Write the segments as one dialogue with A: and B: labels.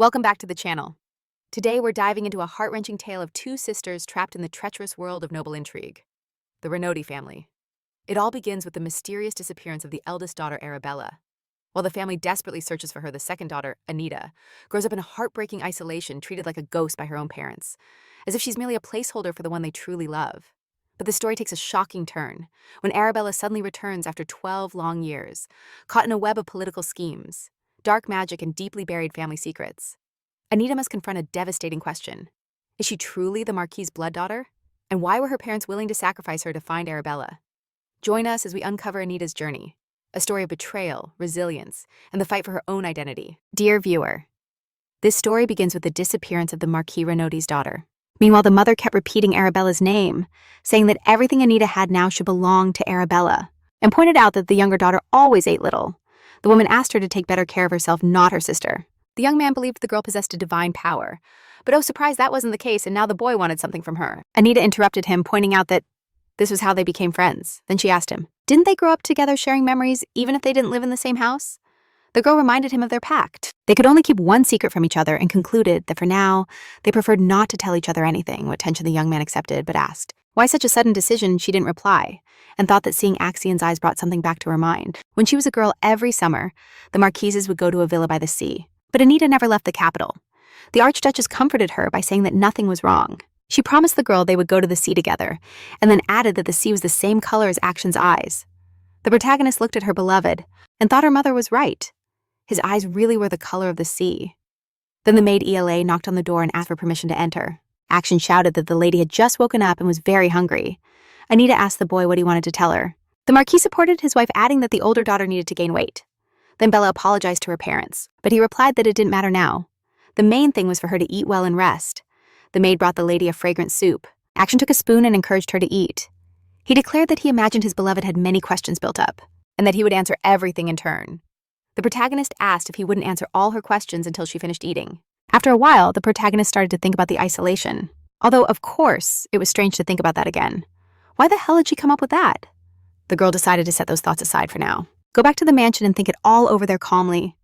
A: Welcome back to the channel. Today we're diving into a heart-wrenching tale of two sisters trapped in the treacherous world of noble intrigue, the Renaudi family. It all begins with the mysterious disappearance of the eldest daughter, Arabella. While the family desperately searches for her, the second daughter, Anita, grows up in a heartbreaking isolation, treated like a ghost by her own parents, as if she's merely a placeholder for the one they truly love. But the story takes a shocking turn when Arabella suddenly returns after 12 long years, caught in a web of political schemes, dark magic, and deeply buried family secrets. Anita must confront a devastating question. Is she truly the Marquis's blood daughter? And why were her parents willing to sacrifice her to find Arabella? Join us as we uncover Anita's journey, a story of betrayal, resilience, and the fight for her own identity. Dear viewer, this story begins with the disappearance of the Marquis Renaudi's daughter. Meanwhile, the mother kept repeating Arabella's name, saying that everything Anita had now should belong to Arabella, and pointed out that the younger daughter always ate little. The woman asked her to take better care of herself, not her sister. The young man believed the girl possessed a divine power, but oh surprise, that wasn't the case, and now the boy wanted something from her. Anita interrupted him, pointing out that this was how they became friends. Then she asked him, didn't they grow up together sharing memories even if they didn't live in the same house? The girl reminded him of their pact. They could only keep one secret from each other and concluded that for now, they preferred not to tell each other anything, what tension the young man accepted but asked. Why such a sudden decision? She didn't reply, and thought that seeing Axian's eyes brought something back to her mind. When she was a girl, every summer, the Marquises would go to a villa by the sea. But Anita never left the capital. The Archduchess comforted her by saying that nothing was wrong. She promised the girl they would go to the sea together, and then added that the sea was the same color as Action's eyes. The protagonist looked at her beloved and thought her mother was right. His eyes really were the color of the sea. Then the maid Ela knocked on the door and asked for permission to enter. Action shouted that the lady had just woken up and was very hungry. Anita asked the boy what he wanted to tell her. The Marquis supported his wife, adding that the older daughter needed to gain weight. Then Bella apologized to her parents, but he replied that it didn't matter now. The main thing was for her to eat well and rest. The maid brought the lady a fragrant soup. Action took a spoon and encouraged her to eat. He declared that he imagined his beloved had many questions built up, and that he would answer everything in turn. The protagonist asked if he wouldn't answer all her questions until she finished eating. After a while, the protagonist started to think about the isolation. Although, of course, it was strange to think about that again. Why the hell had she come up with that? The girl decided to set those thoughts aside for now. Go back to the mansion and think it all over there calmly.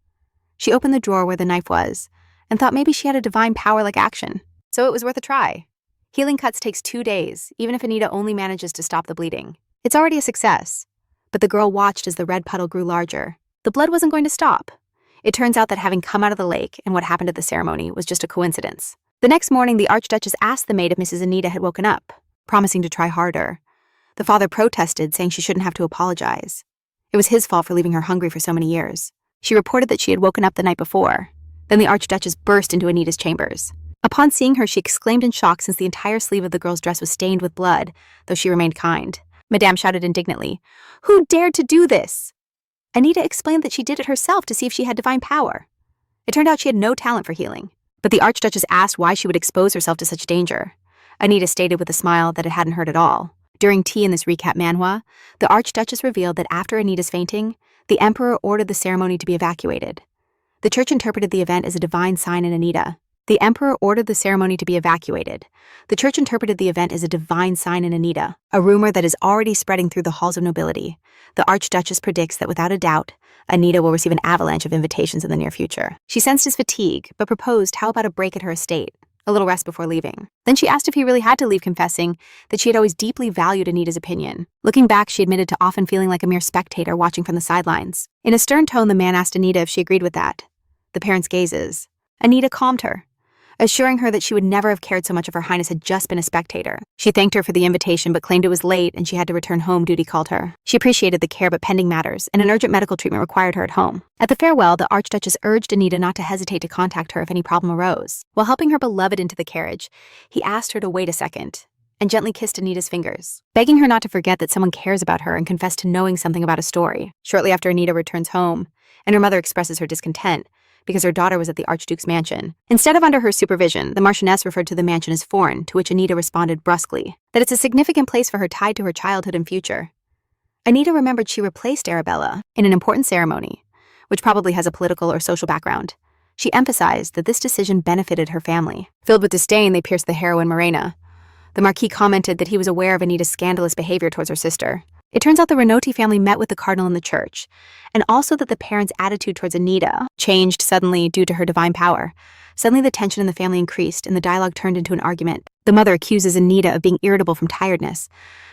A: She opened the drawer where the knife was, and thought maybe she had a divine power like Action. So it was worth a try. Healing cuts takes 2 days, even if Anita only manages to stop the bleeding. It's already a success. But the girl watched as the red puddle grew larger. The blood wasn't going to stop. It turns out that having come out of the lake and what happened at the ceremony was just a coincidence. The next morning, the Archduchess asked the maid if Mrs. Anita had woken up, promising to try harder. The father protested, saying she shouldn't have to apologize. It was his fault for leaving her hungry for so many years. She reported that she had woken up the night before. Then the Archduchess burst into Anita's chambers. Upon seeing her, she exclaimed in shock since the entire sleeve of the girl's dress was stained with blood, though she remained kind. Madame shouted indignantly, "Who dared to do this?" Anita explained that she did it herself to see if she had divine power. It turned out she had no talent for healing, but the Archduchess asked why she would expose herself to such danger. Anita stated with a smile that it hadn't hurt at all. During tea in this recap manhwa, the Archduchess revealed that after Anita's fainting, the Emperor ordered the ceremony to be evacuated. The church interpreted the event as a divine sign in Anita. The Emperor ordered the ceremony to be evacuated. The church interpreted the event as a divine sign in Anita, a rumor that is already spreading through the halls of nobility. The Archduchess predicts that without a doubt, Anita will receive an avalanche of invitations in the near future. She sensed his fatigue, but proposed how about a break at her estate, a little rest before leaving. Then she asked if he really had to leave, confessing that she had always deeply valued Anita's opinion. Looking back, she admitted to often feeling like a mere spectator watching from the sidelines. In a stern tone, the man asked Anita if she agreed with that. The parents' gazes. Anita calmed her, assuring her that she would never have cared so much if Her Highness had just been a spectator. She thanked her for the invitation but claimed it was late and she had to return home, duty called her. She appreciated the care but pending matters, and an urgent medical treatment required her at home. At the farewell, the Archduchess urged Anita not to hesitate to contact her if any problem arose. While helping her beloved into the carriage, he asked her to wait a second and gently kissed Anita's fingers, begging her not to forget that someone cares about her and confess to knowing something about a story. Shortly after, Anita returns home, and her mother expresses her discontent because her daughter was at the Archduke's mansion. Instead of under her supervision, the Marchioness referred to the mansion as foreign, to which Anita responded brusquely that it's a significant place for her tied to her childhood and future. Anita remembered she replaced Arabella in an important ceremony, which probably has a political or social background. She emphasized that this decision benefited her family. Filled with disdain, they pierced the heroine Morena. The Marquis commented that he was aware of Anita's scandalous behavior towards her sister. It turns out the Renotti family met with the cardinal in the church, and also that the parents' attitude towards Anita changed suddenly due to her divine power. Suddenly the tension in the family increased, and the dialogue turned into an argument. The mother accuses Anita of being irritable from tiredness,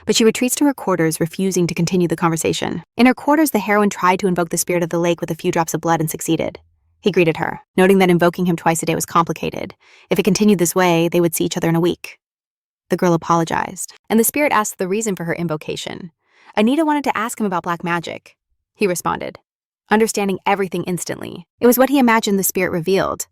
A: but she retreats to her quarters, refusing to continue the conversation. In her quarters, the heroine tried to invoke the spirit of the lake with a few drops of blood and succeeded. He greeted her, noting that invoking him twice a day was complicated. If it continued this way, they would see each other in a week. The girl apologized, and the spirit asked the reason for her invocation. Anita wanted to ask him about black magic. He responded, understanding everything instantly. It was what he imagined the spirit revealed,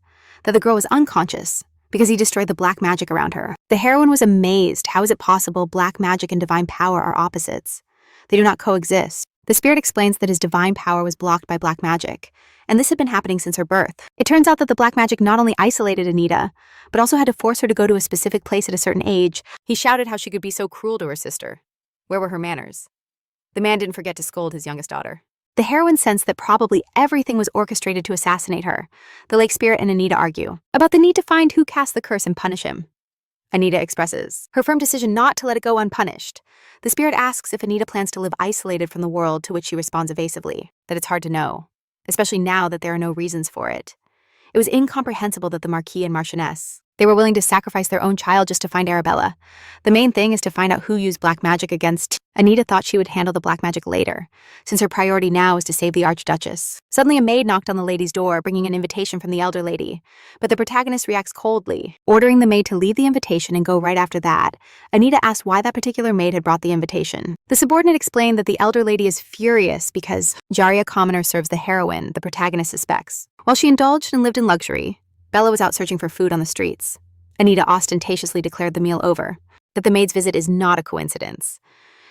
A: that the girl was unconscious because he destroyed the black magic around her. The heroine was amazed. How is it possible black magic and divine power are opposites? They do not coexist. The spirit explains that his divine power was blocked by black magic, and this had been happening since her birth. It turns out that the black magic not only isolated Anita, but also had to force her to go to a specific place at a certain age. He shouted how she could be so cruel to her sister. Where were her manners? The man didn't forget to scold his youngest daughter. The heroine sensed that probably everything was orchestrated to assassinate her. The lake spirit and Anita argue about the need to find who cast the curse and punish him. Anita expresses her firm decision not to let it go unpunished. The spirit asks if Anita plans to live isolated from the world, to which she responds evasively, that it's hard to know, especially now that there are no reasons for it. It was incomprehensible that the Marquis and Marchioness, they were willing to sacrifice their own child just to find Arabella. The main thing is to find out who used black magic against. Anita thought she would handle the black magic later, since her priority now is to save the Archduchess. Suddenly a maid knocked on the lady's door, bringing an invitation from the elder lady. But the protagonist reacts coldly, ordering the maid to leave the invitation and go right after that. Anita asked why that particular maid had brought the invitation. The subordinate explained that the elder lady is furious because Jaria Commoner serves the heroine, the protagonist suspects. While she indulged and lived in luxury, Bella was out searching for food on the streets. Anita ostentatiously declared the meal over, that the maid's visit is not a coincidence.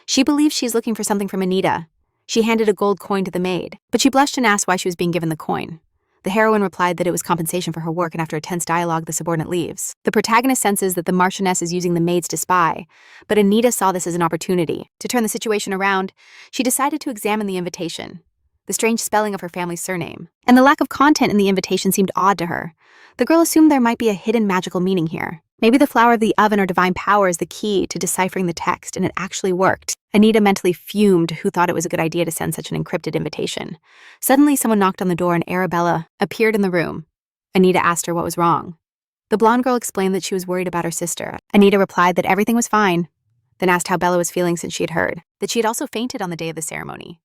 A: She believes she's looking for something from Anita. She handed a gold coin to the maid, but she blushed and asked why she was being given the coin. The heroine replied that it was compensation for her work, and after a tense dialogue, the subordinate leaves. The protagonist senses that the Marchioness is using the maids to spy, but Anita saw this as an opportunity. To turn the situation around, she decided to examine the invitation. The strange spelling of her family's surname, and the lack of content in the invitation seemed odd to her. The girl assumed there might be a hidden magical meaning here. Maybe the flower of the oven or divine power is the key to deciphering the text, and it actually worked. Anita mentally fumed, who thought it was a good idea to send such an encrypted invitation. Suddenly, someone knocked on the door and Arabella appeared in the room. Anita asked her what was wrong. The blonde girl explained that she was worried about her sister. Anita replied that everything was fine, then asked how Bella was feeling since she had heard that she had also fainted on the day of the ceremony.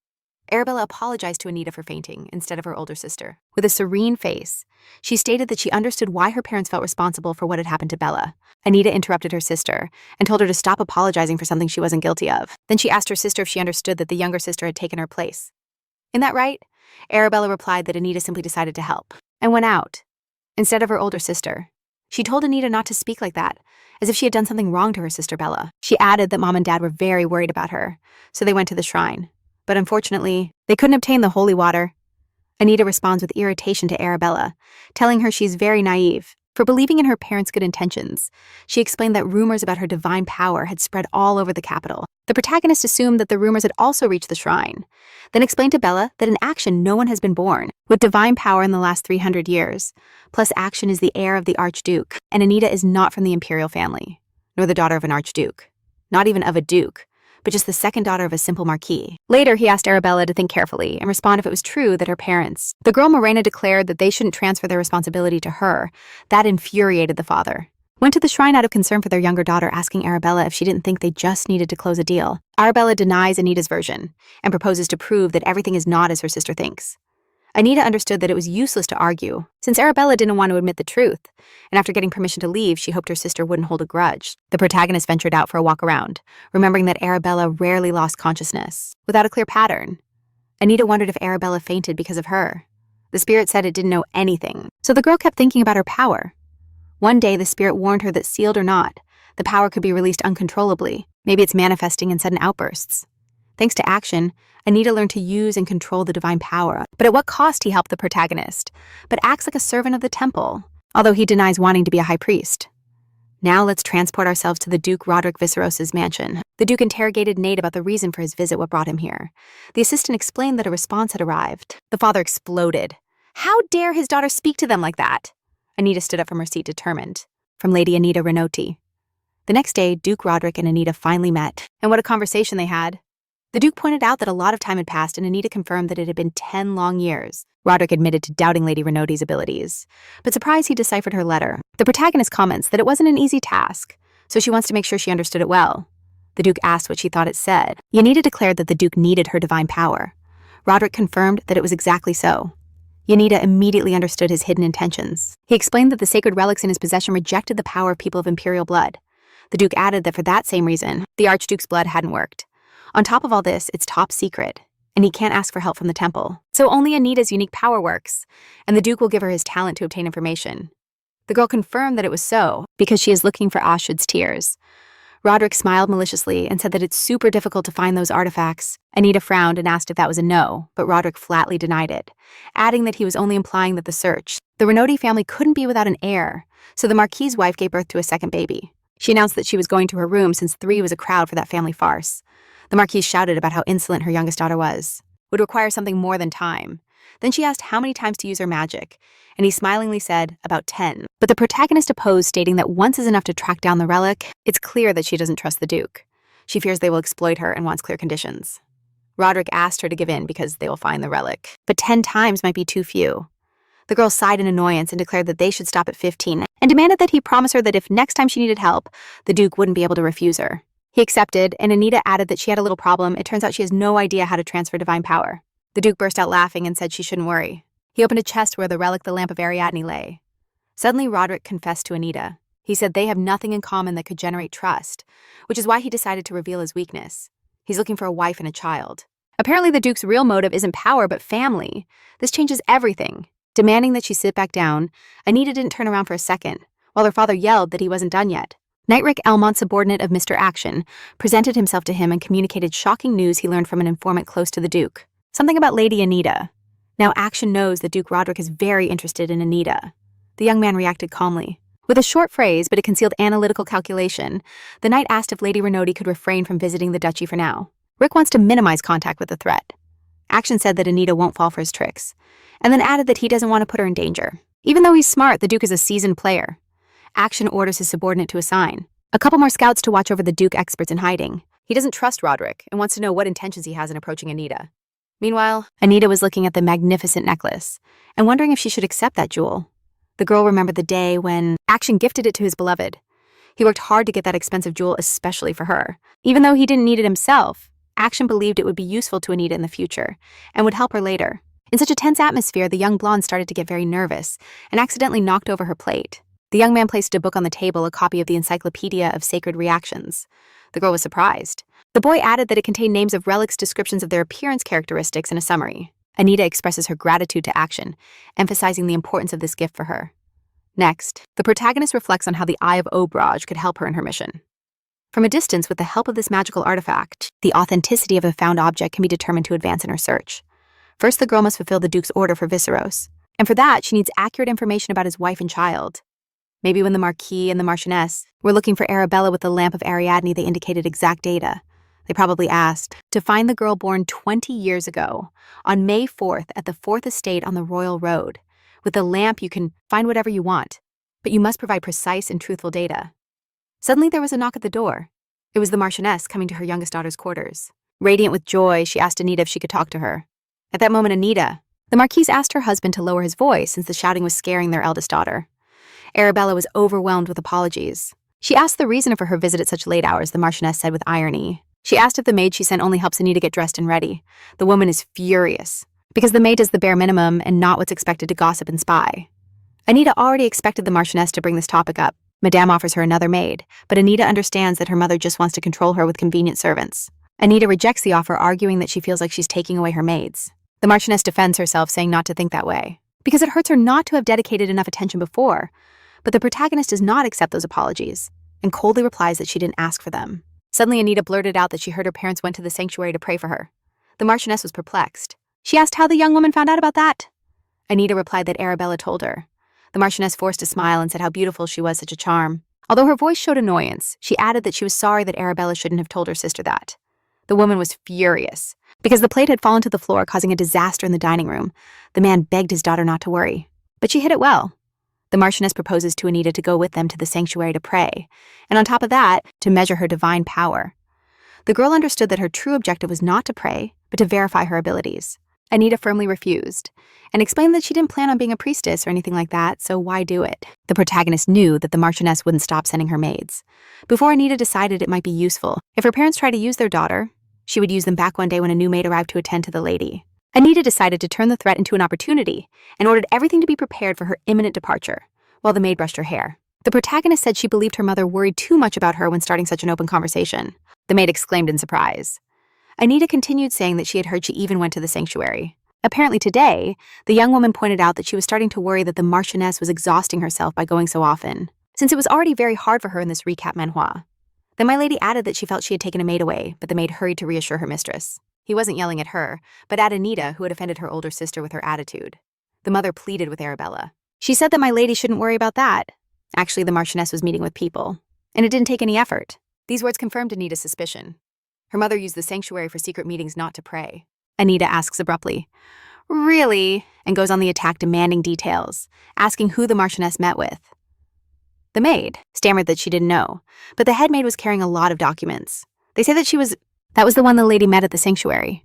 A: Arabella apologized to Anita for fainting instead of her older sister. With a serene face, she stated that she understood why her parents felt responsible for what had happened to Bella. Anita interrupted her sister and told her to stop apologizing for something she wasn't guilty of. Then she asked her sister if she understood that the younger sister had taken her place. "Isn't that right?" Arabella replied that Anita simply decided to help and went out instead of her older sister. She told Anita not to speak like that, as if she had done something wrong to her sister Bella. She added that Mom and Dad were very worried about her, so they went to the shrine. But unfortunately, they couldn't obtain the holy water. Anita responds with irritation to Arabella, telling her she's very naive for believing in her parents' good intentions. She explained that rumors about her divine power had spread all over the capital. The protagonist assumed that the rumors had also reached the shrine, then explained to Bella that in action no one has been born with divine power in the last 300 years. Plus, Action is the heir of the Archduke, and Anita is not from the imperial family, nor the daughter of an Archduke, not even of a duke, but just the second daughter of a simple marquis. Later, he asked Arabella to think carefully and respond if it was true that her parents. The girl Morena declared that they shouldn't transfer their responsibility to her. That infuriated the father. Went to the shrine out of concern for their younger daughter, asking Arabella if she didn't think they just needed to close a deal. Arabella denies Anita's version and proposes to prove that everything is not as her sister thinks. Anita understood that it was useless to argue, since Arabella didn't want to admit the truth, and after getting permission to leave, she hoped her sister wouldn't hold a grudge. The protagonist ventured out for a walk around, remembering that Arabella rarely lost consciousness, without a clear pattern. Anita wondered if Arabella fainted because of her. The spirit said it didn't know anything, so the girl kept thinking about her power. One day, the spirit warned her that, sealed or not, the power could be released uncontrollably. Maybe it's manifesting in sudden outbursts. Thanks to Action, Anita learned to use and control the divine power. But at what cost? He helped the protagonist, but acts like a servant of the temple, although he denies wanting to be a high priest. Now let's transport ourselves to the Duke Roderick Viseros's mansion. The Duke interrogated Nate about the reason for his visit, what brought him here. The assistant explained that a response had arrived. The father exploded. How dare his daughter speak to them like that? Anita stood up from her seat, determined. From Lady Anita Renotti. The next day, Duke Roderick and Anita finally met, and what a conversation they had. The Duke pointed out that a lot of time had passed, and Anita confirmed that it had been 10 long years. Roderick admitted to doubting Lady Renaudy's abilities, but surprised he deciphered her letter. The protagonist comments that it wasn't an easy task, so she wants to make sure she understood it well. The Duke asked what she thought it said. Anita declared that the Duke needed her divine power. Roderick confirmed that it was exactly so. Anita immediately understood his hidden intentions. He explained that the sacred relics in his possession rejected the power of people of imperial blood. The Duke added that for that same reason, the Archduke's blood hadn't worked. On top of all this, it's top secret, and he can't ask for help from the temple. So only Anita's unique power works, and the Duke will give her his talent to obtain information. The girl confirmed that it was so, because she is looking for Ashud's tears. Roderick smiled maliciously and said that it's super difficult to find those artifacts. Anita frowned and asked if that was a no, but Roderick flatly denied it, adding that he was only implying that the Renaudy family couldn't be without an heir, so the Marquis's wife gave birth to a second baby. She announced that she was going to her room since 3 was a crowd for that family farce. The Marquise shouted about how insolent her youngest daughter would require something more than time. Then she asked how many times to use her magic, and he smilingly said about 10. But the protagonist opposed, stating that once is enough to track down the relic. It's clear that she doesn't trust the Duke. She fears they will exploit her and wants clear conditions. Roderick asked her to give in because they will find the relic, but 10 times might be too few. The girl sighed in annoyance and declared that they should stop at 15, and demanded that he promise her that if next time she needed help, the Duke wouldn't be able to refuse her. He accepted, and Anita added that she had a little problem. It turns out she has no idea how to transfer divine power. The Duke burst out laughing and said she shouldn't worry. He opened a chest where the relic, the lamp of Ariadne, lay. Suddenly, Roderick confessed to Anita. He said they have nothing in common that could generate trust, which is why he decided to reveal his weakness. He's looking for a wife and a child. Apparently, the Duke's real motive isn't power, but family. This changes everything. Demanding that she sit back down, Anita didn't turn around for a second, while her father yelled that he wasn't done yet. Knightrick Elmont, subordinate of Mr. Action, presented himself to him and communicated shocking news he learned from an informant close to the Duke. Something about Lady Anita. Now Action knows that Duke Roderick is very interested in Anita. The young man reacted calmly. With a short phrase, but a concealed analytical calculation, the knight asked if Lady Renaudy could refrain from visiting the duchy for now. Rick wants to minimize contact with the threat. Action said that Anita won't fall for his tricks, and then added that he doesn't want to put her in danger. Even though he's smart, the Duke is a seasoned player. Action orders his subordinate to assign a couple more scouts to watch over the Duke, experts in hiding. He doesn't trust Roderick and wants to know what intentions he has in approaching Anita. Meanwhile, Anita was looking at the magnificent necklace and wondering if she should accept that jewel. The girl remembered the day when Action gifted it to his beloved. He worked hard to get that expensive jewel especially for her. Even though he didn't need it himself, Action believed it would be useful to Anita in the future and would help her later. In such a tense atmosphere, the young blonde started to get very nervous and accidentally knocked over her plate. The young man placed a book on the table, a copy of the Encyclopedia of Sacred Reactions. The girl was surprised. The boy added that it contained names of relics, descriptions of their appearance characteristics, and a summary. Anita expresses her gratitude to Action, emphasizing the importance of this gift for her. Next, the protagonist reflects on how the Eye of Obraj could help her in her mission. From a distance, with the help of this magical artifact, the authenticity of a found object can be determined to advance in her search. First, the girl must fulfill the Duke's order for Viseros, and for that, she needs accurate information about his wife and child. Maybe when the Marquis and the Marchioness were looking for Arabella with the lamp of Ariadne, they indicated exact data. They probably asked to find the girl born 20 years ago, on May 4th at the 4th Estate on the Royal Road. With the lamp, you can find whatever you want, but you must provide precise and truthful data. Suddenly, there was a knock at the door. It was the Marchioness coming to her youngest daughter's quarters. Radiant with joy, she asked Anita if she could talk to her. At that moment, the Marquise asked her husband to lower his voice since the shouting was scaring their eldest daughter. Arabella was overwhelmed with apologies. She asked the reason for her visit at such late hours, the Marchioness said with irony. She asked if the maid she sent only helps Anita get dressed and ready. The woman is furious, because the maid does the bare minimum and not what's expected to gossip and spy. Anita already expected the Marchioness to bring this topic up. Madame offers her another maid, but Anita understands that her mother just wants to control her with convenient servants. Anita rejects the offer, arguing that she feels like she's taking away her maids. The Marchioness defends herself, saying not to think that way, because it hurts her not to have dedicated enough attention before. But the protagonist does not accept those apologies, and coldly replies that she didn't ask for them. Suddenly, Anita blurted out that she heard her parents went to the sanctuary to pray for her. The Marchioness was perplexed. She asked how the young woman found out about that. Anita replied that Arabella told her. The Marchioness forced a smile and said how beautiful she was, such a charm. Although her voice showed annoyance, she added that she was sorry that Arabella shouldn't have told her sister that. The woman was furious. Because the plate had fallen to the floor, causing a disaster in the dining room, the man begged his daughter not to worry. But she hid it well. The Marchioness proposes to Anita to go with them to the sanctuary to pray, and on top of that, to measure her divine power. The girl understood that her true objective was not to prey, but to verify her abilities. Anita firmly refused, and explained that she didn't plan on being a priestess or anything like that, so why do it? The protagonist knew that the Marchioness wouldn't stop sending her maids. Before Anita decided it might be useful, if her parents tried to use their daughter, she would use them back one day when a new maid arrived to attend to the lady. Anita decided to turn the threat into an opportunity and ordered everything to be prepared for her imminent departure, while the maid brushed her hair. The protagonist said she believed her mother worried too much about her when starting such an open conversation. The maid exclaimed in surprise. Anita continued saying that she had heard she even went to the sanctuary. Apparently today, the young woman pointed out that she was starting to worry that the Marchioness was exhausting herself by going so often, since it was already very hard for her in this recap manhwa. Then my lady added that she felt she had taken a maid away, but the maid hurried to reassure her mistress. He wasn't yelling at her, but at Anita, who had offended her older sister with her attitude. The mother pleaded with Arabella. She said that my lady shouldn't worry about that. Actually, the Marchioness was meeting with people, and it didn't take any effort. These words confirmed Anita's suspicion. Her mother used the sanctuary for secret meetings, not to pray. Anita asks abruptly, "Really?" and goes on the attack demanding details, asking who the Marchioness met with. The maid stammered that she didn't know, but the head maid was carrying a lot of documents. They say that that was the one the lady met at the sanctuary.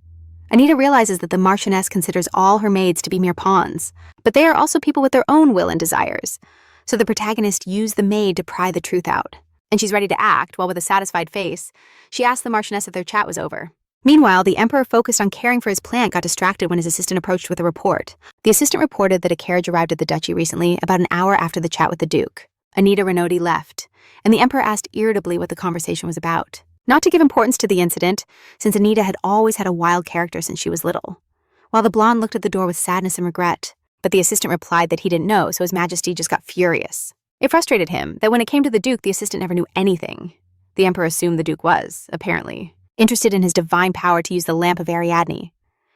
A: Anita realizes that the Marchioness considers all her maids to be mere pawns, but they are also people with their own will and desires. So the protagonist used the maid to pry the truth out. And she's ready to act, while with a satisfied face, she asked the Marchioness if their chat was over. Meanwhile, the Emperor focused on caring for his plant got distracted when his assistant approached with a report. The assistant reported that a carriage arrived at the duchy recently, about an hour after the chat with the Duke. Anita Renoti left, and the Emperor asked irritably what the conversation was about. Not to give importance to the incident, since Anita had always had a wild character since she was little. While the blonde looked at the door with sadness and regret, but the assistant replied that he didn't know, so His Majesty just got furious. It frustrated him that when it came to the Duke, the assistant never knew anything. The Emperor assumed the Duke was, apparently, interested in his divine power to use the lamp of Ariadne.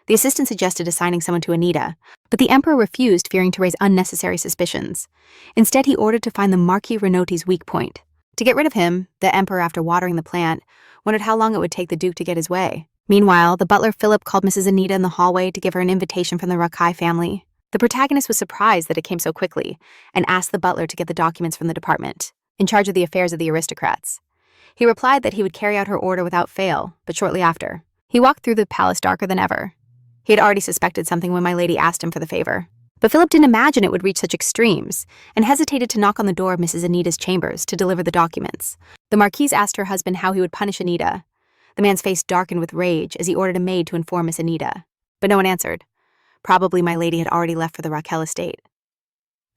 A: The assistant suggested assigning someone to Anita, but the Emperor refused, fearing to raise unnecessary suspicions. Instead, he ordered to find the Marquis Renoti's weak point. To get rid of him, the Emperor, after watering the plant, wondered how long it would take the Duke to get his way. Meanwhile, the butler Philip called Mrs. Anita in the hallway to give her an invitation from the Rakai family. The protagonist was surprised that it came so quickly and asked the butler to get the documents from the department, in charge of the affairs of the aristocrats. He replied that he would carry out her order without fail, but shortly after, he walked through the palace darker than ever. He had already suspected something when my lady asked him for the favor. But Philip didn't imagine it would reach such extremes, and hesitated to knock on the door of Mrs. Anita's chambers to deliver the documents. The Marquise asked her husband how he would punish Anita. The man's face darkened with rage as he ordered a maid to inform Miss Anita, but no one answered. Probably my lady had already left for the Raquel estate.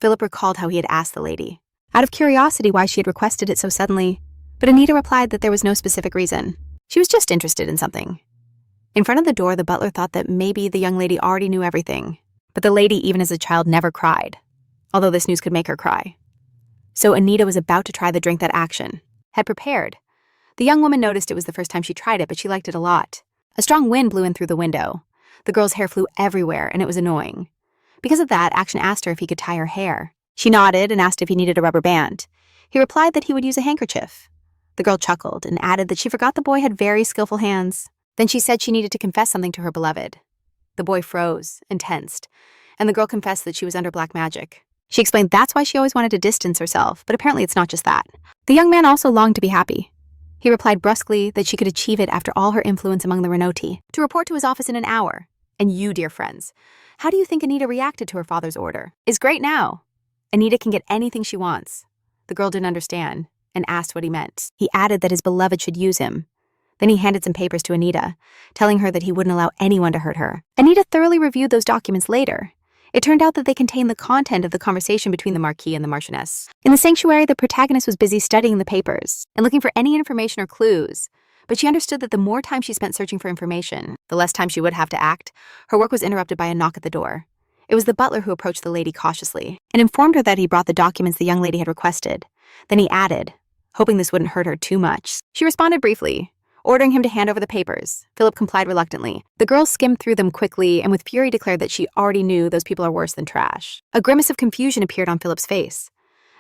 A: Philip recalled how he had asked the lady, out of curiosity, why she had requested it so suddenly, but Anita replied that there was no specific reason. She was just interested in something. In front of the door, the butler thought that maybe the young lady already knew everything, but the lady, even as a child, never cried, although this news could make her cry. So Anita was about to try the drink that Action had prepared. The young woman noticed it was the first time she tried it, but she liked it a lot. A strong wind blew in through the window. The girl's hair flew everywhere, and it was annoying. Because of that, Action asked her if he could tie her hair. She nodded and asked if he needed a rubber band. He replied that he would use a handkerchief. The girl chuckled and added that she forgot the boy had very skillful hands. Then she said she needed to confess something to her beloved. The boy froze and tensed, and the girl confessed that she was under black magic. She explained that's why she always wanted to distance herself, but apparently it's not just that. The young man also longed to be happy. He replied brusquely that she could achieve it after all her influence among the Renoti, to report to his office in an hour. And you, dear friends, how do you think Anita reacted to her father's order? Is great now. Anita can get anything she wants. The girl didn't understand and asked what he meant. He added that his beloved should use him. Then he handed some papers to Anita, telling her that he wouldn't allow anyone to hurt her. Anita thoroughly reviewed those documents later. It turned out that they contained the content of the conversation between the Marquis and the Marchioness. In the sanctuary, the protagonist was busy studying the papers and looking for any information or clues, but she understood that the more time she spent searching for information, the less time she would have to act. Her work was interrupted by a knock at the door. It was the butler who approached the lady cautiously and informed her that he brought the documents the young lady had requested. Then he added, hoping this wouldn't hurt her too much. She responded briefly, ordering him to hand over the papers. Philip complied reluctantly. The girl skimmed through them quickly and with fury declared that she already knew those people are worse than trash. A grimace of confusion appeared on Philip's face.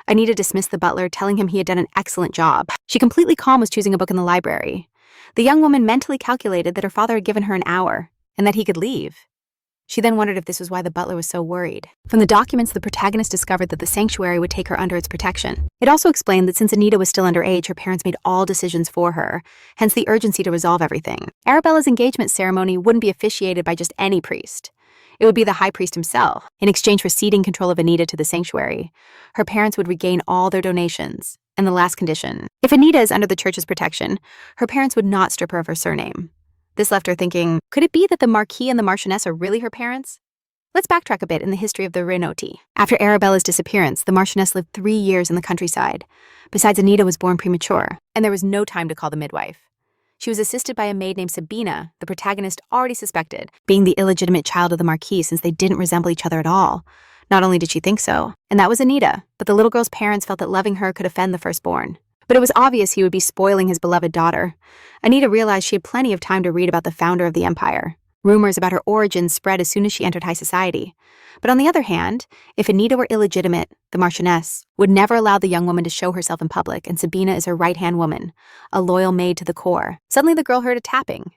A: Anita dismissed the butler, telling him he had done an excellent job. She, completely calm, was choosing a book in the library. The young woman mentally calculated that her father had given her an hour and that he could leave. She then wondered if this was why the butler was so worried. From the documents, the protagonist discovered that the sanctuary would take her under its protection. It also explained that since Anita was still underage, her parents made all decisions for her, hence the urgency to resolve everything. Arabella's engagement ceremony wouldn't be officiated by just any priest. It would be the high priest himself. In exchange for ceding control of Anita to the sanctuary, her parents would regain all their donations. And the last condition: if Anita is under the church's protection, her parents would not strip her of her surname. This left her thinking, could it be that the Marquis and the Marchioness are really her parents? Let's backtrack a bit in the history of the Renoti. After Arabella's disappearance, the Marchioness lived 3 years in the countryside. Besides, Anita was born premature, and there was no time to call the midwife. She was assisted by a maid named Sabina, the protagonist already suspected, being the illegitimate child of the Marquis since they didn't resemble each other at all. Not only did she think so, and that was Anita, but the little girl's parents felt that loving her could offend the firstborn. But it was obvious he would be spoiling his beloved daughter. Anita realized she had plenty of time to read about the founder of the empire. Rumors about her origins spread as soon as she entered high society. But on the other hand, if Anita were illegitimate, the Marchioness would never allow the young woman to show herself in public, and Sabina is her right-hand woman, a loyal maid to the core. Suddenly the girl heard a tapping.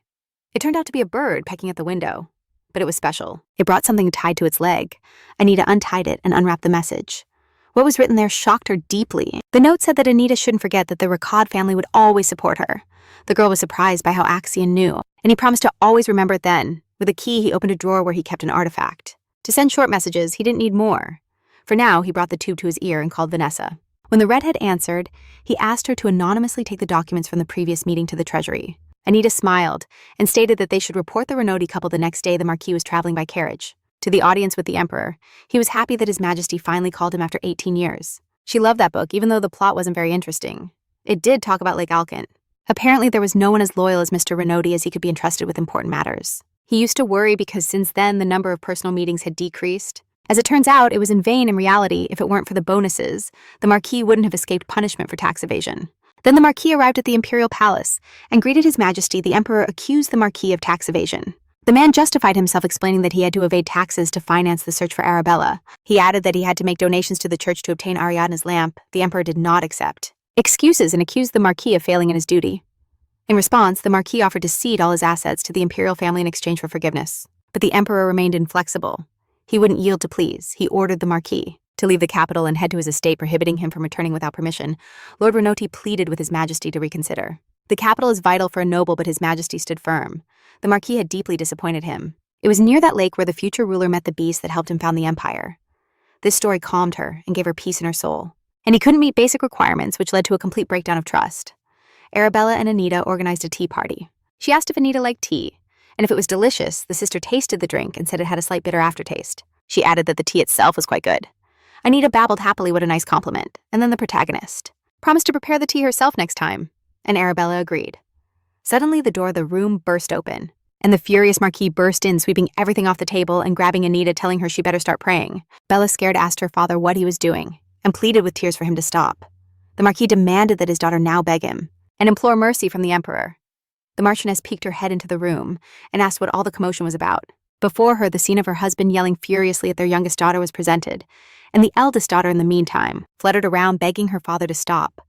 A: It turned out to be a bird pecking at the window. But it was special. It brought something tied to its leg. Anita untied it and unwrapped the message. What was written there shocked her deeply. The note said that Anita shouldn't forget that the Ricard family would always support her. The girl was surprised by how Axion knew, and he promised to always remember it then. With a key, he opened a drawer where he kept an artifact. To send short messages, he didn't need more. For now, he brought the tube to his ear and called Vanessa. When the redhead answered, he asked her to anonymously take the documents from the previous meeting to the treasury. Anita smiled and stated that they should report the Renoti couple the next day the Marquis was traveling by carriage. To the audience with the Emperor, he was happy that His Majesty finally called him after 18 years. She loved that book, even though the plot wasn't very interesting. It did talk about Lake Alkent. Apparently, there was no one as loyal as Mr. Renoti as he could be entrusted with important matters. He used to worry because since then the number of personal meetings had decreased. As it turns out, it was in vain in reality. If it weren't for the bonuses, the Marquis wouldn't have escaped punishment for tax evasion. Then the Marquis arrived at the Imperial Palace and greeted His Majesty. The Emperor accused the Marquis of tax evasion. The man justified himself, explaining that he had to evade taxes to finance the search for Arabella. He added that he had to make donations to the church to obtain Ariadne's lamp. The Emperor did not accept excuses and accused the Marquis of failing in his duty. In response, the Marquis offered to cede all his assets to the imperial family in exchange for forgiveness. But the Emperor remained inflexible. He wouldn't yield to pleas. He ordered the Marquis to leave the capital and head to his estate, prohibiting him from returning without permission. Lord Renoti pleaded with His Majesty to reconsider. The capital is vital for a noble, but His Majesty stood firm. The Marquis had deeply disappointed him. It was near that lake where the future ruler met the beast that helped him found the empire. This story calmed her and gave her peace in her soul. And he couldn't meet basic requirements, which led to a complete breakdown of trust. Arabella and Anita organized a tea party. She asked if Anita liked tea, and if it was delicious, the sister tasted the drink and said it had a slight bitter aftertaste. She added that the tea itself was quite good. Anita babbled happily what a nice compliment, and then the protagonist promised to prepare the tea herself next time, and Arabella agreed. Suddenly, the door of the room burst open, and the furious Marquis burst in, sweeping everything off the table and grabbing Anita, telling her she better start praying. Bella, scared, asked her father what he was doing and pleaded with tears for him to stop. The Marquis demanded that his daughter now beg him and implore mercy from the Emperor. The Marchioness peeked her head into the room and asked what all the commotion was about. Before her, the scene of her husband yelling furiously at their youngest daughter was presented, and the eldest daughter, in the meantime, fluttered around begging her father to stop.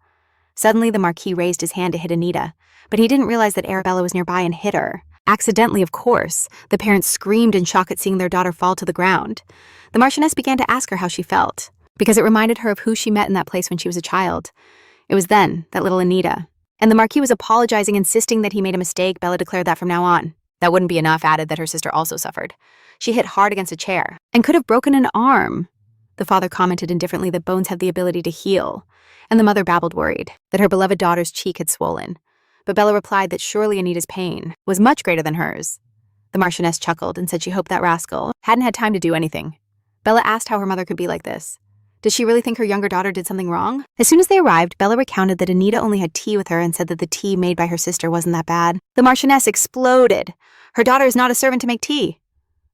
A: Suddenly, the Marquis raised his hand to hit Anita, but he didn't realize that Arabella was nearby and hit her. Accidentally, of course. The parents screamed in shock at seeing their daughter fall to the ground. The Marchioness began to ask her how she felt, because it reminded her of who she met in that place when she was a child. It was then, that little Anita. And the Marquis was apologizing, insisting that he made a mistake. Bella declared that from now on. That wouldn't be enough, added that her sister also suffered. She hit hard against a chair and could have broken an arm. The father commented indifferently that bones have the ability to heal, and the mother babbled, worried that her beloved daughter's cheek had swollen. But Bella replied that surely Anita's pain was much greater than hers. The Marchioness chuckled and said she hoped that rascal hadn't had time to do anything. Bella asked how her mother could be like this. Did she really think her younger daughter did something wrong? As soon as they arrived, Bella recounted that Anita only had tea with her and said that the tea made by her sister wasn't that bad. The Marchioness exploded. Her daughter is not a servant to make tea.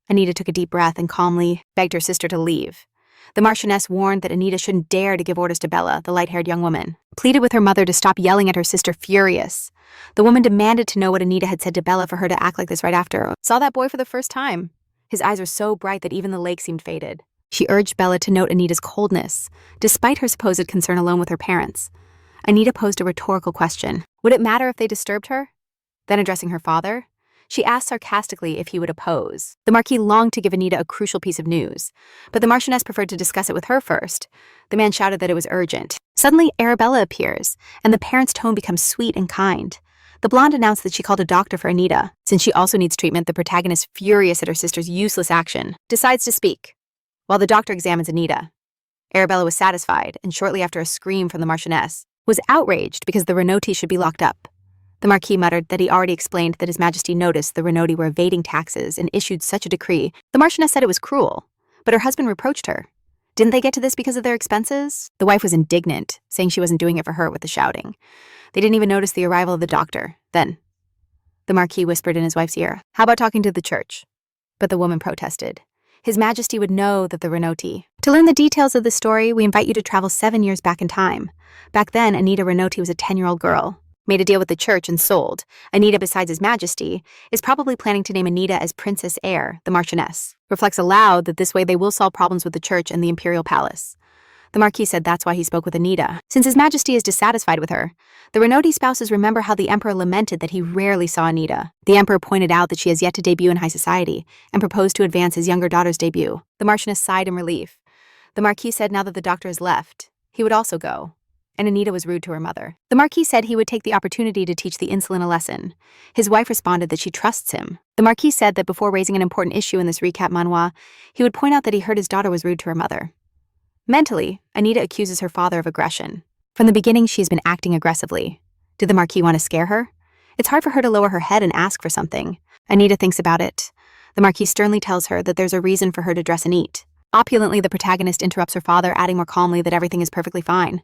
A: Anita took a deep breath and calmly begged her sister to leave. The Marchioness warned that Anita shouldn't dare to give orders to Bella, the light-haired young woman, pleaded with her mother to stop yelling at her sister, furious. The woman demanded to know what Anita had said to Bella for her to act like this right after. Saw that boy for the first time. His eyes were so bright that even the lake seemed faded. She urged Bella to note Anita's coldness, despite her supposed concern alone with her parents. Anita posed a rhetorical question. Would it matter if they disturbed her? Then addressing her father, She asked sarcastically if he would oppose. The Marquis longed to give Anita a crucial piece of news, but the Marchioness preferred to discuss it with her first. The man shouted that it was urgent. Suddenly, Arabella appears, and the parents' tone becomes sweet and kind. The blonde announced that she called a doctor for Anita. Since she also needs treatment, the protagonist, furious at her sister's useless action, decides to speak. While the doctor examines Anita, Arabella was satisfied, and shortly after a scream from the Marchioness, was outraged because the Renoti should be locked up. The Marquis muttered that he already explained that His Majesty noticed the Renoti were evading taxes and issued such a decree. The Marchioness said it was cruel, but her husband reproached her. Didn't they get to this because of their expenses? The wife was indignant, saying she wasn't doing it for her with the shouting. They didn't even notice the arrival of the doctor. Then, the Marquis whispered in his wife's ear, "How about talking to the church?" But the woman protested. His Majesty would know that the Renoti. To learn the details of the story, we invite you to travel 7 years back in time. Back then, Anita Renoti was a 10-year-old girl. Made a deal with the church and sold. Anita, besides His Majesty, is probably planning to name Anita as Princess Heir, the Marchioness. Reflects aloud that this way they will solve problems with the church and the imperial palace. The Marquis said that's why he spoke with Anita. Since His Majesty is dissatisfied with her, the Renoti spouses remember how the Emperor lamented that he rarely saw Anita. The Emperor pointed out that she has yet to debut in high society and proposed to advance his younger daughter's debut. The Marchioness sighed in relief. The Marquis said now that the doctor has left, he would also go. And Anita was rude to her mother. The Marquis said he would take the opportunity to teach the insolent a lesson. His wife responded that she trusts him. The Marquis said that before raising an important issue in this recap manhwa, he would point out that he heard his daughter was rude to her mother. Mentally, Anita accuses her father of aggression. From the beginning, she has been acting aggressively. Did the Marquis want to scare her? It's hard for her to lower her head and ask for something. Anita thinks about it. The Marquis sternly tells her that there's a reason for her to dress and eat. Opulently, the protagonist interrupts her father, adding more calmly that everything is perfectly fine.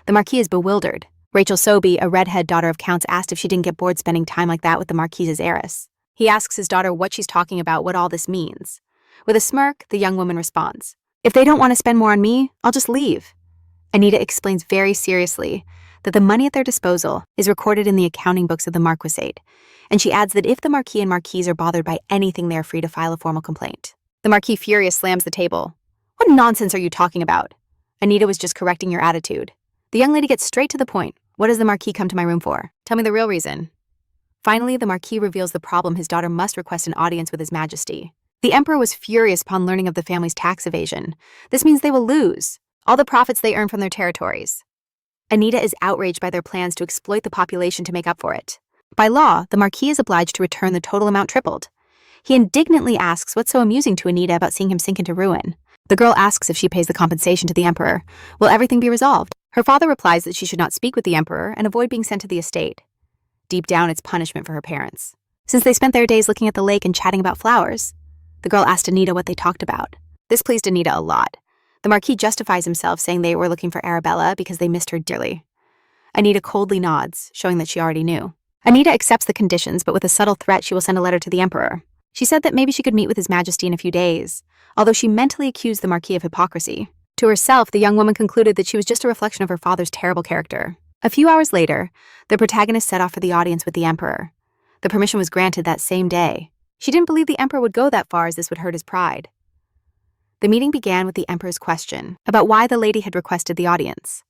A: The Marquis is bewildered. Rachel Sobey, a redhead daughter of Counts, asked if she didn't get bored spending time like that with the Marquis's heiress. He asks his daughter what she's talking about, what all this means. With a smirk, the young woman responds, "If they don't want to spend more on me, I'll just leave." Anita explains very seriously that the money at their disposal is recorded in the accounting books of the Marquisate, and she adds that if the Marquis and Marquise are bothered by anything, they are free to file a formal complaint. The Marquis, furious, slams the table. "What nonsense are you talking about? Anita was just correcting your attitude." The young lady gets straight to the point. "What does the Marquis come to my room for? Tell me the real reason." Finally, the Marquis reveals the problem. His daughter must request an audience with His Majesty. The Emperor was furious upon learning of the family's tax evasion. This means they will lose all the profits they earn from their territories. Anita is outraged by their plans to exploit the population to make up for it. By law, the Marquis is obliged to return the total amount tripled. He indignantly asks what's so amusing to Anita about seeing him sink into ruin. The girl asks if she pays the compensation to the Emperor. Will everything be resolved? Her father replies that she should not speak with the Emperor and avoid being sent to the estate. Deep down, it's punishment for her parents. Since they spent their days looking at the lake and chatting about flowers, the girl asked Anita what they talked about. This pleased Anita a lot. The Marquis justifies himself, saying they were looking for Arabella because they missed her dearly. Anita coldly nods, showing that she already knew. Anita accepts the conditions, but with a subtle threat she will send a letter to the Emperor. She said that maybe she could meet with His Majesty in a few days, although she mentally accused the Marquis of hypocrisy. To herself, the young woman concluded that she was just a reflection of her father's terrible character. A few hours later, the protagonist set off for the audience with the Emperor. The permission was granted that same day. She didn't believe the Emperor would go that far, as this would hurt his pride. The meeting began with the Emperor's question about why the lady had requested the audience.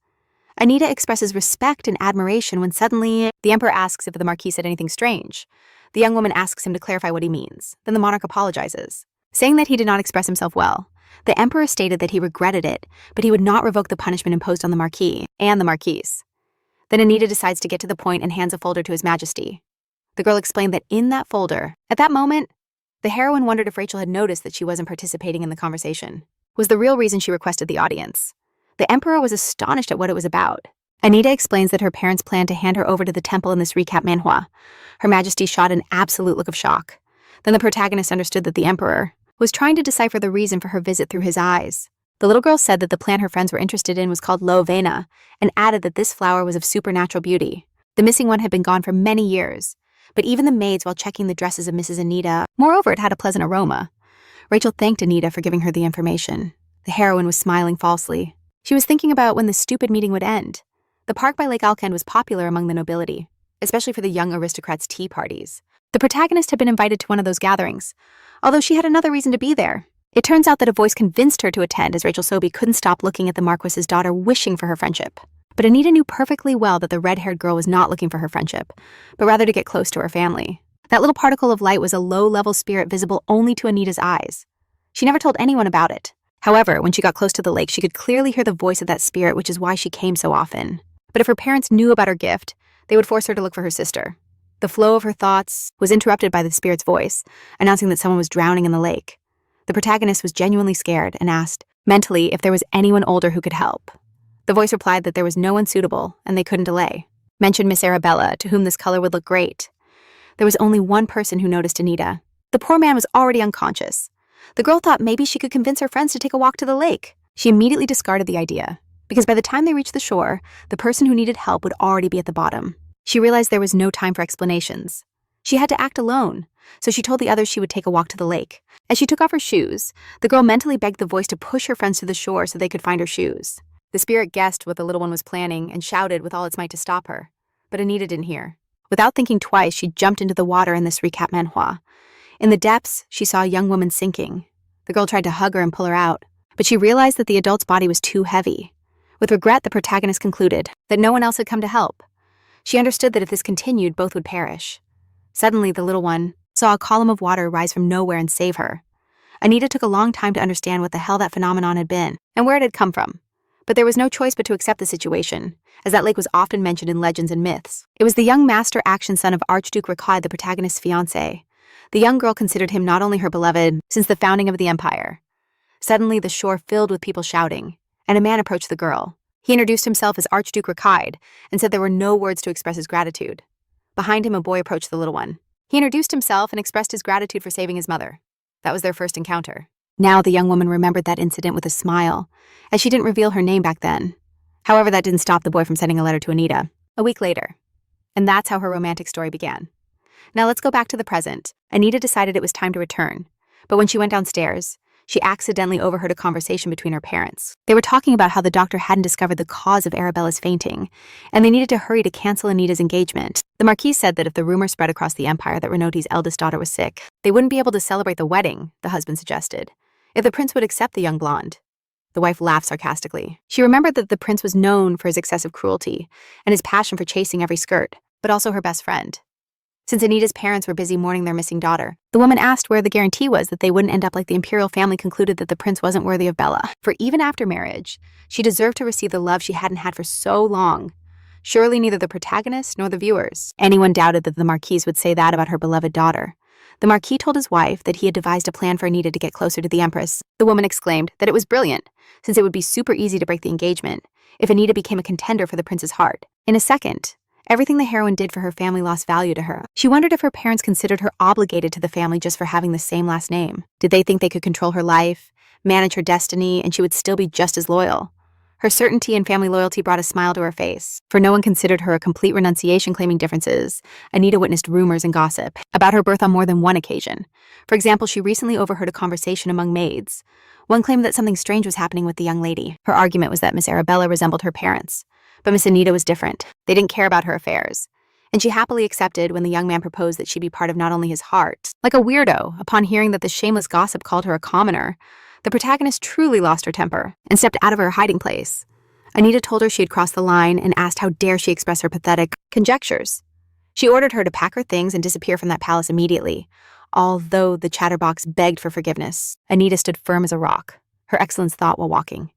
A: Anita expresses respect and admiration when suddenly the Emperor asks if the Marquis said anything strange. The young woman asks him to clarify what he means. Then the monarch apologizes, saying that he did not express himself well. The Emperor stated that he regretted it, but he would not revoke the punishment imposed on the Marquis and the Marquise. Then Anita decides to get to the point and hands a folder to His Majesty. The girl explained that in that folder, at that moment, the heroine wondered if Rachel had noticed that she wasn't participating in the conversation. Was the real reason she requested the audience. The Emperor was astonished at what it was about. Anita explains that her parents planned to hand her over to the temple in this recap manhwa. Her Majesty shot an absolute look of shock. Then the protagonist understood that the Emperor was trying to decipher the reason for her visit through his eyes. The little girl said that the plant her friends were interested in was called Lo Vena, and added that this flower was of supernatural beauty. The missing one had been gone for many years, but even the maids, while checking the dresses of Mrs. Anita, moreover, it had a pleasant aroma. Rachel thanked Anita for giving her the information. The heroine was smiling falsely. She was thinking about when the stupid meeting would end. The park by Lake Alkend was popular among the nobility, especially for the young aristocrats' tea parties. The protagonist had been invited to one of those gatherings, although she had another reason to be there. It turns out that a voice convinced her to attend, as Rachel Sobey couldn't stop looking at the Marquis's daughter, wishing for her friendship. But Anita knew perfectly well that the red-haired girl was not looking for her friendship, but rather to get close to her family. That little particle of light was a low-level spirit visible only to Anita's eyes. She never told anyone about it. However, when she got close to the lake, she could clearly hear the voice of that spirit, which is why she came so often. But if her parents knew about her gift, they would force her to look for her sister. The flow of her thoughts was interrupted by the spirit's voice, announcing that someone was drowning in the lake. The protagonist was genuinely scared and asked, mentally, if there was anyone older who could help. The voice replied that there was no one suitable, and they couldn't delay. Mentioned Miss Arabella, to whom this color would look great. There was only one person who noticed Anita. The poor man was already unconscious. The girl thought maybe she could convince her friends to take a walk to the lake. She immediately discarded the idea, because by the time they reached the shore, the person who needed help would already be at the bottom. She realized there was no time for explanations. She had to act alone, so she told the others she would take a walk to the lake. As she took off her shoes, the girl mentally begged the voice to push her friends to the shore so they could find her shoes. The spirit guessed what the little one was planning and shouted with all its might to stop her, but Anita didn't hear. Without thinking twice, she jumped into the water in this recap manhwa. In the depths, she saw a young woman sinking. The girl tried to hug her and pull her out, but she realized that the adult's body was too heavy. With regret, the protagonist concluded that no one else had come to help. She understood that if this continued, both would perish. Suddenly, the little one saw a column of water rise from nowhere and save her. Anita took a long time to understand what the hell that phenomenon had been and where it had come from. But there was no choice but to accept the situation, as that lake was often mentioned in legends and myths. It was the young master action son of Archduke Rakhad, the protagonist's fiancé. The young girl considered him not only her beloved since the founding of the empire. Suddenly, the shore filled with people shouting, and a man approached the girl. He introduced himself as Archduke Rakhad and said there were no words to express his gratitude. Behind him, a boy approached the little one. He introduced himself and expressed his gratitude for saving his mother. That was their first encounter. Now the young woman remembered that incident with a smile, as she didn't reveal her name back then. However, that didn't stop the boy from sending a letter to Anita a week later. And that's how her romantic story began. Now let's go back to the present. Anita decided it was time to return, but when she went downstairs, she accidentally overheard a conversation between her parents. They were talking about how the doctor hadn't discovered the cause of Arabella's fainting, and they needed to hurry to cancel Anita's engagement. The Marquis said that if the rumor spread across the empire that Renauty's eldest daughter was sick, they wouldn't be able to celebrate the wedding, the husband suggested, if the prince would accept the young blonde. The wife laughed sarcastically. She remembered that the prince was known for his excessive cruelty and his passion for chasing every skirt, but also her best friend. Since Anita's parents were busy mourning their missing daughter, the woman asked where the guarantee was that they wouldn't end up like the imperial family concluded that the prince wasn't worthy of Bella. For even after marriage, she deserved to receive the love she hadn't had for so long. Surely neither the protagonist nor the viewers. Anyone doubted that the Marquise would say that about her beloved daughter. The Marquis told his wife that he had devised a plan for Anita to get closer to the Empress. The woman exclaimed that it was brilliant, since it would be super easy to break the engagement if Anita became a contender for the prince's heart. In a second, everything the heroine did for her family lost value to her. She wondered if her parents considered her obligated to the family just for having the same last name. Did they think they could control her life, manage her destiny, and she would still be just as loyal? Her certainty and family loyalty brought a smile to her face, for no one considered her a complete renunciation claiming differences. Anita witnessed rumors and gossip about her birth on more than one occasion. For example, she recently overheard a conversation among maids. One claimed that something strange was happening with the young lady. Her argument was that Miss Arabella resembled her parents, but Miss Anita was different. They didn't care about her affairs, and she happily accepted when the young man proposed that she be part of not only his heart. Like a weirdo, upon hearing that the shameless gossip called her a commoner, the protagonist truly lost her temper and stepped out of her hiding place. Anita told her she had crossed the line and asked how dare she express her pathetic conjectures. She ordered her to pack her things and disappear from that palace immediately. Although the chatterbox begged for forgiveness, Anita stood firm as a rock. Her excellence thought while walking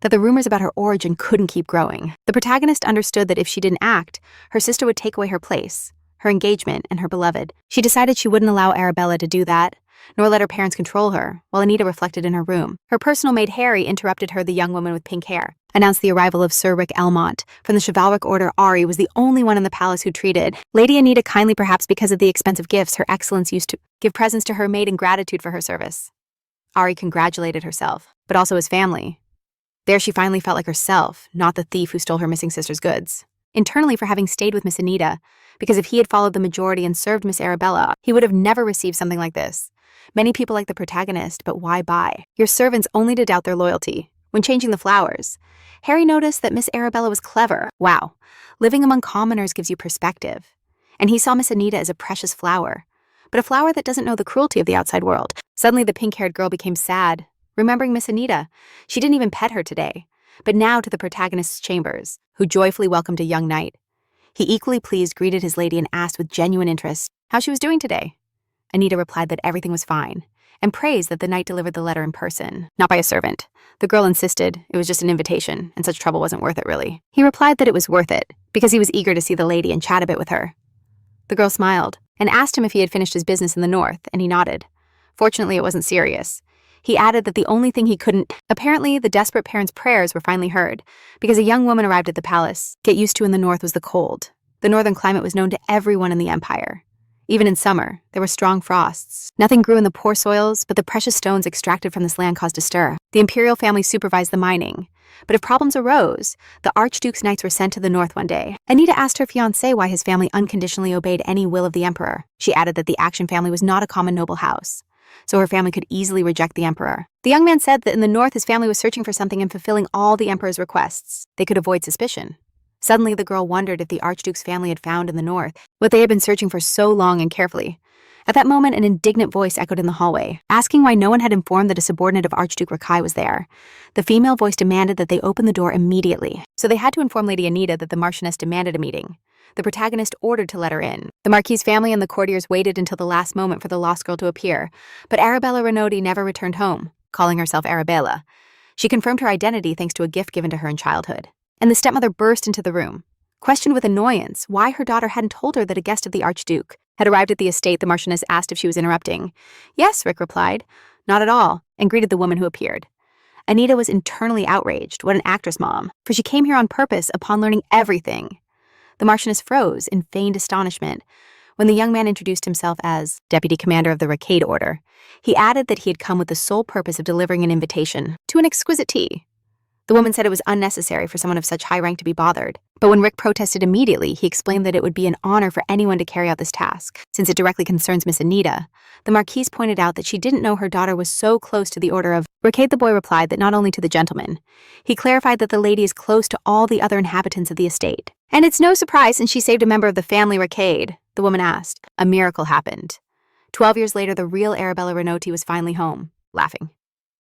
A: that the rumors about her origin couldn't keep growing. The protagonist understood that if she didn't act, her sister would take away her place, her engagement, and her beloved. She decided she wouldn't allow Arabella to do that, nor let her parents control her, while Anita reflected in her room. Her personal maid Harry interrupted her. The young woman with pink hair announced the arrival of Sir Rick Elmont from the chivalric order. Ari was the only one in the palace who treated Lady Anita kindly, perhaps because of the expensive gifts her excellence used to give presents to her maid in gratitude for her service. Ari congratulated herself, but also his family. There she finally felt like herself, not the thief who stole her missing sister's goods. Internally, for having stayed with Miss Anita, because if he had followed the majority and served Miss Arabella, he would have never received something like this. Many people like the protagonist, but why buy your servants only to doubt their loyalty? When changing the flowers, Harry noticed that Miss Arabella was clever. Wow, living among commoners gives you perspective. And he saw Miss Anita as a precious flower, but a flower that doesn't know the cruelty of the outside world. Suddenly, the pink-haired girl became sad, remembering Miss Anita. She didn't even pet her today, but now to the protagonist's chambers, who joyfully welcomed a young knight. He, equally pleased, greeted his lady and asked with genuine interest how she was doing today. Anita replied that everything was fine, and praised that the knight delivered the letter in person, not by a servant. The girl insisted it was just an invitation, and such trouble wasn't worth it, really. He replied that it was worth it, because he was eager to see the lady and chat a bit with her. The girl smiled, and asked him if he had finished his business in the north, and he nodded. Fortunately, it wasn't serious. He added that the only thing he couldn't— Apparently, the desperate parents' prayers were finally heard, because a young woman arrived at the palace. Get used to in the north was the cold. The northern climate was known to everyone in the empire. Even in summer, there were strong frosts. Nothing grew in the poor soils, but the precious stones extracted from this land caused a stir. The imperial family supervised the mining. But if problems arose, the Archduke's knights were sent to the north one day. Anita asked her fiancé why his family unconditionally obeyed any will of the emperor. She added that the Action family was not a common noble house, so her family could easily reject the emperor. The young man said that in the north his family was searching for something and fulfilling all the emperor's requests. They could avoid suspicion. Suddenly, the girl wondered if the Archduke's family had found in the north what they had been searching for so long and carefully. At that moment, an indignant voice echoed in the hallway, asking why no one had informed that a subordinate of Archduke Rakai was there. The female voice demanded that they open the door immediately, so they had to inform Lady Anita that the Marchioness demanded a meeting. The protagonist ordered to let her in. The Marquis's family and the courtiers waited until the last moment for the lost girl to appear, but Arabella Renaudi never returned home, calling herself Arabella. She confirmed her identity thanks to a gift given to her in childhood. And the stepmother burst into the room, questioned with annoyance why her daughter hadn't told her that a guest of the Archduke had arrived at the estate. The Marchioness asked if she was interrupting. Yes, Rick replied. Not at all, and greeted the woman who appeared. Anita was internally outraged. What an actress, Mom, for she came here on purpose upon learning everything. The Marchioness froze in feigned astonishment when the young man introduced himself as Deputy Commander of the Rackade Order. He added that he had come with the sole purpose of delivering an invitation to an exquisite tea. The woman said it was unnecessary for someone of such high rank to be bothered, but when Rick protested immediately, he explained that it would be an honor for anyone to carry out this task. Since it directly concerns Miss Anita, the Marquise pointed out that she didn't know her daughter was so close to the Order of Rackade. The boy replied that not only to the gentleman. He clarified that the lady is close to all the other inhabitants of the estate. And it's no surprise since she saved a member of the family Rackade, the woman asked. A miracle happened. 12 years later, the real Arabella Renaudi was finally home, laughing.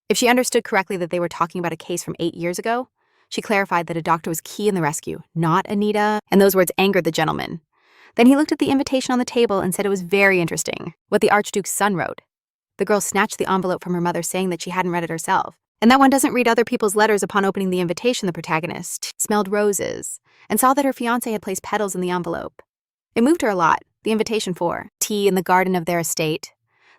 A: If she understood correctly that they were talking about a case from 8 years ago, she clarified that a doctor was key in the rescue, not Anita, and those words angered the gentleman. Then he looked at the invitation on the table and said it was very interesting, what the Archduke's son wrote. The girl snatched the envelope from her mother, saying that she hadn't read it herself. And that one doesn't read other people's letters. Upon opening the invitation, the protagonist smelled roses and saw that her fiancé had placed petals in the envelope. It moved her a lot, the invitation for tea in the garden of their estate.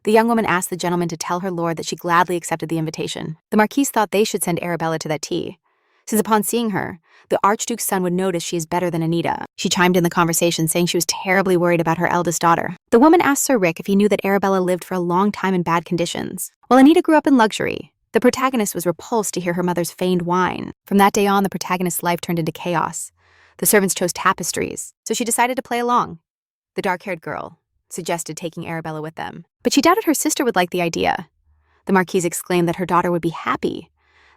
A: The young woman asked the gentleman to tell her lord that she gladly accepted the invitation. The Marquise thought they should send Arabella to that tea, since upon seeing her, the Archduke's son would notice she is better than Anita. She chimed in the conversation, saying she was terribly worried about her eldest daughter. The woman asked Sir Rick if he knew that Arabella lived for a long time in bad conditions. While Anita grew up in luxury, the protagonist was repulsed to hear her mother's feigned whine. From that day on, the protagonist's life turned into chaos. The servants chose tapestries, so she decided to play along. The dark-haired girl suggested taking Arabella with them, but she doubted her sister would like the idea. The Marquise exclaimed that her daughter would be happy.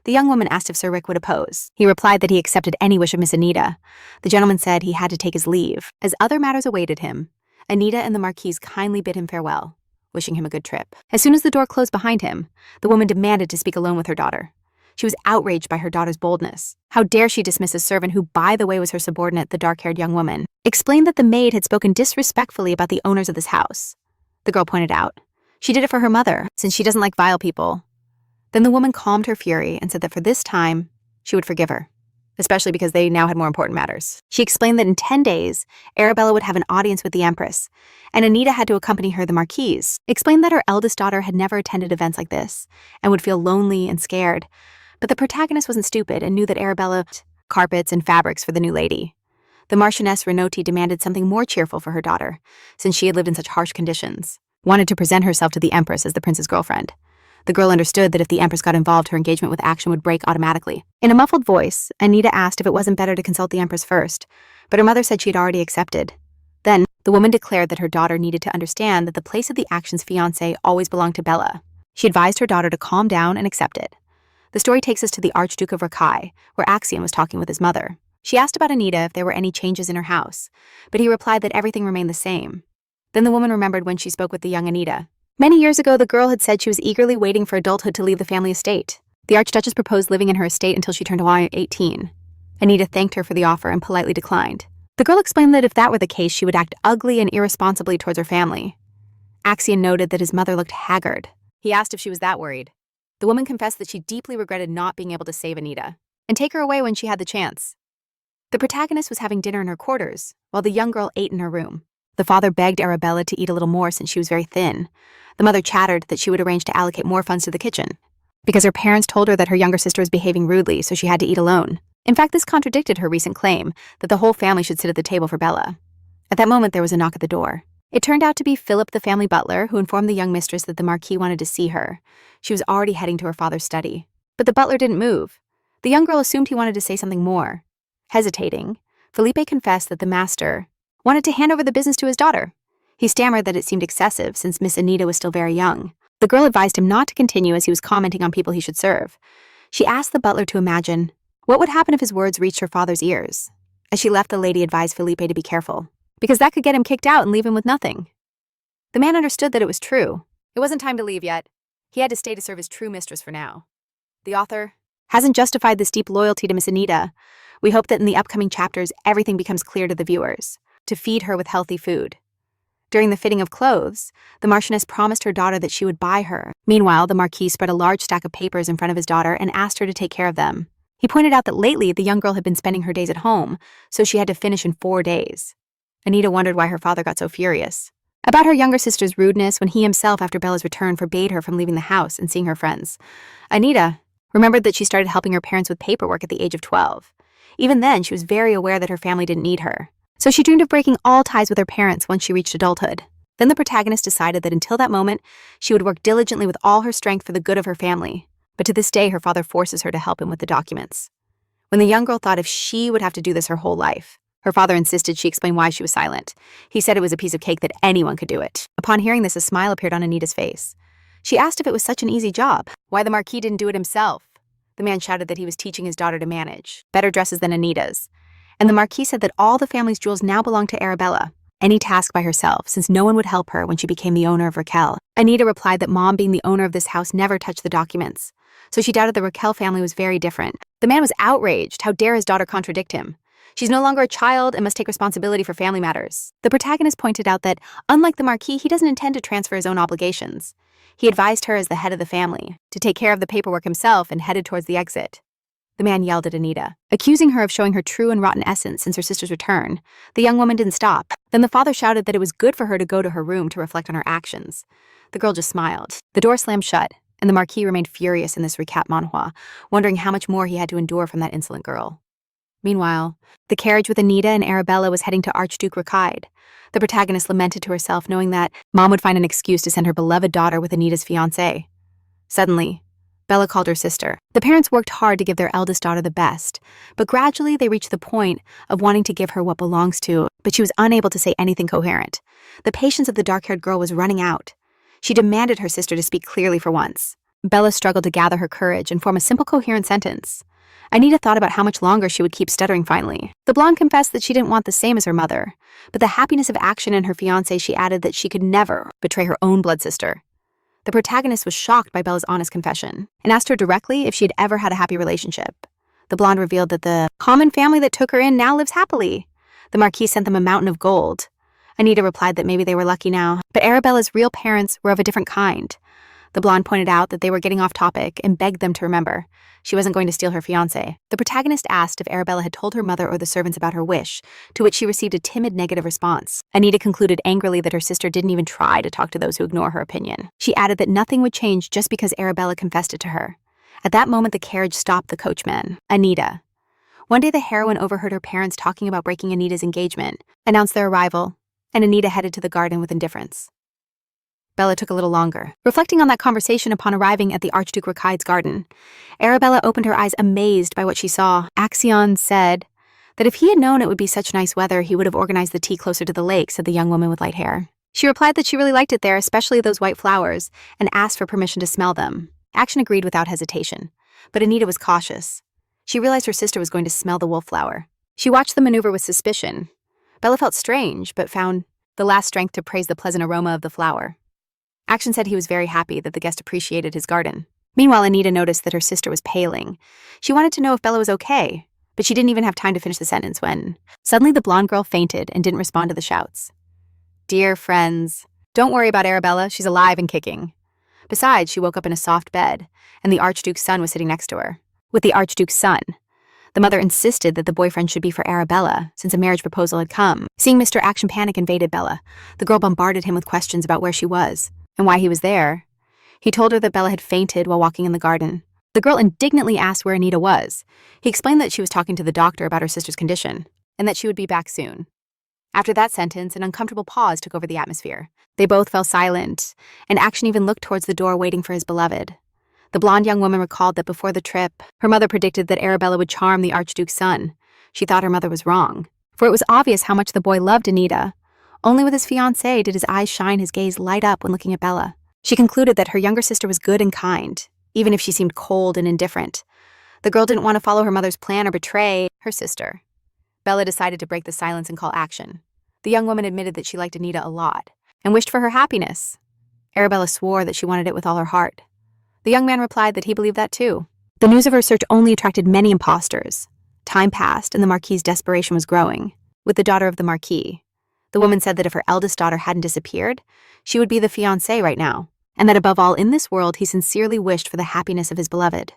A: The young woman asked if Sir Rick would oppose. He replied that he accepted any wish of Miss Anita. The gentleman said he had to take his leave, as other matters awaited him. Anita and the Marquise kindly bid him farewell, wishing him a good trip. As soon as the door closed behind him, the woman demanded to speak alone with her daughter. She was outraged by her daughter's boldness. How dare she dismiss a servant who, by the way, was her subordinate, the dark-haired young woman. Explained that the maid had spoken disrespectfully about the owners of this house. The girl pointed out she did it for her mother, since she doesn't like vile people. Then the woman calmed her fury and said that for this time, she would forgive her, especially because they now had more important matters. She explained that in 10 days, Arabella would have an audience with the Empress, and Anita had to accompany her, the Marquise. Explained that her eldest daughter had never attended events like this and would feel lonely and scared. But the protagonist wasn't stupid and knew that Arabella carpets and fabrics for the new lady. The Marchioness Renaudi demanded something more cheerful for her daughter, since she had lived in such harsh conditions, wanted to present herself to the Empress as the prince's girlfriend. The girl understood that if the Empress got involved, her engagement with Action would break automatically. In a muffled voice, Anita asked if it wasn't better to consult the Empress first, but her mother said she had already accepted. Then, the woman declared that her daughter needed to understand that the place of the Action's fiancé always belonged to Bella. She advised her daughter to calm down and accept it. The story takes us to the Archduke of Rakai, where Axion was talking with his mother. She asked about Anita if there were any changes in her house, but he replied that everything remained the same. Then the woman remembered when she spoke with the young Anita. Many years ago, the girl had said she was eagerly waiting for adulthood to leave the family estate. The Archduchess proposed living in her estate until she turned 18. Anita thanked her for the offer and politely declined. The girl explained that if that were the case, she would act ugly and irresponsibly towards her family. Axion noted that his mother looked haggard. He asked if she was that worried. The woman confessed that she deeply regretted not being able to save Anita and take her away when she had the chance. The protagonist was having dinner in her quarters, while the young girl ate in her room. The father begged Arabella to eat a little more since she was very thin. The mother chattered that she would arrange to allocate more funds to the kitchen, because her parents told her that her younger sister was behaving rudely, so she had to eat alone. In fact, this contradicted her recent claim that the whole family should sit at the table for Bella. At that moment, there was a knock at the door. It turned out to be Philip, the family butler, who informed the young mistress that the Marquis wanted to see her. She was already heading to her father's study. But the butler didn't move. The young girl assumed he wanted to say something more. Hesitating, Felipe confessed that the master wanted to hand over the business to his daughter. He stammered that it seemed excessive since Miss Anita was still very young. The girl advised him not to continue as he was commenting on people he should serve. She asked the butler to imagine what would happen if his words reached her father's ears. As she left, the lady advised Felipe to be careful, because that could get him kicked out and leave him with nothing. The man understood that it was true. It wasn't time to leave yet. He had to stay to serve his true mistress for now. The author hasn't justified this deep loyalty to Miss Anita. We hope that in the upcoming chapters, everything becomes clear to the viewers, to feed her with healthy food. During the fitting of clothes, the Marchioness promised her daughter that she would buy her. Meanwhile, the Marquis spread a large stack of papers in front of his daughter and asked her to take care of them. He pointed out that lately the young girl had been spending her days at home, so she had to finish in 4 days. Anita wondered why her father got so furious about her younger sister's rudeness when he himself, after Bella's return, forbade her from leaving the house and seeing her friends. Anita remembered that she started helping her parents with paperwork at the age of 12. Even then, she was very aware that her family didn't need her. So she dreamed of breaking all ties with her parents once she reached adulthood. Then the protagonist decided that until that moment, she would work diligently with all her strength for the good of her family. But to this day, her father forces her to help him with the documents. When the young girl thought if she would have to do this her whole life, her father insisted she explain why she was silent. He said it was a piece of cake that anyone could do it. Upon hearing this, a smile appeared on Anita's face. She asked if it was such an easy job, why the Marquis didn't do it himself. The man shouted that he was teaching his daughter to manage better dresses than Anita's. And the Marquis said that all the family's jewels now belonged to Arabella, any task by herself, since no one would help her when she became the owner of Raquel. Anita replied that Mom, being the owner of this house, never touched the documents, so she doubted the Raquel family was very different. The man was outraged. How dare his daughter contradict him? She's no longer a child and must take responsibility for family matters. The protagonist pointed out that, unlike the Marquis, he doesn't intend to transfer his own obligations. He advised her as the head of the family to take care of the paperwork himself and headed towards the exit. The man yelled at Anita, accusing her of showing her true and rotten essence since her sister's return. The young woman didn't stop. Then the father shouted that it was good for her to go to her room to reflect on her actions. The girl just smiled. The door slammed shut, and the Marquis remained furious in this recap manhwa, wondering how much more he had to endure from that insolent girl. Meanwhile, the carriage with Anita and Arabella was heading to Archduke Rakide. The protagonist lamented to herself, knowing that Mom would find an excuse to send her beloved daughter with Anita's fiancé. Suddenly, Bella called her sister. The parents worked hard to give their eldest daughter the best, but gradually they reached the point of wanting to give her what belongs to, but she was unable to say anything coherent. The patience of the dark-haired girl was running out. She demanded her sister to speak clearly for once. Bella struggled to gather her courage and form a simple, coherent sentence. Anita thought about how much longer she would keep stuttering finally. The blonde confessed that she didn't want the same as her mother, but the happiness of action in her fiancé, she added that she could never betray her own blood sister. The protagonist was shocked by Bella's honest confession and asked her directly if she had ever had a happy relationship. The blonde revealed that the common family that took her in now lives happily. The Marquis sent them a mountain of gold. Anita replied that maybe they were lucky now, but Arabella's real parents were of a different kind. The blonde pointed out that they were getting off topic and begged them to remember she wasn't going to steal her fiancé. The protagonist asked if Arabella had told her mother or the servants about her wish, to which she received a timid negative response. Anita concluded angrily that her sister didn't even try to talk to those who ignore her opinion. She added that nothing would change just because Arabella confessed it to her. At that moment, the carriage stopped the coachman, Anita. One day, the heroine overheard her parents talking about breaking Anita's engagement, announced their arrival, and Anita headed to the garden with indifference. Bella took a little longer. Reflecting on that conversation upon arriving at the Archduke Rakide's garden, Arabella opened her eyes amazed by what she saw. Axion said that if he had known it would be such nice weather, he would have organized the tea closer to the lake, said the young woman with light hair. She replied that she really liked it there, especially those white flowers, and asked for permission to smell them. Action agreed without hesitation, but Anita was cautious. She realized her sister was going to smell the wolf flower. She watched the maneuver with suspicion. Bella felt strange, but found the last strength to praise the pleasant aroma of the flower. Action said he was very happy that the guest appreciated his garden. Meanwhile, Anita noticed that her sister was paling. She wanted to know if Bella was okay, But she didn't even have time to finish the sentence when suddenly the blonde girl fainted and didn't respond to the shouts. Dear friends, don't worry about Arabella, she's alive and kicking. Besides, she woke up in a soft bed, and the Archduke's son was sitting next to her. With the Archduke's son, the mother insisted that the boyfriend should be for Arabella, since a marriage proposal had come. Seeing Mr. Action Panic invaded Bella, the girl bombarded him with questions about where she was and why he was there. He told her that Bella had fainted while walking in the garden. The girl indignantly asked where Anita was. He explained that she was talking to the doctor about her sister's condition, and that she would be back soon. After that sentence, an uncomfortable pause took over the atmosphere. They both fell silent, and Action even looked towards the door waiting for his beloved. The blonde young woman recalled that before the trip, her mother predicted that Arabella would charm the Archduke's son. She thought her mother was wrong, for it was obvious how much the boy loved Anita. Only with his fiancée did his eyes shine, his gaze light up when looking at Bella. She concluded that her younger sister was good and kind, even if she seemed cold and indifferent. The girl didn't want to follow her mother's plan or betray her sister. Bella decided to break the silence and call action. The young woman admitted that she liked Anita a lot and wished for her happiness. Arabella swore that she wanted it with all her heart. The young man replied that he believed that too. The news of her search only attracted many imposters. Time passed, and the Marquis's desperation was growing. With the daughter of the Marquis, the woman said that if her eldest daughter hadn't disappeared, she would be the fiancée right now, and that above all in this world he sincerely wished for the happiness of his beloved.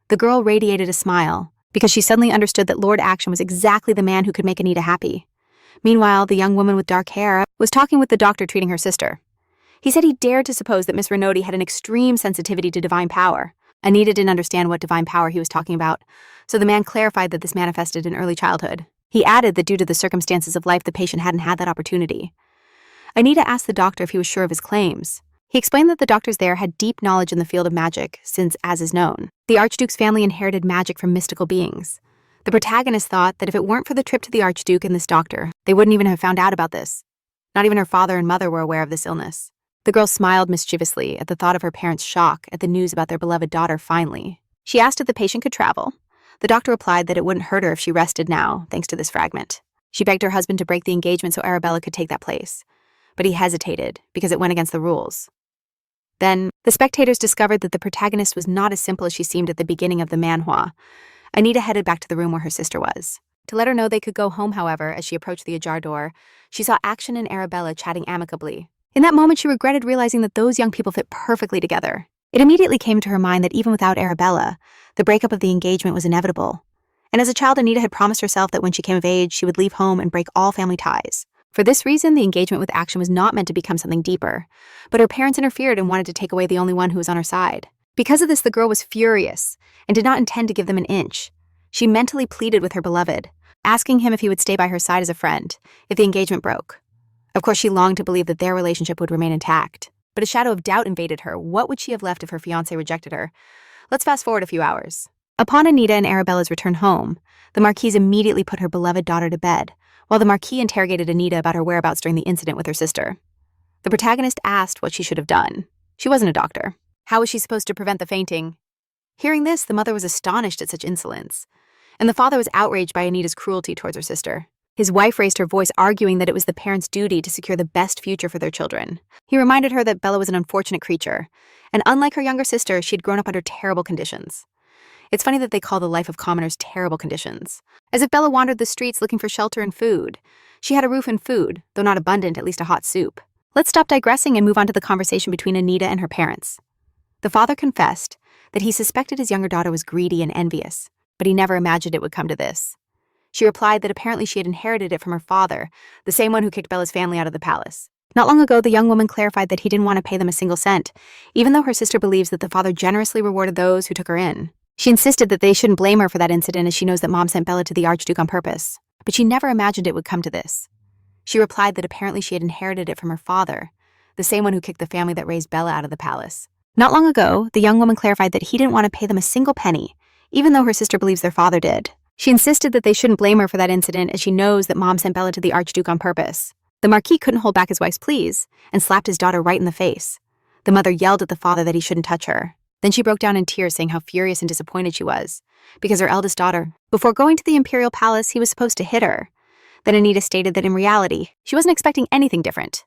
A: The girl radiated a smile, because she suddenly understood that Lord Action was exactly the man who could make Anita happy. Meanwhile, the young woman with dark hair was talking with the doctor treating her sister. He said he dared to suppose that Miss Renaudy had an extreme sensitivity to divine power. Anita didn't understand what divine power he was talking about, so the man clarified that this manifested in early childhood. He added that due to the circumstances of life, the patient hadn't had that opportunity. Anita asked the doctor if he was sure of his claims. He explained that the doctors there had deep knowledge in the field of magic, since, as is known, the Archduke's family inherited magic from mystical beings. The protagonist thought that if it weren't for the trip to the Archduke and this doctor, they wouldn't even have found out about this. Not even her father and mother were aware of this illness. The girl smiled mischievously at the thought of her parents' shock at the news about their beloved daughter finally. She asked if the patient could travel. The doctor replied that it wouldn't hurt her if she rested now, thanks to this fragment. She begged her husband to break the engagement so Arabella could take that place. But he hesitated, because it went against the rules. Then, the spectators discovered that the protagonist was not as simple as she seemed at the beginning of the manhwa. Anita headed back to the room where her sister was. To let her know they could go home, however, as she approached the ajar door, she saw Action and Arabella chatting amicably. In that moment, she regretted realizing that those young people fit perfectly together. It immediately came to her mind that even without Arabella, the breakup of the engagement was inevitable. And as a child, Anita had promised herself that when she came of age, she would leave home and break all family ties. For this reason, the engagement with Action was not meant to become something deeper, but her parents interfered and wanted to take away the only one who was on her side. Because of this, the girl was furious and did not intend to give them an inch. She mentally pleaded with her beloved, asking him if he would stay by her side as a friend if the engagement broke. Of course, she longed to believe that their relationship would remain intact, but a shadow of doubt invaded her. What would she have left if her fiancé rejected her? Let's fast forward a few hours. Upon Anita and Arabella's return home, the Marquise immediately put her beloved daughter to bed, while the Marquis interrogated Anita about her whereabouts during the incident with her sister. The protagonist asked what she should have done. She wasn't a doctor. How was she supposed to prevent the fainting? Hearing this, the mother was astonished at such insolence, and the father was outraged by Anita's cruelty towards her sister. His wife raised her voice, arguing that it was the parents' duty to secure the best future for their children. He reminded her that Bella was an unfortunate creature, and unlike her younger sister, she had grown up under terrible conditions. It's funny that they call the life of commoners terrible conditions, as if Bella wandered the streets looking for shelter and food. She had a roof and food, though not abundant, at least a hot soup. Let's stop digressing and move on to the conversation between Anita and her parents. The father confessed that he suspected his younger daughter was greedy and envious, but he never imagined it would come to this. She replied that apparently she had inherited it from her father, the same one who kicked Bella's family out of the palace. Not long ago, the young woman clarified that he didn't want to pay them a single cent, even though her sister believes that the father generously rewarded those who took her in. She insisted that they shouldn't blame her for that incident, as she knows that Mom sent Bella to the Archduke on purpose. But she never imagined it would come to this. She replied that apparently she had inherited it from her father, the same one who kicked the family that raised Bella out of the palace. Not long ago, the young woman clarified that he didn't want to pay them a single penny, even though her sister believes their father did. She insisted that they shouldn't blame her for that incident, as she knows that Mom sent Bella to the Archduke on purpose. The Marquis couldn't hold back his wife's pleas and slapped his daughter right in the face. The mother yelled at the father that he shouldn't touch her. Then she broke down in tears, saying how furious and disappointed she was, because her eldest daughter, before going to the imperial palace, he was supposed to hit her. Then Anita stated that in reality, she wasn't expecting anything different.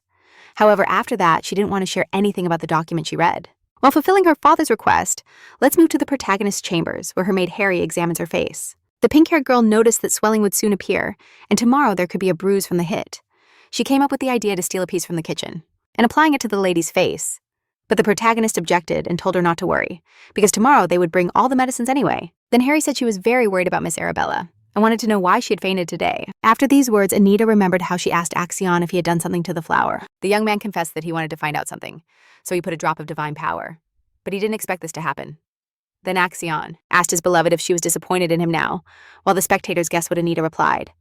A: However, after that, she didn't want to share anything about the document she read. While fulfilling her father's request, let's move to the protagonist's chambers, where her maid Harry examines her face. The pink-haired girl noticed that swelling would soon appear, and tomorrow there could be a bruise from the hit. She came up with the idea to steal a piece from the kitchen and applying it to the lady's face. But the protagonist objected and told her not to worry, because tomorrow they would bring all the medicines anyway. Then Harry said she was very worried about Miss Arabella and wanted to know why she had fainted today. After these words, Anita remembered how she asked Axion if he had done something to the flower. The young man confessed that he wanted to find out something, so he put a drop of divine power. But he didn't expect this to happen. Then Axion asked his beloved if she was disappointed in him now, while the spectators guessed what Anita replied.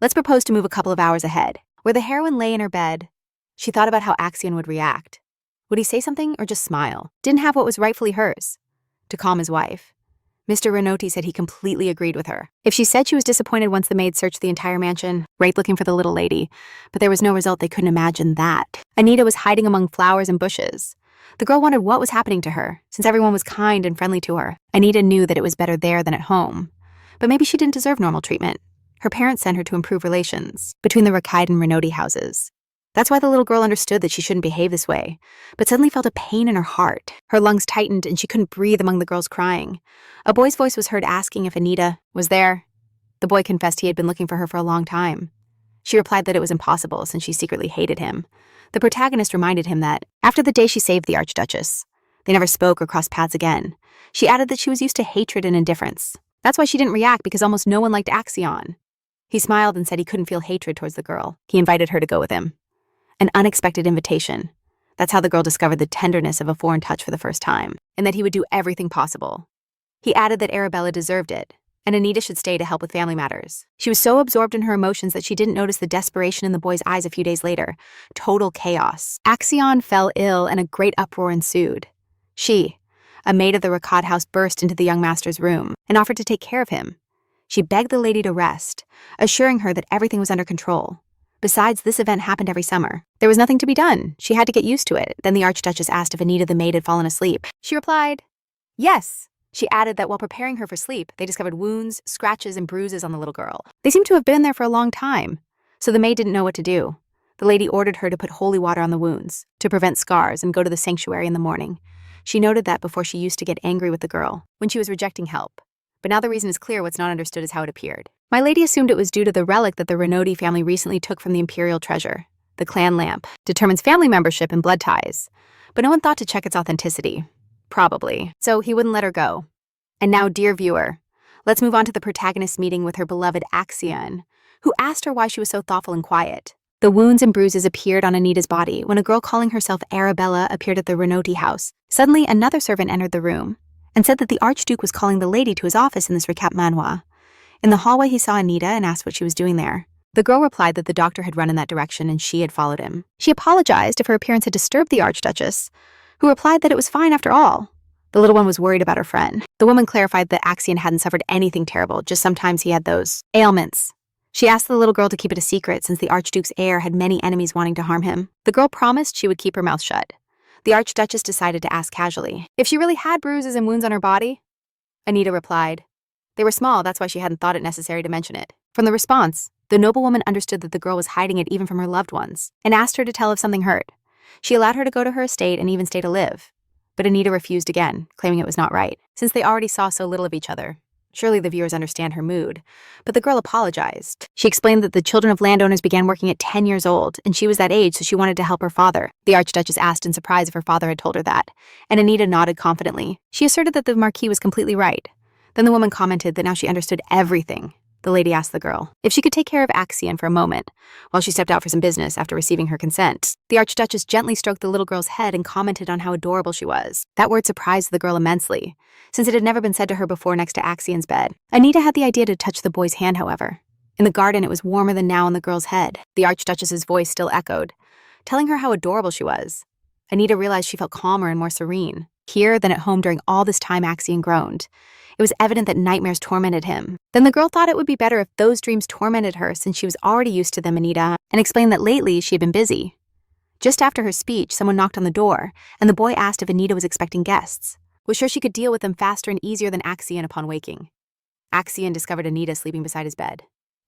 A: Let's propose to move a couple of hours ahead. Where the heroine lay in her bed, she thought about how Axion would react. Would he say something or just smile? Didn't have what was rightfully hers. To calm his wife, Mr. Renoti said he completely agreed with her. If she said she was disappointed once the maid searched the entire mansion, right looking for the little lady, but there was no result, they couldn't imagine that. Anita was hiding among flowers and bushes. The girl wondered what was happening to her, since everyone was kind and friendly to her. Anita knew that it was better there than at home. But maybe she didn't deserve normal treatment. Her parents sent her to improve relations between the Rakide and Renoti houses. That's why the little girl understood that she shouldn't behave this way, but suddenly felt a pain in her heart. Her lungs tightened and she couldn't breathe among the girls crying. A boy's voice was heard asking if Anita was there. The boy confessed he had been looking for her for a long time. She replied that it was impossible since she secretly hated him. The protagonist reminded him that, after the day she saved the Archduchess, they never spoke or crossed paths again. She added that she was used to hatred and indifference. That's why she didn't react, because almost no one liked Axion. He smiled and said he couldn't feel hatred towards the girl. He invited her to go with him. An unexpected invitation. That's how the girl discovered the tenderness of a foreign touch for the first time, and that he would do everything possible. He added that Arabella deserved it, and Anita should stay to help with family matters. She was so absorbed in her emotions that she didn't notice the desperation in the boy's eyes a few days later. Total chaos. Axion fell ill and a great uproar ensued. She, a maid of the Rakad house, burst into the young master's room and offered to take care of him. She begged the lady to rest, assuring her that everything was under control. Besides, this event happened every summer. There was nothing to be done. She had to get used to it. Then the Archduchess asked if Anita the maid had fallen asleep. She replied, yes. She added that while preparing her for sleep, they discovered wounds, scratches, and bruises on the little girl. They seemed to have been there for a long time, so the maid didn't know what to do. The lady ordered her to put holy water on the wounds, to prevent scars, and go to the sanctuary in the morning. She noted that before she used to get angry with the girl, when she was rejecting help. But now the reason is clear. What's not understood is how it appeared. My lady assumed it was due to the relic that the Renoti family recently took from the imperial treasure. The clan lamp determines family membership and blood ties, but no one thought to check its authenticity. Probably. So he wouldn't let her go. And now, dear viewer, let's move on to the protagonist's meeting with her beloved Axion, who asked her why she was so thoughtful and quiet. The wounds and bruises appeared on Anita's body when a girl calling herself Arabella appeared at the Renoti house. Suddenly, another servant entered the room and said that the Archduke was calling the lady to his office in this recap Manhwa. In the hallway, he saw Anita and asked what she was doing there. The girl replied that the doctor had run in that direction and she had followed him. She apologized if her appearance had disturbed the Archduchess, who replied that it was fine after all. The little one was worried about her friend. The woman clarified that Axion hadn't suffered anything terrible, just sometimes he had those ailments. She asked the little girl to keep it a secret since the Archduke's heir had many enemies wanting to harm him. The girl promised she would keep her mouth shut. The Archduchess decided to ask casually if she really had bruises and wounds on her body. Anita replied, they were small, that's why she hadn't thought it necessary to mention it. From the response, the noblewoman understood that the girl was hiding it even from her loved ones, and asked her to tell if something hurt. She allowed her to go to her estate and even stay to live. But Anita refused again, claiming it was not right, since they already saw so little of each other. Surely the viewers understand her mood. But the girl apologized. She explained that the children of landowners began working at 10 years old, and she was that age, so she wanted to help her father. The Archduchess asked in surprise if her father had told her that, and Anita nodded confidently. She asserted that the Marquis was completely right. Then the woman commented that now she understood everything. The lady asked the girl if she could take care of Axion for a moment, while she stepped out for some business after receiving her consent. The Archduchess gently stroked the little girl's head and commented on how adorable she was. That word surprised the girl immensely, since it had never been said to her before next to Axion's bed. Anita had the idea to touch the boy's hand, however. In the garden, it was warmer than now on the girl's head. The Archduchess's voice still echoed, telling her how adorable she was. Anita realized she felt calmer and more serene. Here than at home during all this time, Axion groaned. It was evident that nightmares tormented him. Then the girl thought it would be better if those dreams tormented her since she was already used to them, Anita, and explained that lately she had been busy. Just after her speech, someone knocked on the door, and the boy asked if Anita was expecting guests. Was sure she could deal with them faster and easier than Axion upon waking. Axion discovered Anita sleeping beside his bed.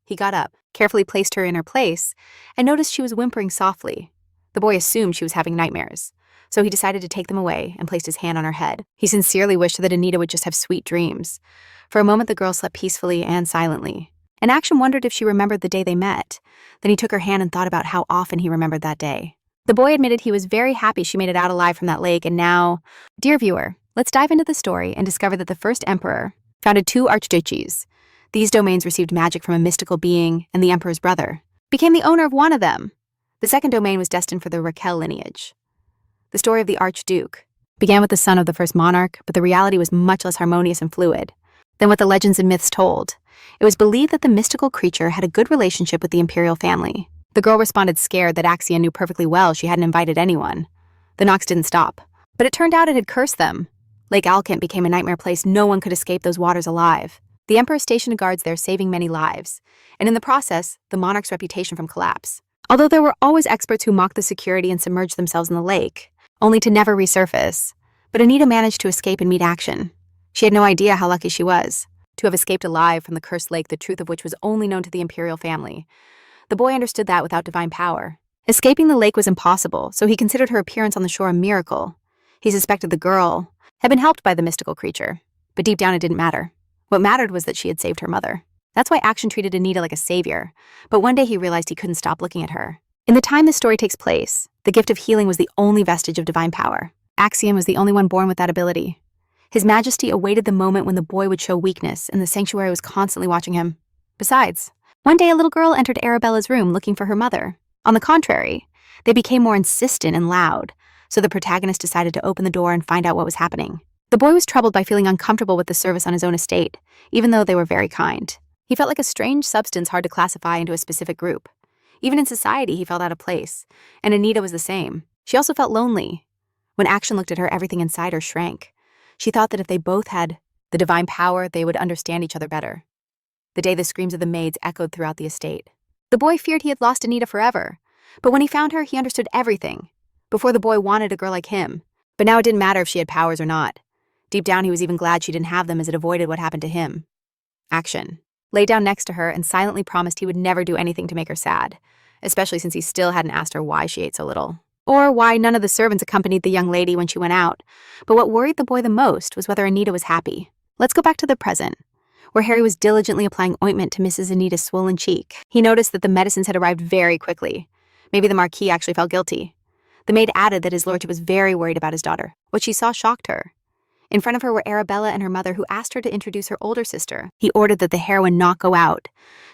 A: He got up, carefully placed her in her place, and noticed she was whimpering softly. The boy assumed she was having nightmares. so he decided to take them away and placed his hand on her head. He sincerely wished that Anita would just have sweet dreams. For a moment, the girl slept peacefully and silently. And Action wondered if she remembered the day they met. Then he took her hand and thought about how often he remembered that day. The boy admitted he was very happy she made it out alive from that lake, and now... Dear viewer, let's dive into the story and discover that the first emperor founded 2 archduchies. These domains received magic from a mystical being, and the emperor's brother became the owner of one of them. The second domain was destined for the Raquel lineage. The story of the Archduke began with the son of the first monarch, but the reality was much less harmonious and fluid than what the legends and myths told. It was believed that the mystical creature had a good relationship with the imperial family. The girl responded scared that Axia knew perfectly well she hadn't invited anyone. The knocks didn't stop, but it turned out it had cursed them. Lake Alkent became a nightmare place. No one could escape those waters alive. The emperor stationed guards there, saving many lives, and in the process, the monarch's reputation from collapse. Although there were always experts who mocked the security and submerged themselves in the lake, only to never resurface. But Anita managed to escape and meet Action. She had no idea how lucky she was to have escaped alive from the cursed lake, the truth of which was only known to the imperial family. The boy understood that without divine power, escaping the lake was impossible, so he considered her appearance on the shore a miracle. He suspected the girl had been helped by the mystical creature, but deep down it didn't matter. What mattered was that she had saved her mother. That's why Action treated Anita like a savior, but one day he realized he couldn't stop looking at her. In the time this story takes place, the gift of healing was the only vestige of divine power. Axiom was the only one born with that ability. His majesty awaited the moment when the boy would show weakness, and the sanctuary was constantly watching him. Besides, one day a little girl entered Arabella's room looking for her mother. On the contrary, they became more insistent and loud, so the protagonist decided to open the door and find out what was happening. The boy was troubled by feeling uncomfortable with the service on his own estate, even though they were very kind. He felt like a strange substance hard to classify into a specific group. Even in society, he felt out of place, and Anita was the same. She also felt lonely. When Action looked at her, everything inside her shrank. She thought that if they both had the divine power, they would understand each other better. The day the screams of the maids echoed throughout the estate. The boy feared he had lost Anita forever, but when he found her, he understood everything. Before, the boy wanted a girl like him, but now it didn't matter if she had powers or not. Deep down, he was even glad she didn't have them, as it avoided what happened to him. Action lay down next to her and silently promised he would never do anything to make her sad, especially since he still hadn't asked her why she ate so little, or why none of the servants accompanied the young lady when she went out. But what worried the boy the most was whether Anita was happy. Let's go back to the present, where Harry was diligently applying ointment to Mrs. Anita's swollen cheek. He noticed that the medicines had arrived very quickly. Maybe the Marquis actually felt guilty. The maid added that his lordship was very worried about his daughter. What she saw shocked her. In front of her were Arabella and her mother, who asked her to introduce her older sister. He ordered that the heroine not go out.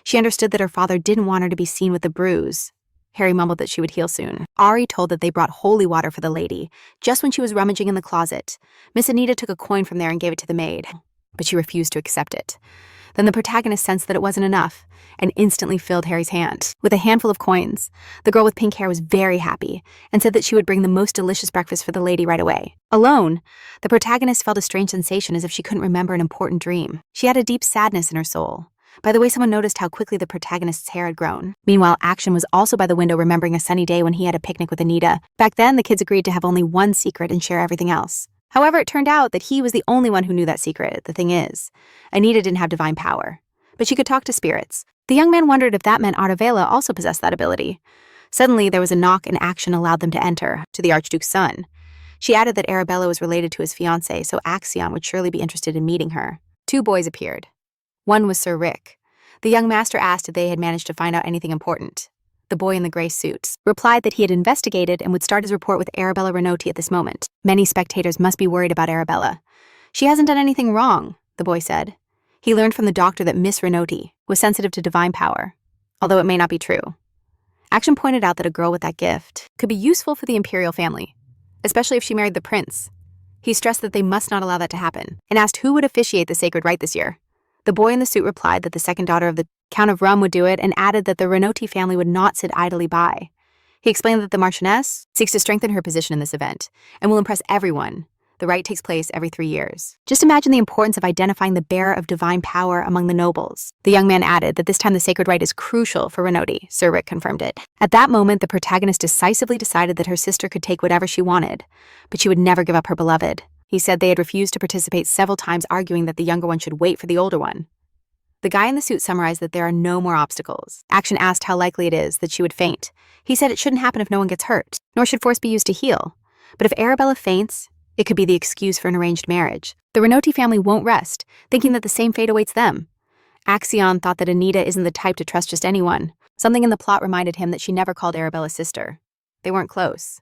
A: She understood that her father didn't want her to be seen with the bruise. Harry mumbled that she would heal soon. Ari told that they brought holy water for the lady, just when she was rummaging in the closet. Miss Anita took a coin from there and gave it to the maid, but she refused to accept it. Then the protagonist sensed that it wasn't enough and instantly filled Harry's hand with a handful of coins. The girl with pink hair was very happy and said that she would bring the most delicious breakfast for the lady right away. Alone, the protagonist felt a strange sensation, as if she couldn't remember an important dream. She had a deep sadness in her soul. By the way, someone noticed how quickly the protagonist's hair had grown. Meanwhile, Action was also by the window, remembering a sunny day when he had a picnic with Anita. Back then, the kids agreed to have only one secret and share everything else. However, it turned out that he was the only one who knew that secret. The thing is, Anita didn't have divine power, but she could talk to spirits. The young man wondered if that meant Arabella also possessed that ability. Suddenly, there was a knock, and Action allowed them to enter, to the Archduke's son. She added that Arabella was related to his fiancé, so Axion would surely be interested in meeting her. 2 boys appeared. One was Sir Rick. The young master asked if they had managed to find out anything important. The boy in the gray suits replied that he had investigated and would start his report with Arabella Renotti at this moment. Many spectators must be worried about Arabella. She hasn't done anything wrong, the boy said. He learned from the doctor that Miss Renotti was sensitive to divine power, although it may not be true. Action pointed out that a girl with that gift could be useful for the imperial family, especially if she married the prince. He stressed that they must not allow that to happen, and asked who would officiate the sacred rite this year. The boy in the suit replied that the second daughter of the Count of Rum would do it, and added that the Renotti family would not sit idly by. He explained that the Marchioness seeks to strengthen her position in this event, and will impress everyone. The rite takes place every 3 years. Just imagine the importance of identifying the bearer of divine power among the nobles. The young man added that this time the sacred rite is crucial for Renotti. Sir Rick confirmed it. At that moment, the protagonist decisively decided that her sister could take whatever she wanted, but she would never give up her beloved. He said they had refused to participate several times, arguing that the younger one should wait for the older one. The guy in the suit summarized that there are no more obstacles. Action asked how likely it is that she would faint. He said it shouldn't happen if no one gets hurt, nor should force be used to heal. But if Arabella faints, it could be the excuse for an arranged marriage. The Renoti family won't rest, thinking that the same fate awaits them. Axion thought that Anita isn't the type to trust just anyone. Something in the plot reminded him that she never called Arabella's sister. They weren't close.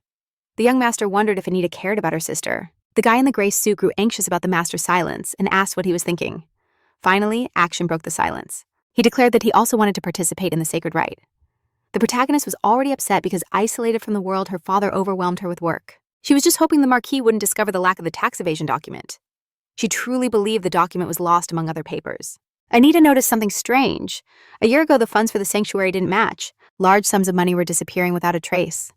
A: The young master wondered if Anita cared about her sister. The guy in the gray suit grew anxious about the master's silence and asked what he was thinking. Finally, Action broke the silence. He declared that he also wanted to participate in the sacred rite. The protagonist was already upset because, isolated from the world, her father overwhelmed her with work. She was just hoping the Marquis wouldn't discover the lack of the tax evasion document. She truly believed the document was lost among other papers. Anita noticed something strange. A year ago, the funds for the sanctuary didn't match. Large sums of money were disappearing without a trace.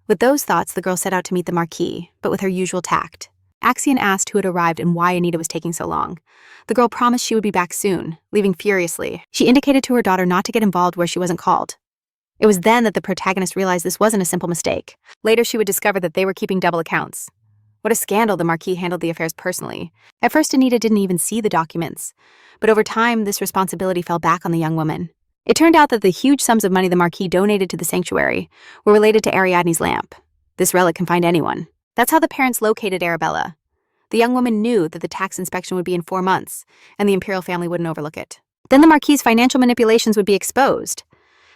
A: With those thoughts, the girl set out to meet the Marquis, but with her usual tact. Axion asked who had arrived and why Anita was taking so long. The girl promised she would be back soon, leaving furiously. She indicated to her daughter not to get involved where she wasn't called. It was then that the protagonist realized this wasn't a simple mistake. Later, she would discover that they were keeping double accounts. What a scandal. The Marquis handled the affairs personally. At first, Anita didn't even see the documents. But over time, this responsibility fell back on the young woman. It turned out that the huge sums of money the Marquis donated to the sanctuary were related to Ariadne's lamp. This relic can find anyone. That's how the parents located Arabella. The young woman knew that the tax inspection would be in 4 months, and the imperial family wouldn't overlook it. Then the Marquis's financial manipulations would be exposed.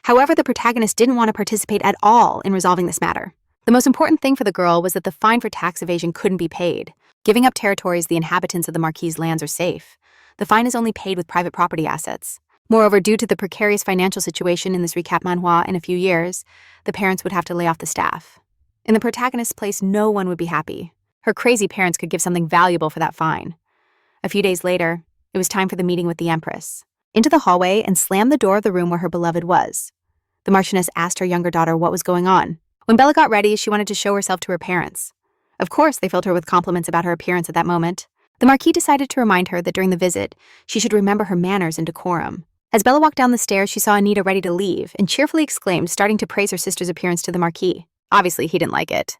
A: However, the protagonist didn't want to participate at all in resolving this matter. The most important thing for the girl was that the fine for tax evasion couldn't be paid. Giving up territories the inhabitants of the Marquis's lands are safe. The fine is only paid with private property assets. Moreover, due to the precarious financial situation in this recap manhwa in a few years, the parents would have to lay off the staff. In the protagonist's place, no one would be happy. Her crazy parents could give something valuable for that fine. A few days later, it was time for the meeting with the Empress. Into the hallway and slammed the door of the room where her beloved was. The Marchioness asked her younger daughter what was going on. When Bella got ready, she wanted to show herself to her parents. Of course, they filled her with compliments about her appearance at that moment. The Marquis decided to remind her that during the visit, she should remember her manners and decorum. As Bella walked down the stairs, she saw Anita ready to leave and cheerfully exclaimed, starting to praise her sister's appearance to the Marquis. Obviously, he didn't like it.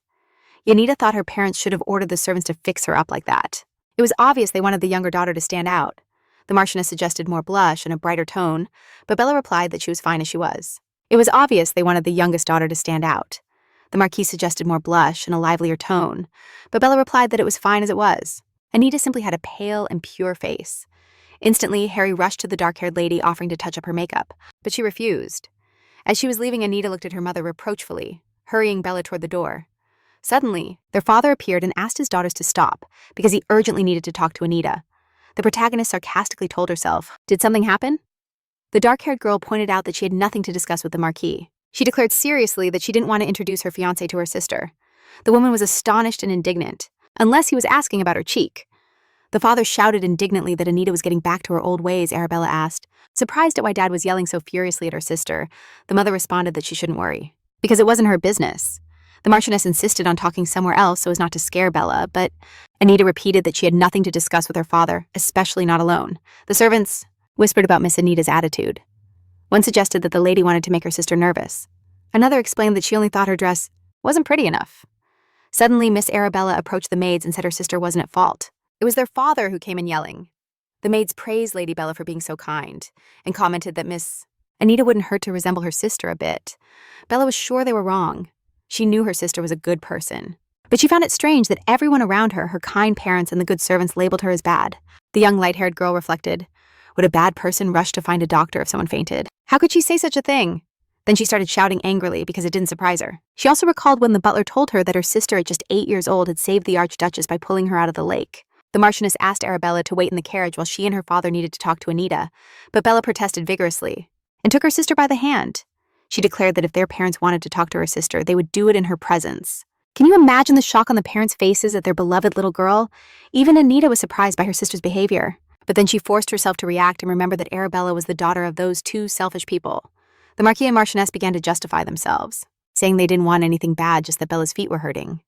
A: Anita thought her parents should have ordered the servants to fix her up like that. It was obvious they wanted the younger daughter to stand out. The Marchioness suggested more blush and a brighter tone, but Bella replied that she was fine as she was. It was obvious they wanted the youngest daughter to stand out. The Marquis suggested more blush and a livelier tone, but Bella replied that it was fine as it was. Anita simply had a pale and pure face. Instantly, Harry rushed to the dark-haired lady, offering to touch up her makeup, but she refused. As she was leaving, Anita looked at her mother reproachfully, hurrying Bella toward the door. Suddenly, their father appeared and asked his daughters to stop, because he urgently needed to talk to Anita. The protagonist sarcastically told herself, "Did something happen?" The dark-haired girl pointed out that she had nothing to discuss with the Marquis. She declared seriously that she didn't want to introduce her fiancé to her sister. The woman was astonished and indignant, unless he was asking about her cheek. The father shouted indignantly that Anita was getting back to her old ways, Arabella asked. Surprised at why Dad was yelling so furiously at her sister, the mother responded that she shouldn't worry, because it wasn't her business. The Marchioness insisted on talking somewhere else so as not to scare Bella, but Anita repeated that she had nothing to discuss with her father, especially not alone. The servants whispered about Miss Anita's attitude. One suggested that the lady wanted to make her sister nervous. Another explained that she only thought her dress wasn't pretty enough. Suddenly, Miss Arabella approached the maids and said her sister wasn't at fault. It was their father who came in yelling. The maids praised Lady Bella for being so kind and commented that Miss Anita wouldn't hurt to resemble her sister a bit. Bella was sure they were wrong. She knew her sister was a good person. But she found it strange that everyone around her, her kind parents and the good servants, labeled her as bad. The young light-haired girl reflected, would a bad person rush to find a doctor if someone fainted? How could she say such a thing? Then she started shouting angrily because it didn't surprise her. She also recalled when the butler told her that her sister at just 8 years old had saved the Archduchess by pulling her out of the lake. The Marchioness asked Arabella to wait in the carriage while she and her father needed to talk to Anita, but Bella protested vigorously and took her sister by the hand. She declared that if their parents wanted to talk to her sister, they would do it in her presence. Can you imagine the shock on the parents' faces at their beloved little girl? Even Anita was surprised by her sister's behavior. But then she forced herself to react and remember that Arabella was the daughter of those two selfish people. The Marquis and Marchioness began to justify themselves, saying they didn't want anything bad, just that Bella's feet were hurting.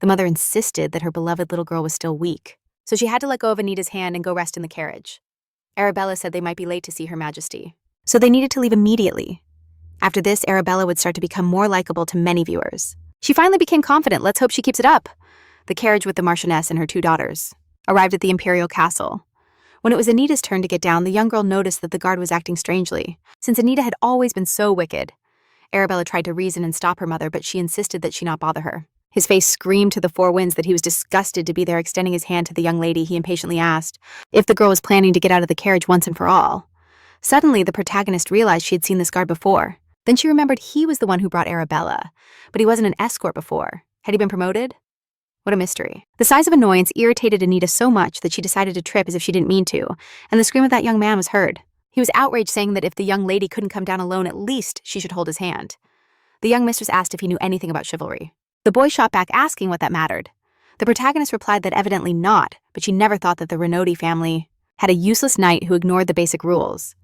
A: The mother insisted that her beloved little girl was still weak, so she had to let go of Anita's hand and go rest in the carriage. Arabella said they might be late to see Her Majesty, so they needed to leave immediately. After this, Arabella would start to become more likable to many viewers. She finally became confident. Let's hope she keeps it up. The carriage with the Marchioness and her 2 daughters arrived at the imperial castle. When it was Anita's turn to get down, the young girl noticed that the guard was acting strangely, since Anita had always been so wicked. Arabella tried to reason and stop her mother, but she insisted that she not bother her. His face screamed to the four winds that he was disgusted to be there, extending his hand to the young lady. He impatiently asked if the girl was planning to get out of the carriage once and for all. Suddenly, the protagonist realized she had seen this guard before. Then she remembered he was the one who brought Arabella, but he wasn't an escort before. Had he been promoted? What a mystery. The size of annoyance irritated Anita so much that she decided to trip as if she didn't mean to, and the scream of that young man was heard. He was outraged, saying that if the young lady couldn't come down alone, at least she should hold his hand. The young mistress asked if he knew anything about chivalry. The boy shot back, asking what that mattered. The protagonist replied that evidently not, but she never thought that the Renoti family had a useless knight who ignored the basic rules.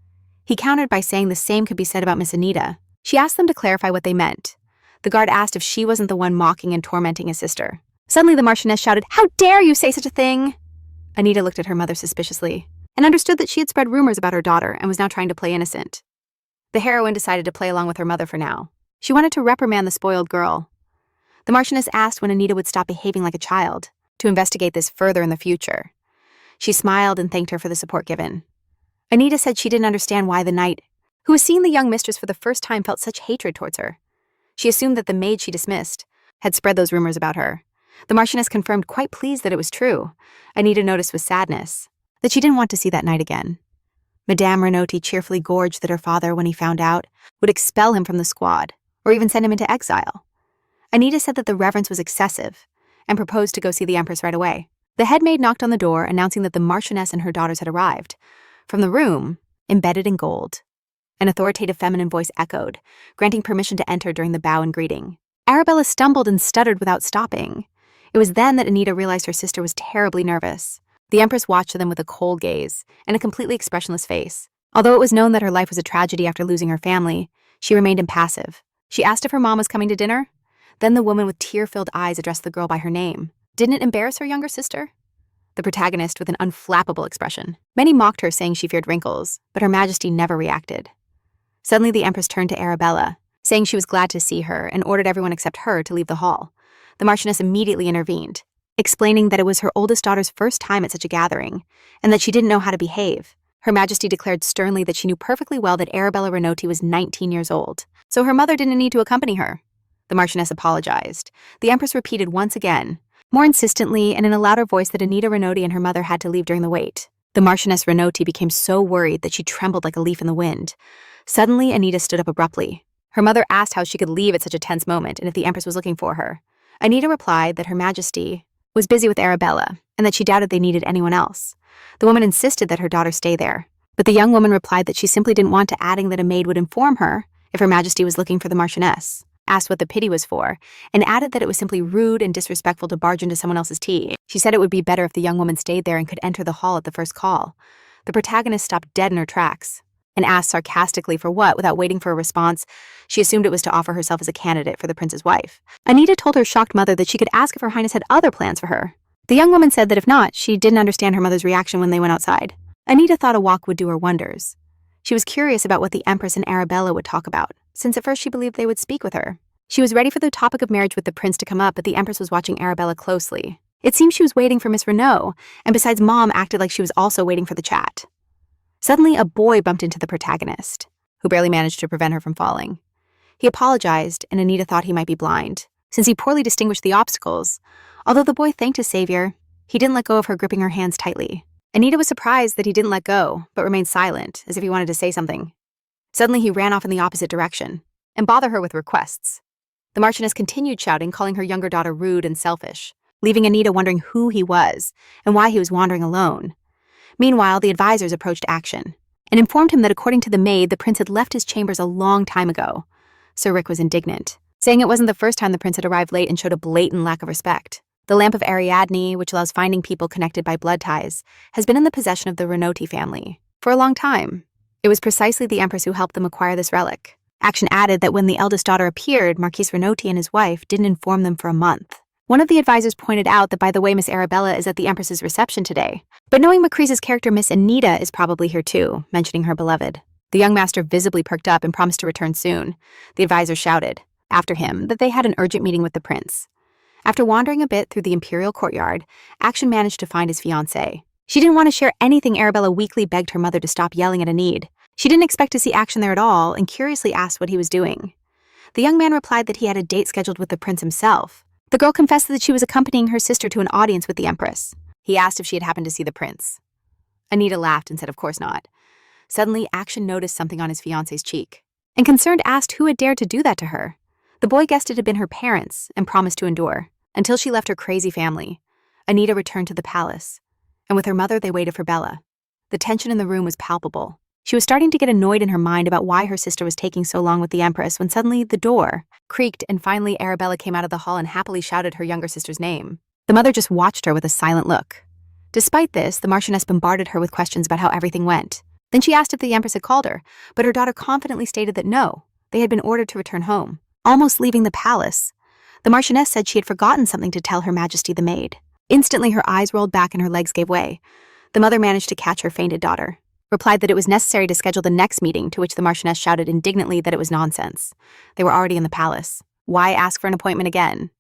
A: He countered by saying the same could be said about Miss Anita. She asked them to clarify what they meant. The guard asked if she wasn't the one mocking and tormenting his sister. Suddenly, the Marchioness shouted, "How dare you say such a thing?" Anita looked at her mother suspiciously and understood that she had spread rumors about her daughter and was now trying to play innocent. The heroine decided to play along with her mother for now. She wanted to reprimand the spoiled girl. The Marchioness asked when Anita would stop behaving like a child, to investigate this further in the future. She smiled and thanked her for the support given. Anita said she didn't understand why the knight, who was seeing the young mistress for the first time, felt such hatred towards her. She assumed that the maid she dismissed had spread those rumors about her. The Marchioness confirmed, quite pleased that it was true. Anita noticed with sadness that she didn't want to see that knight again. Madame Renoti cheerfully gorged that her father, when he found out, would expel him from the squad, or even send him into exile. Anita said that the reverence was excessive, and proposed to go see the Empress right away. The head maid knocked on the door, announcing that the Marchioness and her daughters had arrived. From the room, embedded in gold, an authoritative feminine voice echoed, granting permission to enter during the bow and greeting. Arabella stumbled and stuttered without stopping. It was then that Anita realized her sister was terribly nervous. The Empress watched them with a cold gaze and a completely expressionless face. Although it was known that her life was a tragedy after losing her family, she remained impassive. She asked if her mom was coming to dinner. Then the woman with tear-filled eyes addressed the girl by her name. Didn't it embarrass her younger sister? The protagonist with an unflappable expression. Many mocked her, saying she feared wrinkles, but Her Majesty never reacted. Suddenly, the Empress turned to Arabella, saying she was glad to see her and ordered everyone except her to leave the hall. The Marchioness immediately intervened, explaining that it was her oldest daughter's first time at such a gathering, and that she didn't know how to behave. Her Majesty declared sternly that she knew perfectly well that Arabella Renoti was 19 years old, so her mother didn't need to accompany her. The Marchioness apologized. The Empress repeated once again, more insistently and in a louder voice, that Anita Renoti and her mother had to leave during the wait. The Marchioness Renoti became so worried that she trembled like a leaf in the wind. Suddenly, Anita stood up abruptly. Her mother asked how she could leave at such a tense moment and if the Empress was looking for her. Anita replied that Her Majesty was busy with Arabella and that she doubted they needed anyone else. The woman insisted that her daughter stay there, but the young woman replied that she simply didn't want to, adding that a maid would inform her if Her Majesty was looking for the Marchioness, asked what the pity was for, and added that it was simply rude and disrespectful to barge into someone else's tea. She said it would be better if the young woman stayed there and could enter the hall at the first call. The protagonist stopped dead in her tracks and asked sarcastically for what. Without waiting for a response, she assumed it was to offer herself as a candidate for the prince's wife. Anita told her shocked mother that she could ask if Her Highness had other plans for her. The young woman said that if not, she didn't understand her mother's reaction when they went outside. Anita thought a walk would do her wonders. She was curious about what the Empress and Arabella would talk about, since at first she believed they would speak with her. She was ready for the topic of marriage with the prince to come up, but the Empress was watching Arabella closely. It seemed she was waiting for Miss Renaud, and besides, Mom acted like she was also waiting for the chat. Suddenly, a boy bumped into the protagonist, who barely managed to prevent her from falling. He apologized, and Anita thought he might be blind, since he poorly distinguished the obstacles. Although the boy thanked his savior, he didn't let go of her, gripping her hands tightly. Anita was surprised that he didn't let go, but remained silent, as if he wanted to say something. Suddenly, he ran off in the opposite direction, and bothered her with requests. The Marchioness continued shouting, calling her younger daughter rude and selfish, leaving Anita wondering who he was and why he was wandering alone. Meanwhile, the advisors approached Action and informed him that according to the maid, the prince had left his chambers a long time ago. Sir Rick was indignant, saying it wasn't the first time the prince had arrived late and showed a blatant lack of respect. The Lamp of Ariadne, which allows finding people connected by blood ties, has been in the possession of the Renoti family for a long time. It was precisely the Empress who helped them acquire this relic. Action added that when the eldest daughter appeared, Marquis Renoti and his wife didn't inform them for a month. One of the advisors pointed out that, by the way, Miss Arabella is at the Empress's reception today. But knowing Macrea's character, Miss Anita is probably here too, mentioning her beloved. The young master visibly perked up and promised to return soon. The advisor shouted, after him, that they had an urgent meeting with the prince. After wandering a bit through the imperial courtyard, Action managed to find his fiancée. She didn't want to share anything. Arabella weakly begged her mother to stop yelling at Enid. She didn't expect to see Action there at all and curiously asked what he was doing. The young man replied that he had a date scheduled with the prince himself, The girl confessed that she was accompanying her sister to an audience with the Empress. He asked if she had happened to see the prince. Anita laughed and said of course not. Suddenly, Action noticed something on his fiancé's cheek, and concerned asked who had dared to do that to her. The boy guessed it had been her parents and promised to endure, until she left her crazy family. Anita returned to the palace, and with her mother they waited for Bella. The tension in the room was palpable. She was starting to get annoyed in her mind about why her sister was taking so long with the Empress when suddenly the door creaked and finally Arabella came out of the hall and happily shouted her younger sister's name. The mother just watched her with a silent look. Despite this, the Marchioness bombarded her with questions about how everything went. Then she asked if the Empress had called her, but her daughter confidently stated that no, they had been ordered to return home, almost leaving the palace. The Marchioness said she had forgotten something to tell Her Majesty the maid. Instantly her eyes rolled back and her legs gave way. The mother managed to catch her fainted daughter, replied that it was necessary to schedule the next meeting, to which the Marchioness shouted indignantly that it was nonsense. They were already in the palace. Why ask for an appointment again?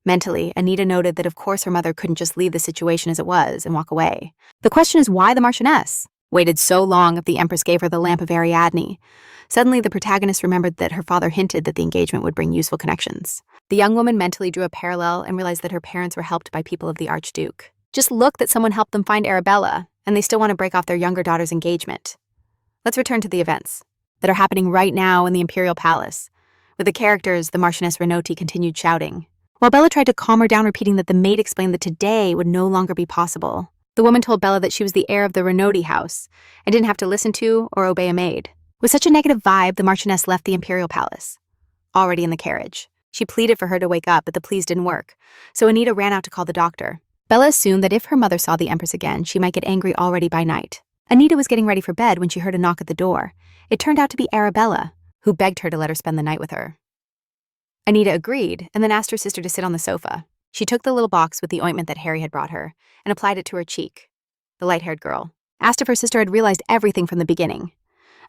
A: Mentally, Anita noted that of course her mother couldn't just leave the situation as it was and walk away. The question is why the Marchioness waited so long if the Empress gave her the lamp of Ariadne. Suddenly, the protagonist remembered that her father hinted that the engagement would bring useful connections. The young woman mentally drew a parallel and realized that her parents were helped by people of the Archduke. Just look that someone helped them find Arabella, and they still want to break off their younger daughter's engagement. Let's return to the events that are happening right now in the Imperial Palace. With the characters, the Marchioness Renotti continued shouting, while Bella tried to calm her down, repeating that the maid explained that today would no longer be possible. The woman told Bella that she was the heir of the Renotti house and didn't have to listen to or obey a maid. With such a negative vibe, the Marchioness left the Imperial Palace. Already in the carriage, she pleaded for her to wake up, but the pleas didn't work, so Anita ran out to call the doctor. Bella assumed that if her mother saw the Empress again, she might get angry already by night. Anita was getting ready for bed when she heard a knock at the door. It turned out to be Arabella, who begged her to let her spend the night with her. Anita agreed and then asked her sister to sit on the sofa. She took the little box with the ointment that Harry had brought her and applied it to her cheek. The light-haired girl asked if her sister had realized everything from the beginning.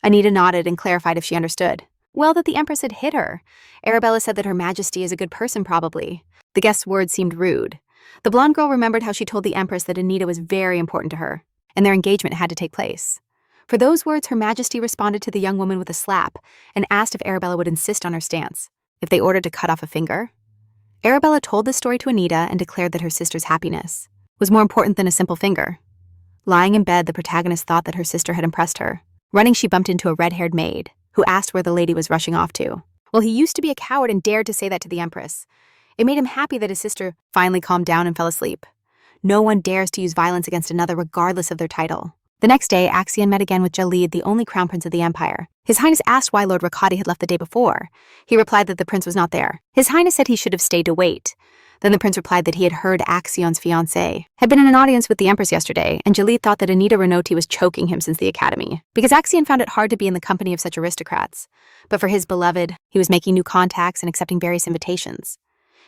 A: Anita nodded and clarified if she understood. Well, that the Empress had hit her. Arabella said that Her Majesty is a good person, probably. The guest's words seemed rude. The blonde girl remembered how she told the Empress that Anita was very important to her, and their engagement had to take place. For those words, Her Majesty responded to the young woman with a slap and asked if Arabella would insist on her stance, if they ordered to cut off a finger. Arabella told this story to Anita and declared that her sister's happiness was more important than a simple finger. Lying in bed, the protagonist thought that her sister had impressed her. Running, she bumped into a red-haired maid, who asked where the lady was rushing off to. Well, he used to be a coward and dared to say that to the Empress. It made him happy that his sister finally calmed down and fell asleep. No one dares to use violence against another regardless of their title. The next day, Axion met again with Jalid, the only crown prince of the empire. His Highness asked why Lord Rakati had left the day before. He replied that the prince was not there. His Highness said he should have stayed to wait. Then the prince replied that he had heard Axion's fiancé had been in an audience with the Empress yesterday, and Jalid thought that Anita Renotti was choking him since the academy, because Axion found it hard to be in the company of such aristocrats. But for his beloved, he was making new contacts and accepting various invitations.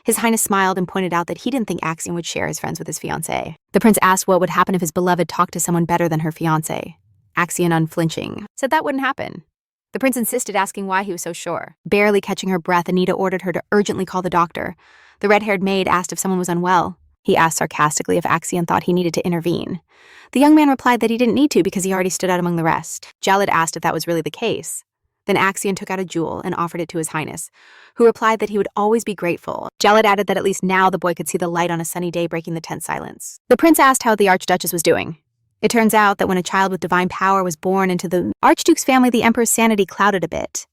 A: His Highness smiled and pointed out that he didn't think Axion would share his friends with his fiancé. The prince asked what would happen if his beloved talked to someone better than her fiancé. Axion, unflinching, said that wouldn't happen. The prince insisted, asking why he was so sure. Barely catching her breath, Anita ordered her to urgently call the doctor. The red-haired maid asked if someone was unwell. He asked sarcastically if Axion thought he needed to intervene. The young man replied that he didn't need to because he already stood out among the rest. Jalid asked if that was really the case. Then Axion took out a jewel and offered it to his Highness, who replied that he would always be grateful. Jalid added that at least now the boy could see the light on a sunny day breaking the tense silence. The prince asked how the Archduchess was doing. It turns out that when a child with divine power was born into the Archduke's family, the Emperor's sanity clouded a bit.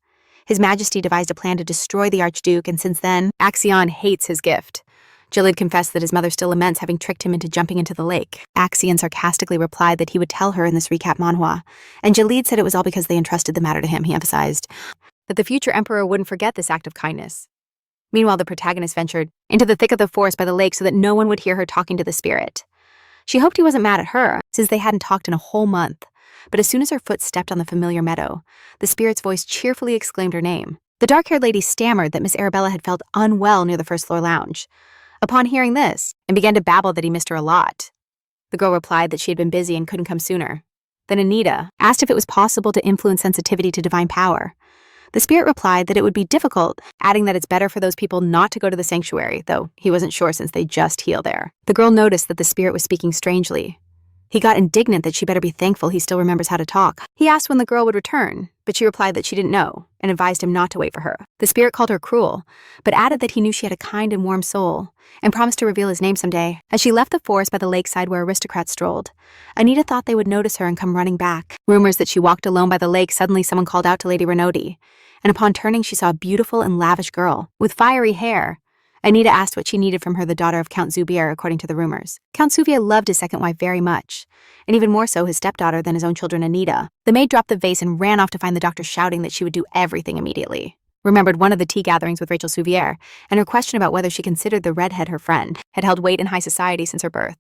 A: His Majesty devised a plan to destroy the Archduke, and since then, Axion hates his gift. Jalid confessed that his mother still laments having tricked him into jumping into the lake. Axion sarcastically replied that he would tell her in this recap manhwa, and Jalid said it was all because they entrusted the matter to him. He emphasized that the future emperor wouldn't forget this act of kindness. Meanwhile, the protagonist ventured into the thick of the forest by the lake so that no one would hear her talking to the spirit. She hoped he wasn't mad at her, since they hadn't talked in a whole month. But as soon as her foot stepped on the familiar meadow, the spirit's voice cheerfully exclaimed her name. The dark-haired lady stammered that Miss Arabella had felt unwell near the first-floor lounge. Upon hearing this, and began to babble that he missed her a lot. The girl replied that she had been busy and couldn't come sooner. Then Anita asked if it was possible to influence sensitivity to divine power. The spirit replied that it would be difficult, adding that it's better for those people not to go to the sanctuary, though he wasn't sure since they just heal there. The girl noticed that the spirit was speaking strangely. He got indignant that she better be thankful he still remembers how to talk. He asked when the girl would return, but she replied that she didn't know and advised him not to wait for her. The spirit called her cruel, but added that he knew she had a kind and warm soul and promised to reveal his name someday. As she left the forest by the lakeside where aristocrats strolled, Anita thought they would notice her and come running back. Rumors that she walked alone by the lake. Suddenly someone called out to Lady Renaudy, and upon turning she saw a beautiful and lavish girl with fiery hair. Anita asked what she needed from her, the daughter of Count Zubier, according to the rumors. Count Zubier loved his second wife very much, and even more so his stepdaughter than his own children, Anita. The maid dropped the vase and ran off to find the doctor, shouting that she would do everything immediately. Remembered one of the tea gatherings with Rachel Zubier, and her question about whether she considered the redhead her friend had held weight in high society since her birth.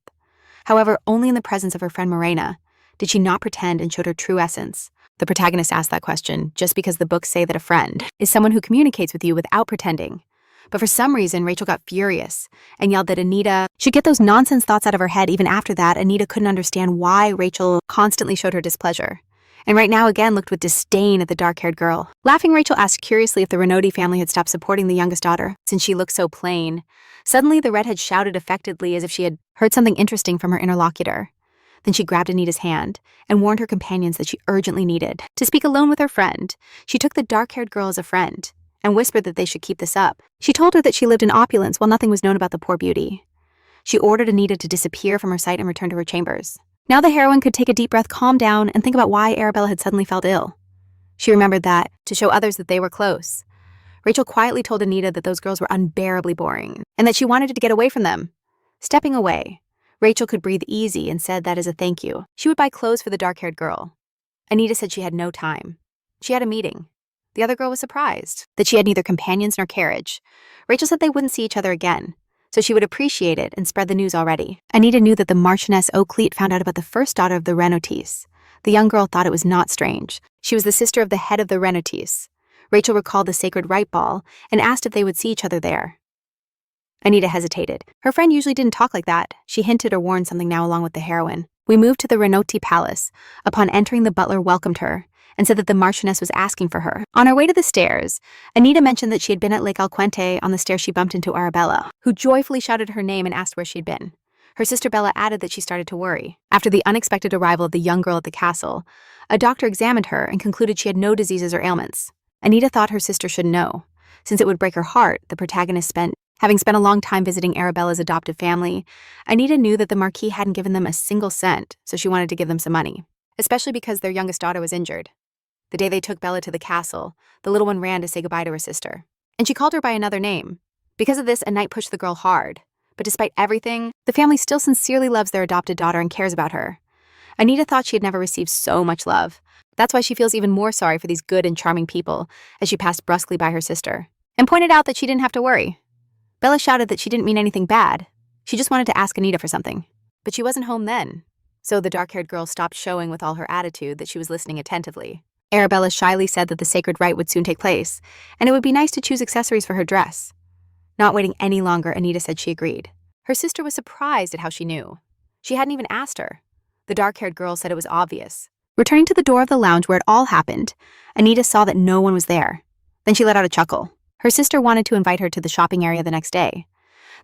A: However, only in the presence of her friend Morena did she not pretend and showed her true essence. The protagonist asked that question just because the books say that a friend is someone who communicates with you without pretending. But for some reason, Rachel got furious and yelled that Anita should get those nonsense thoughts out of her head. Even after that, Anita couldn't understand why Rachel constantly showed her displeasure, and right now again looked with disdain at the dark-haired girl. Laughing, Rachel asked curiously if the Renaudy family had stopped supporting the youngest daughter, since she looked so plain. Suddenly, the redhead shouted affectedly as if she had heard something interesting from her interlocutor. Then she grabbed Anita's hand and warned her companions that she urgently needed to speak alone with her friend. She took the dark-haired girl as a friend and whispered that they should keep this up. She told her that she lived in opulence while nothing was known about the poor beauty. She ordered Anita to disappear from her sight and return to her chambers. Now the heroine could take a deep breath, calm down, and think about why Arabella had suddenly felt ill. She remembered that, to show others that they were close, Rachel quietly told Anita that those girls were unbearably boring and that she wanted to get away from them. Stepping away, Rachel could breathe easy and said that as a thank you, she would buy clothes for the dark-haired girl. Anita said she had no time. She had a meeting. The other girl was surprised that she had neither companions nor carriage. Rachel said they wouldn't see each other again, so she would appreciate it and spread the news already. Anita knew that the Marchioness Oakleet found out about the first daughter of the Renautis. The young girl thought it was not strange. She was the sister of the head of the Renautis. Rachel recalled the sacred rite ball and asked if they would see each other there. Anita hesitated. Her friend usually didn't talk like that. She hinted or warned something now along with the heroine. We moved to the Renauti palace. Upon entering, the butler welcomed her and said that the Marchioness was asking for her. On her way to the stairs, Anita mentioned that she had been at Lake Alquente. On the stairs, she bumped into Arabella, who joyfully shouted her name and asked where she'd been. Her sister Bella added that she started to worry. After the unexpected arrival of the young girl at the castle, a doctor examined her and concluded she had no diseases or ailments. Anita thought her sister should know, since it would break her heart. The protagonist having spent a long time visiting Arabella's adoptive family, Anita knew that the Marquis hadn't given them a single cent, so she wanted to give them some money, especially because their youngest daughter was injured. The day they took Bella to the castle, the little one ran to say goodbye to her sister, and she called her by another name. Because of this, a knight pushed the girl hard, but despite everything, the family still sincerely loves their adopted daughter and cares about her. Anita thought she had never received so much love. That's why she feels even more sorry for these good and charming people as she passed brusquely by her sister, and pointed out that she didn't have to worry. Bella shouted that she didn't mean anything bad. She just wanted to ask Anita for something. But she wasn't home then, so the dark-haired girl stopped showing with all her attitude that she was listening attentively. Arabella shyly said that the sacred rite would soon take place, and it would be nice to choose accessories for her dress. Not waiting any longer, Anita said she agreed. Her sister was surprised at how she knew. She hadn't even asked her. The dark-haired girl said it was obvious. Returning to the door of the lounge where it all happened, Anita saw that no one was there. Then she let out a chuckle. Her sister wanted to invite her to the shopping area the next day.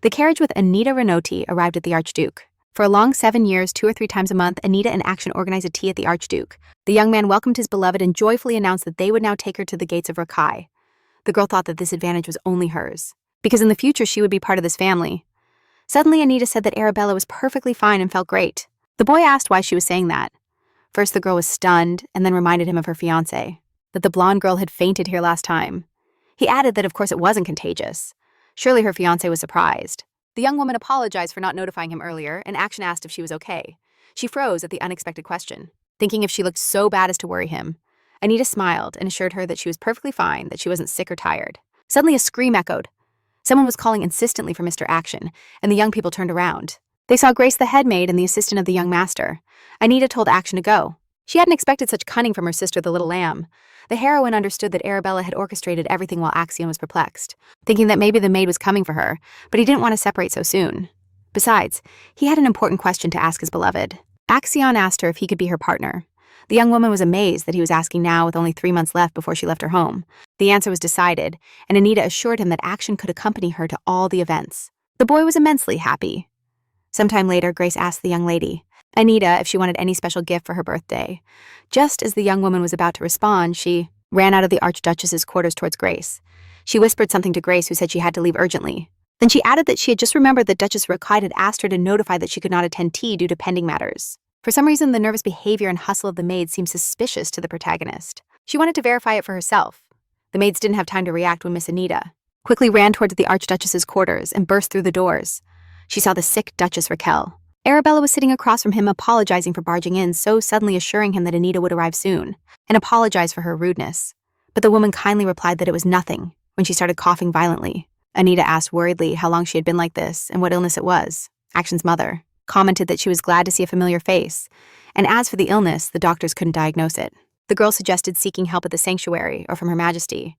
A: The carriage with Anita Renauti arrived at the Archduke. For a long 7 years, 2 or 3 times a month, Anita and Action organized a tea at the Archduke. The young man welcomed his beloved and joyfully announced that they would now take her to the gates of Rakai. The girl thought that this advantage was only hers, because in the future she would be part of this family. Suddenly, Anita said that Arabella was perfectly fine and felt great. The boy asked why she was saying that. First, the girl was stunned and then reminded him of her fiancé, that the blonde girl had fainted here last time. He added that of course it wasn't contagious. Surely her fiancé was surprised. The young woman apologized for not notifying him earlier, and Action asked if she was okay. She froze at the unexpected question, thinking if she looked so bad as to worry him. Anita smiled and assured her that she was perfectly fine, that she wasn't sick or tired. Suddenly a scream echoed. Someone was calling insistently for Mr. Action, and the young people turned around. They saw Grace the head maid and the assistant of the young master. Anita told Action to go. She hadn't expected such cunning from her sister, the little lamb. The heroine understood that Arabella had orchestrated everything while Axion was perplexed, thinking that maybe the maid was coming for her, but he didn't want to separate so soon. Besides, he had an important question to ask his beloved. Axion asked her if he could be her partner. The young woman was amazed that he was asking now with only 3 months left before she left her home. The answer was decided, and Anita assured him that Action could accompany her to all the events. The boy was immensely happy. Sometime later, Grace asked the young lady, Anita if she wanted any special gift for her birthday. Just as the young woman was about to respond, she ran out of the Archduchess's quarters towards Grace. She whispered something to Grace, who said she had to leave urgently. Then she added that she had just remembered that Duchess Rokhide had asked her to notify that she could not attend tea due to pending matters. For some reason, the nervous behavior and hustle of the maids seemed suspicious to the protagonist. She wanted to verify it for herself. The maids didn't have time to react when Miss Anita quickly ran towards the Archduchess's quarters and burst through the doors. She saw the sick Duchess Raquel. Arabella was sitting across from him, apologizing for barging in, so suddenly assuring him that Anita would arrive soon, and apologized for her rudeness. But the woman kindly replied that it was nothing when she started coughing violently. Anita asked worriedly how long she had been like this and what illness it was. Action's mother commented that she was glad to see a familiar face, and as for the illness, the doctors couldn't diagnose it. The girl suggested seeking help at the sanctuary or from Her Majesty.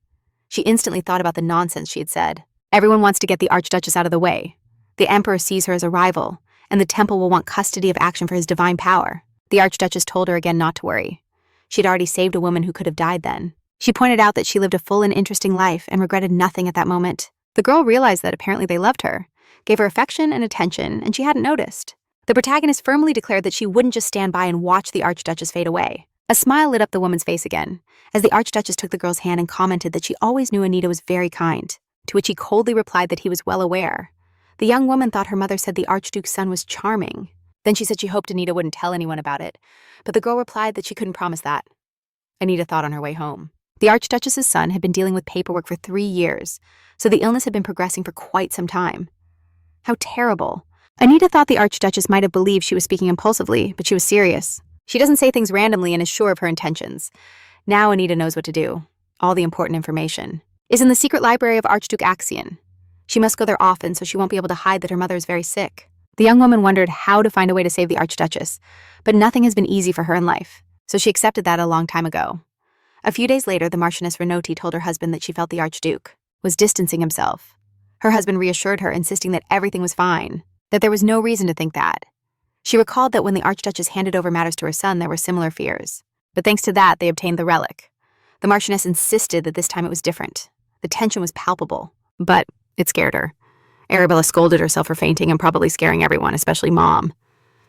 A: She instantly thought about the nonsense she had said. Everyone wants to get the Archduchess out of the way. The Emperor sees her as a rival, and the temple will want custody of action for his divine power. The Archduchess told her again not to worry. She'd already saved a woman who could have died then. She pointed out that she lived a full and interesting life and regretted nothing at that moment. The girl realized that apparently they loved her, gave her affection and attention, and she hadn't noticed. The protagonist firmly declared that she wouldn't just stand by and watch the Archduchess fade away. A smile lit up the woman's face again, as the Archduchess took the girl's hand and commented that she always knew Anita was very kind, to which he coldly replied that he was well aware. The young woman thought her mother said the Archduke's son was charming. Then she said she hoped Anita wouldn't tell anyone about it, but the girl replied that she couldn't promise that. Anita thought on her way home. The Archduchess's son had been dealing with paperwork for 3 years, so the illness had been progressing for quite some time. How terrible. Anita thought the Archduchess might have believed she was speaking impulsively, but she was serious. She doesn't say things randomly and is sure of her intentions. Now Anita knows what to do. All the important information is in the secret library of Archduke Axion. She must go there often so she won't be able to hide that her mother is very sick. The young woman wondered how to find a way to save the Archduchess, but nothing has been easy for her in life, so she accepted that a long time ago. A few days later, the Marchioness Renoti told her husband that she felt the Archduke was distancing himself. Her husband reassured her, insisting that everything was fine, that there was no reason to think that. She recalled that when the Archduchess handed over matters to her son, there were similar fears. But thanks to that, they obtained the relic. The Marchioness insisted that this time it was different. The tension was palpable, but it scared her. Arabella scolded herself for fainting and probably scaring everyone, especially Mom.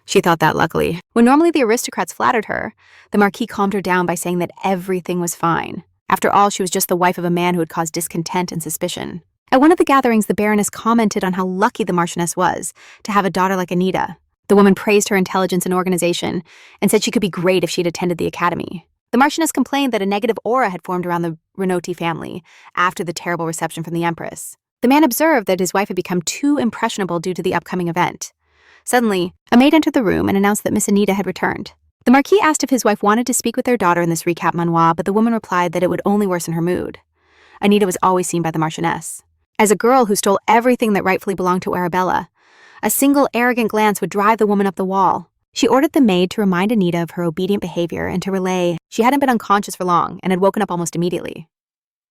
A: She thought that luckily. When normally the aristocrats flattered her, the Marquis calmed her down by saying that everything was fine. After all, she was just the wife of a man who had caused discontent and suspicion. At one of the gatherings, the Baroness commented on how lucky the Marchioness was to have a daughter like Anita. The woman praised her intelligence and organization and said she could be great if she'd attended the academy. The Marchioness complained that a negative aura had formed around the Renoti family after the terrible reception from the Empress. The man observed that his wife had become too impressionable due to the upcoming event. Suddenly, a maid entered the room and announced that Miss Anita had returned. The Marquis asked if his wife wanted to speak with their daughter in this recap manhwa, but the woman replied that it would only worsen her mood. Anita was always seen by the Marchioness as a girl who stole everything that rightfully belonged to Arabella. A single arrogant glance would drive the woman up the wall. She ordered the maid to remind Anita of her obedient behavior and to relay she hadn't been unconscious for long and had woken up almost immediately.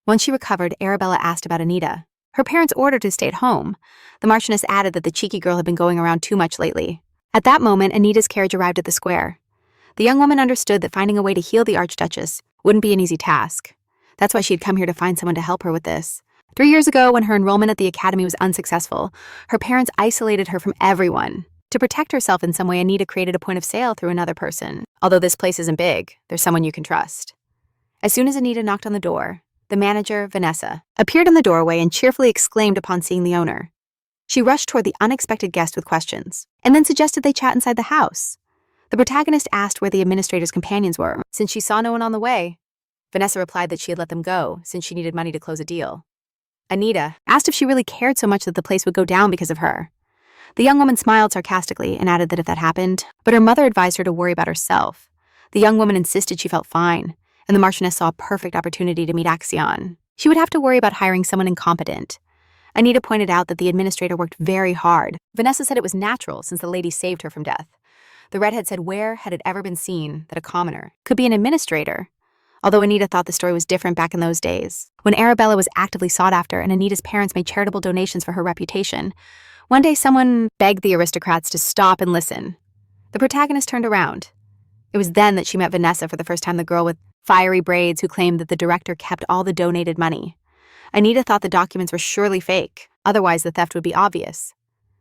A: Once she recovered, Arabella asked about Anita. Her parents ordered her to stay at home. The Marchioness added that the cheeky girl had been going around too much lately. At that moment, Anita's carriage arrived at the square. The young woman understood that finding a way to heal the Archduchess wouldn't be an easy task. That's why she had come here to find someone to help her with this. 3 years ago, when her enrollment at the academy was unsuccessful, her parents isolated her from everyone. To protect herself in some way, Anita created a point of sale through another person. Although this place isn't big, there's someone you can trust. As soon as Anita knocked on the door, the manager, Vanessa, appeared in the doorway and cheerfully exclaimed upon seeing the owner. She rushed toward the unexpected guest with questions, and then suggested they chat inside the house. The protagonist asked where the administrator's companions were, since she saw no one on the way. Vanessa replied that she had let them go, since she needed money to close a deal. Anita asked if she really cared so much that the place would go down because of her. The young woman smiled sarcastically and added that if that happened, but her mother advised her to worry about herself. The young woman insisted she felt fine, and the Marchioness saw a perfect opportunity to meet Axion. She would have to worry about hiring someone incompetent. Anita pointed out that the administrator worked very hard. Vanessa said it was natural since the lady saved her from death. The redhead said where had it ever been seen that a commoner could be an administrator? Although Anita thought the story was different back in those days, when Arabella was actively sought after and Anita's parents made charitable donations for her reputation, one day someone begged the aristocrats to stop and listen. The protagonist turned around. It was then that she met Vanessa for the first time, the girl with fiery braids who claimed that the director kept all the donated money. Anita thought the documents were surely fake, otherwise the theft would be obvious.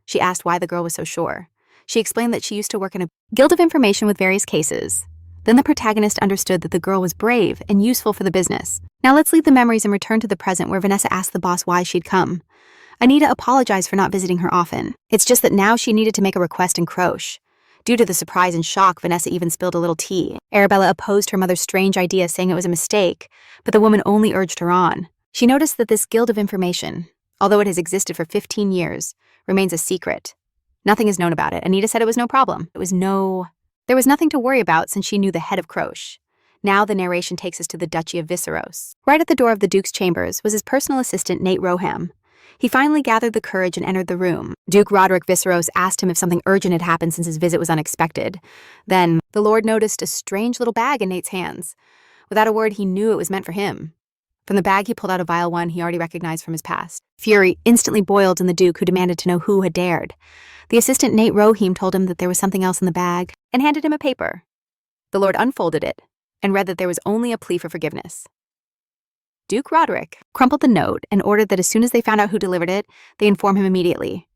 A: She asked why the girl was so sure. She explained that she used to work in a guild of information with various cases. Then the protagonist understood that the girl was brave and useful for the business. Now let's leave the memories and return to the present, where Vanessa asked the boss why she'd come. Anita apologized for not visiting her often. It's just that now she needed to make a request in Croche. Due to the surprise and shock, Vanessa even spilled a little tea. Arabella opposed her mother's strange idea, saying it was a mistake, but the woman only urged her on. She noticed that this guild of information, although it has existed for 15 years, remains a secret. Nothing is known about it. Anita said it was no problem. There was nothing to worry about since she knew the head of Croche. Now the narration takes us to the Duchy of Viseros. Right at the door of the Duke's chambers was his personal assistant, Nate Roham. He finally gathered the courage and entered the room. Duke Roderick Viseros asked him if something urgent had happened since his visit was unexpected. Then, the Lord noticed a strange little bag in Nate's hands. Without a word, he knew it was meant for him. From the bag, he pulled out a vial, one he already recognized from his past. Fury instantly boiled in the Duke, who demanded to know who had dared. The assistant Nate Roham told him that there was something else in the bag and handed him a paper. The Lord unfolded it and read that there was only a plea for forgiveness. Duke Roderick crumpled the note and ordered that as soon as they found out who delivered it, they inform him immediately.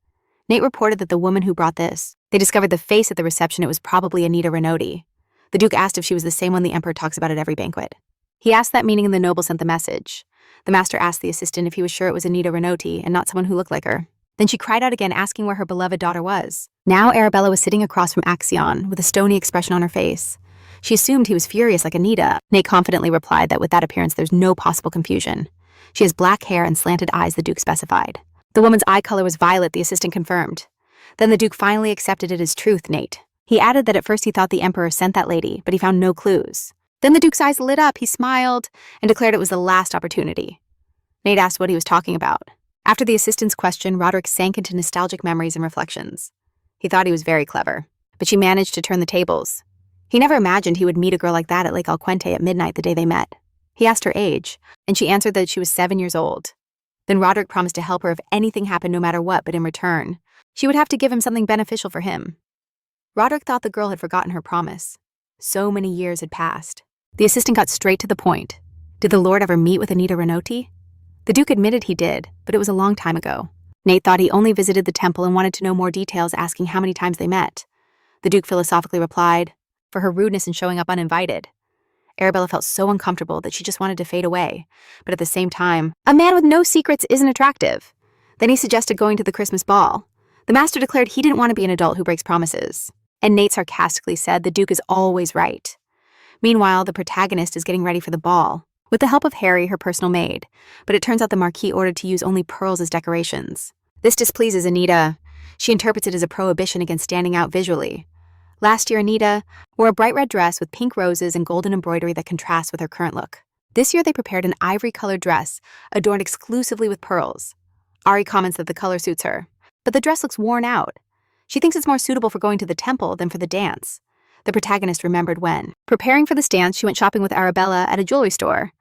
A: Nate reported that the woman who brought this, they discovered the face at the reception. It was probably Anita Renoti. The Duke asked if she was the same one the Emperor talks about at every banquet. He asked that, meaning the noble sent the message. The master asked the assistant if he was sure it was Anita Renoti and not someone who looked like her. Then she cried out again, asking where her beloved daughter was. Now Arabella was sitting across from Axion with a stony expression on her face. She assumed he was furious like Anita. Nate confidently replied that with that appearance there's no possible confusion. She has black hair and slanted eyes, the Duke specified. The woman's eye color was violet, the assistant confirmed. Then the Duke finally accepted it as truth, Nate. He added that at first he thought the Emperor sent that lady, but he found no clues. Then the Duke's eyes lit up, he smiled, and declared it was the last opportunity. Nate asked what he was talking about. After the assistant's question, Roderick sank into nostalgic memories and reflections. He thought he was very clever, but she managed to turn the tables. He never imagined he would meet a girl like that at Lake Alquente at midnight the day they met. He asked her age, and she answered that she was 7 years old. Then Roderick promised to help her if anything happened, no matter what, but in return, she would have to give him something beneficial for him. Roderick thought the girl had forgotten her promise. So many years had passed. The assistant got straight to the point. Did the Lord ever meet with Anita Renoti? The Duke admitted he did, but it was a long time ago. Nate thought he only visited the temple and wanted to know more details, asking how many times they met. The Duke philosophically replied, for her rudeness in showing up uninvited. Arabella felt so uncomfortable that she just wanted to fade away, but at the same time, a man with no secrets isn't attractive. Then he suggested going to the Christmas ball. The master declared he didn't want to be an adult who breaks promises, and Nate sarcastically said the Duke is always right. Meanwhile, the protagonist is getting ready for the ball, with the help of Harry, her personal maid, but it turns out the Marquis ordered to use only pearls as decorations. This displeases Anita. She interprets it as a prohibition against standing out visually. Last year, Anita wore a bright red dress with pink roses and golden embroidery that contrasts with her current look. This year, they prepared an ivory-colored dress adorned exclusively with pearls. Ari comments that the color suits her, but the dress looks worn out. She thinks it's more suitable for going to the temple than for the dance. The protagonist remembered when, preparing for this dance, she went shopping with Arabella at a jewelry store.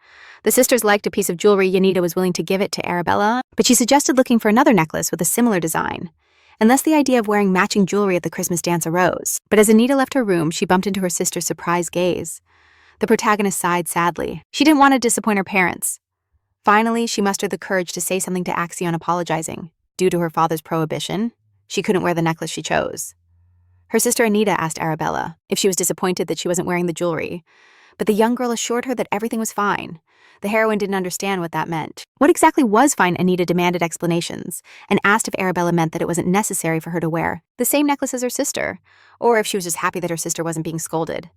A: The sisters liked a piece of jewelry. Anita was willing to give it to Arabella, but she suggested looking for another necklace with a similar design. And thus the idea of wearing matching jewelry at the Christmas dance arose. But as Anita left her room, she bumped into her sister's surprised gaze. The protagonist sighed sadly. She didn't want to disappoint her parents. Finally, she mustered the courage to say something to Axion, apologizing. Due to her father's prohibition, she couldn't wear the necklace she chose. Her sister Anita asked Arabella if she was disappointed that she wasn't wearing the jewelry, but the young girl assured her that everything was fine. The heroine didn't understand what that meant. What exactly was fine? Anita demanded explanations and asked if Arabella meant that it wasn't necessary for her to wear the same necklace as her sister, or if she was just happy that her sister wasn't being scolded.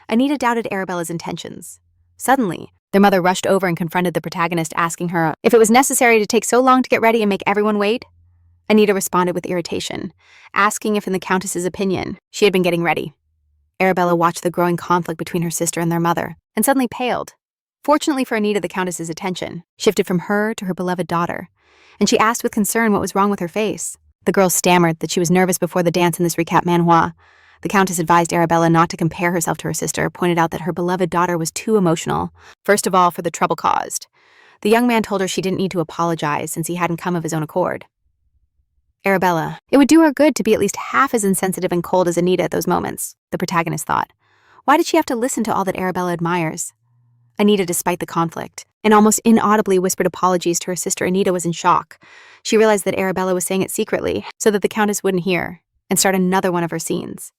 A: Anita doubted Arabella's intentions. Suddenly, their mother rushed over and confronted the protagonist, asking her if it was necessary to take so long to get ready and make everyone wait. Anita responded with irritation, asking if in the Countess's opinion, she had been getting ready. Arabella watched the growing conflict between her sister and their mother, and suddenly paled. Fortunately for Anita, the Countess's attention shifted from her to her beloved daughter, and she asked with concern what was wrong with her face. The girl stammered that she was nervous before the dance in this recap Manhwa. The Countess advised Arabella not to compare herself to her sister, pointed out that her beloved daughter was too emotional, first of all for the trouble caused. The young man told her she didn't need to apologize since he hadn't come of his own accord. Arabella, it would do her good to be at least half as insensitive and cold as Anita at those moments, the protagonist thought. Why did she have to listen to all that Arabella admires? Anita, despite the conflict, and almost inaudibly whispered apologies to her sister. Anita was in shock. She realized that Arabella was saying it secretly, so that the Countess wouldn't hear. and start another one of her scenes.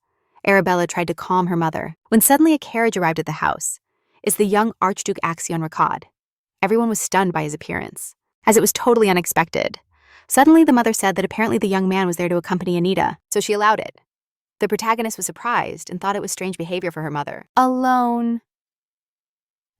A: Arabella tried to calm her mother when suddenly a carriage arrived at the house. It's the young Archduke Axion Rakad. Everyone was stunned by his appearance, as it was totally unexpected. Suddenly, the mother said that apparently the young man was there to accompany Anita, so she allowed it. The protagonist was surprised and thought it was strange behavior for her mother. Alone.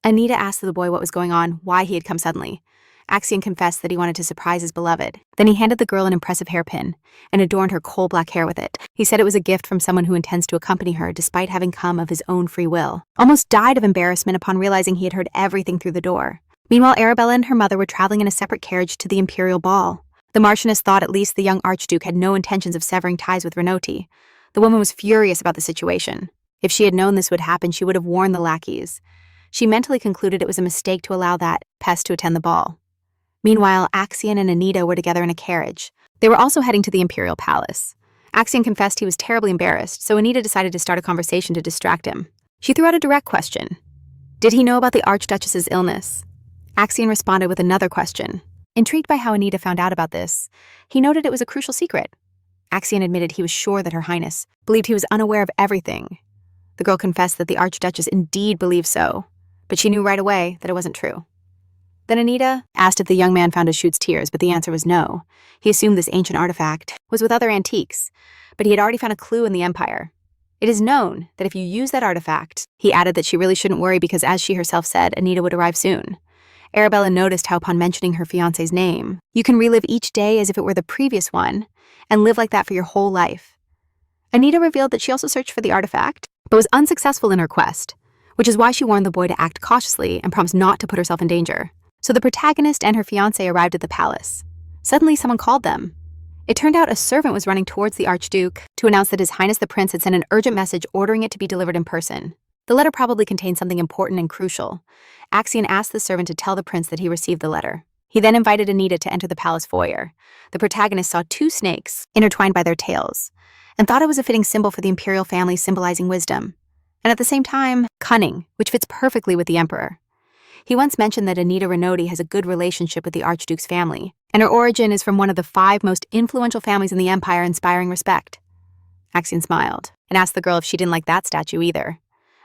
A: Anita asked the boy what was going on, why he had come suddenly. Axion confessed that he wanted to surprise his beloved. Then he handed the girl an impressive hairpin and adorned her coal-black hair with it. He said it was a gift from someone who intends to accompany her despite having come of his own free will. Almost died of embarrassment upon realizing he had heard everything through the door. Meanwhile, Arabella and her mother were traveling in a separate carriage to the imperial ball. The Marchioness thought at least the young Archduke had no intentions of severing ties with Renoti. The woman was furious about the situation. If she had known this would happen, she would have warned the lackeys. She mentally concluded it was a mistake to allow that pest to attend the ball. Meanwhile, Axion and Anita were together in a carriage. They were also heading to the imperial palace. Axion confessed he was terribly embarrassed, so Anita decided to start a conversation to distract him. She threw out a direct question. Did he know about the Archduchess's illness? Axion responded with another question. Intrigued by how Anita found out about this, he noted it was a crucial secret. Axion admitted he was sure that Her Highness believed he was unaware of everything. The girl confessed that the Archduchess indeed believed so, but she knew right away that it wasn't true. Then Anita asked if the young man found his Schutz's tears, but the answer was no. He assumed this ancient artifact was with other antiques, but he had already found a clue in the Empire. It is known that if you use that artifact, he added that she really shouldn't worry because, as she herself said, Anita would arrive soon. Arabella noticed how upon mentioning her fiancé's name, you can relive each day as if it were the previous one and live like that for your whole life. Anita revealed that she also searched for the artifact, but was unsuccessful in her quest, which is why she warned the boy to act cautiously and promised not to put herself in danger. So the protagonist and her fiancé arrived at the palace. Suddenly, someone called them. It turned out a servant was running towards the Archduke to announce that His Highness the Prince had sent an urgent message ordering it to be delivered in person. The letter probably contained something important and crucial. Axion asked the servant to tell the prince that he received the letter. He then invited Anita to enter the palace foyer. The protagonist saw two snakes intertwined by their tails and thought it was a fitting symbol for the imperial family, symbolizing wisdom, and at the same time, cunning, which fits perfectly with the emperor. He once mentioned that Anita Renoti has a good relationship with the Archduke's family, and her origin is from one of the 5 most influential families in the empire, inspiring respect. Axion smiled and asked the girl if she didn't like that statue either.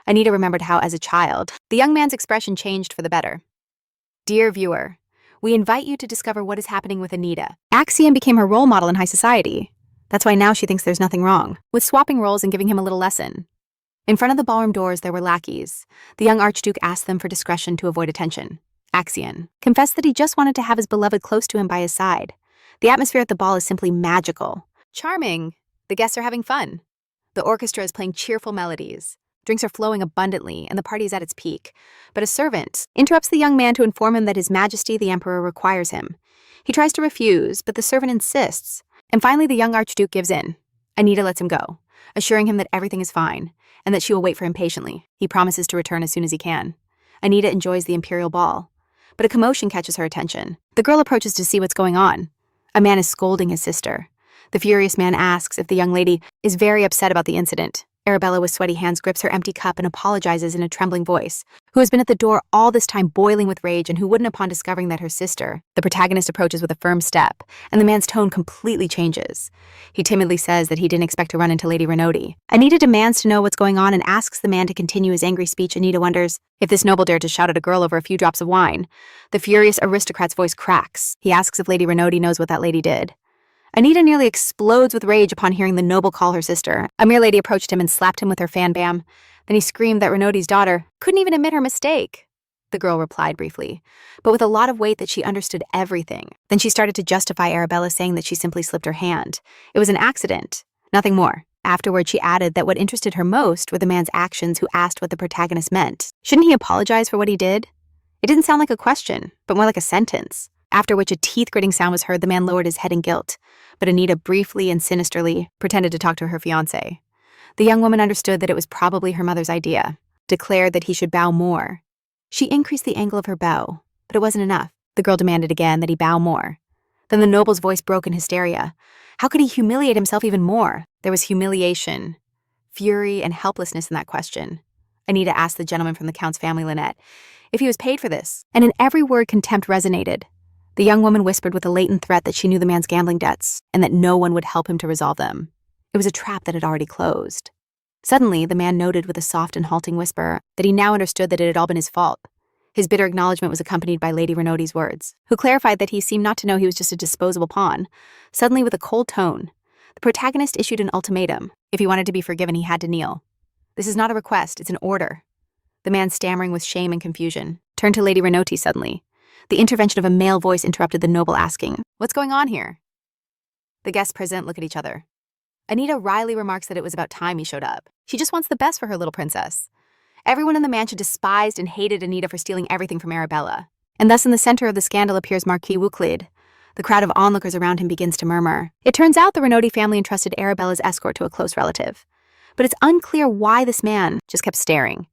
A: Anita remembered how, as a child, the young man's expression changed for the better. Dear viewer, we invite you to discover what is happening with Anita. Axion became her role model in high society. That's why now she thinks there's nothing wrong with swapping roles and giving him a little lesson. In front of the ballroom doors, there were lackeys. The young Archduke asked them for discretion to avoid attention. Axion confessed that he just wanted to have his beloved close to him by his side. The atmosphere at the ball is simply magical. Charming. The guests are having fun. The orchestra is playing cheerful melodies. Drinks are flowing abundantly, and the party is at its peak. But a servant interrupts the young man to inform him that His Majesty the Emperor requires him. He tries to refuse, but the servant insists. And finally, the young Archduke gives in. Anita lets him go, assuring him that everything is fine, and that she will wait for him patiently. He promises to return as soon as he can. Anita enjoys the imperial ball, but a commotion catches her attention. The girl approaches to see what's going on. A man is scolding his sister. The furious man asks if the young lady is very upset about the incident. Arabella, with sweaty hands, grips her empty cup and apologizes in a trembling voice, who has been at the door all this time boiling with rage and who wouldn't upon discovering that her sister. The protagonist approaches with a firm step, and the man's tone completely changes. He timidly says that he didn't expect to run into Lady Renoti. Anita demands to know what's going on and asks the man to continue his angry speech. Anita wonders if this noble dared to shout at a girl over a few drops of wine. The furious aristocrat's voice cracks. He asks if Lady Renoti knows what that lady did. Anita nearly explodes with rage upon hearing the noble call her sister. A mere lady approached him and slapped him with her fan bam. Then he screamed that Renoti's daughter couldn't even admit her mistake. The girl replied briefly, but with a lot of weight that she understood everything. Then she started to justify Arabella, saying that she simply slipped her hand. It was an accident, nothing more. Afterward, she added that what interested her most were the man's actions, who asked what the protagonist meant. Shouldn't he apologize for what he did? It didn't sound like a question, but more like a sentence. After which a teeth-gritting sound was heard, the man lowered his head in guilt. But Anita briefly and sinisterly pretended to talk to her fiancé. The young woman understood that it was probably her mother's idea, declared that he should bow more. She increased the angle of her bow, but it wasn't enough. The girl demanded again that he bow more. Then the noble's voice broke in hysteria. How could he humiliate himself even more? There was humiliation, fury, and helplessness in that question. Anita asked the gentleman from the Count's family, Lynette, if he was paid for this, and in every word contempt resonated. The young woman whispered with a latent threat that she knew the man's gambling debts and that no one would help him to resolve them. It was a trap that had already closed. Suddenly, the man noted with a soft and halting whisper that he now understood that it had all been his fault. His bitter acknowledgement was accompanied by Lady Renauty's words, who clarified that he seemed not to know he was just a disposable pawn. Suddenly, with a cold tone, the protagonist issued an ultimatum. If he wanted to be forgiven, he had to kneel. "This is not a request, it's an order." The man, stammering with shame and confusion, turned to Lady Renauty suddenly. The intervention of a male voice interrupted the noble, asking, "What's going on here?" The guests present look at each other. Anita wryly remarks that it was about time he showed up. She just wants the best for her little princess. Everyone in the mansion despised and hated Anita for stealing everything from Arabella. And thus in the center of the scandal appears Marquis Wuclid. The crowd of onlookers around him begins to murmur. It turns out the Renauty family entrusted Arabella's escort to a close relative. But it's unclear why this man just kept staring.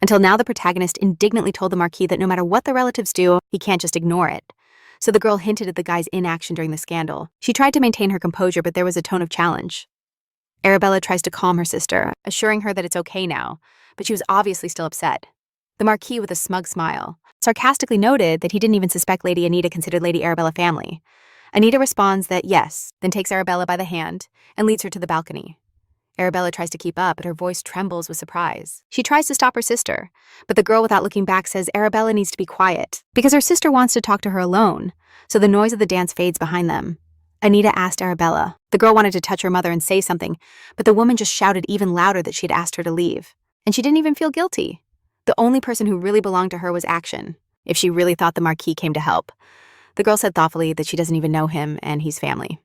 A: Until now, the protagonist indignantly told the Marquis that no matter what the relatives do, he can't just ignore it. So the girl hinted at the guy's inaction during the scandal. She tried to maintain her composure, but there was a tone of challenge. Arabella tries to calm her sister, assuring her that it's okay now, but she was obviously still upset. The Marquis, with a smug smile, sarcastically noted that he didn't even suspect Lady Anita considered Lady Arabella family. Anita responds that yes, then takes Arabella by the hand and leads her to the balcony. Arabella tries to keep up, but her voice trembles with surprise. She tries to stop her sister, but the girl, without looking back, says Arabella needs to be quiet because her sister wants to talk to her alone, so the noise of the dance fades behind them. Anita asked Arabella. The girl wanted to touch her mother and say something, but the woman just shouted even louder that she had asked her to leave. And she didn't even feel guilty. The only person who really belonged to her was Action, if she really thought the Marquis came to help. The girl said thoughtfully that she doesn't even know him and he's family.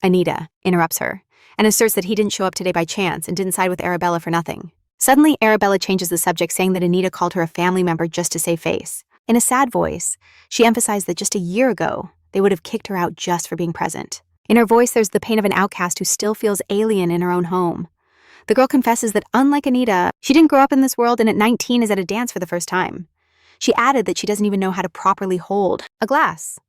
A: Anita interrupts her and asserts that he didn't show up today by chance and didn't side with Arabella for nothing. Suddenly, Arabella changes the subject, saying that Anita called her a family member just to save face. In a sad voice, she emphasized that just a year ago, they would have kicked her out just for being present. In her voice, there's the pain of an outcast who still feels alien in her own home. The girl confesses that unlike Anita, she didn't grow up in this world and at 19 is at a dance for the first time. She added that she doesn't even know how to properly hold a glass.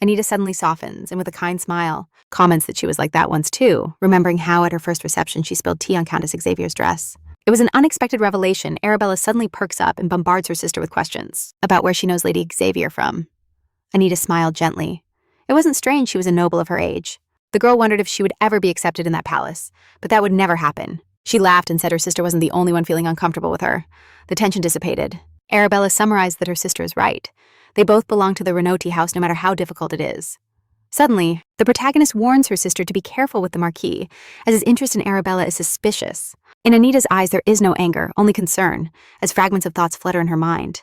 A: Anita suddenly softens and with a kind smile, comments that she was like that once too, remembering how at her first reception she spilled tea on Countess Xavier's dress. It was an unexpected revelation. Arabella suddenly perks up and bombards her sister with questions about where she knows Lady Xavier from. Anita smiled gently. It wasn't strange she was a noble of her age. The girl wondered if she would ever be accepted in that palace, but that would never happen. She laughed and said her sister wasn't the only one feeling uncomfortable with her. The tension dissipated. Arabella summarized that her sister is right. They both belong to the Renauty house no matter how difficult it is. Suddenly, the protagonist warns her sister to be careful with the Marquis, as his interest in Arabella is suspicious. In Anita's eyes, there is no anger, only concern, as fragments of thoughts flutter in her mind.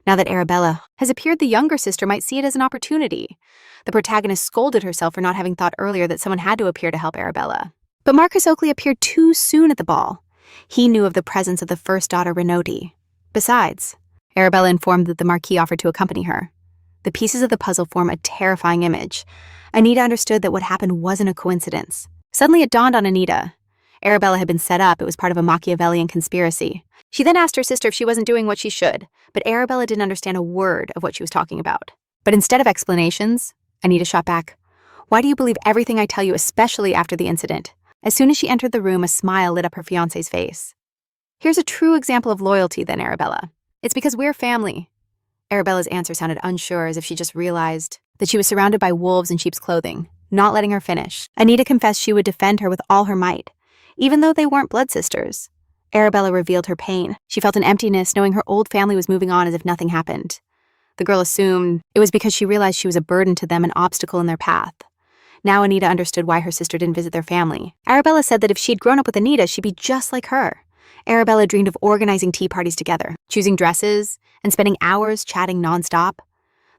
A: Now that Arabella has appeared, the younger sister might see it as an opportunity. The protagonist scolded herself for not having thought earlier that someone had to appear to help Arabella. But Marcus Oakley appeared too soon at the ball. He knew of the presence of the first daughter, Renauty. Besides, Arabella informed that the Marquis offered to accompany her. The pieces of the puzzle form a terrifying image. Anita understood that what happened wasn't a coincidence. Suddenly it dawned on Anita. Arabella had been set up. It was part of a Machiavellian conspiracy. She then asked her sister if she wasn't doing what she should, but Arabella didn't understand a word of what she was talking about. But instead of explanations, Anita shot back. "Why do you believe everything I tell you, especially after the incident?" As soon as she entered the room, a smile lit up her fiancé's face. "Here's a true example of loyalty then, Arabella. It's because we're family." Arabella's answer sounded unsure, as if she just realized that she was surrounded by wolves in sheep's clothing. Not letting her finish, Anita confessed she would defend her with all her might, even though they weren't blood sisters. Arabella revealed her pain. She felt an emptiness knowing her old family was moving on as if nothing happened. The girl assumed it was because she realized she was a burden to them, an obstacle in their path. Now Anita understood why her sister didn't visit their family. Arabella said that if she'd grown up with Anita, she'd be just like her. Arabella dreamed of organizing tea parties together, choosing dresses, and spending hours chatting nonstop.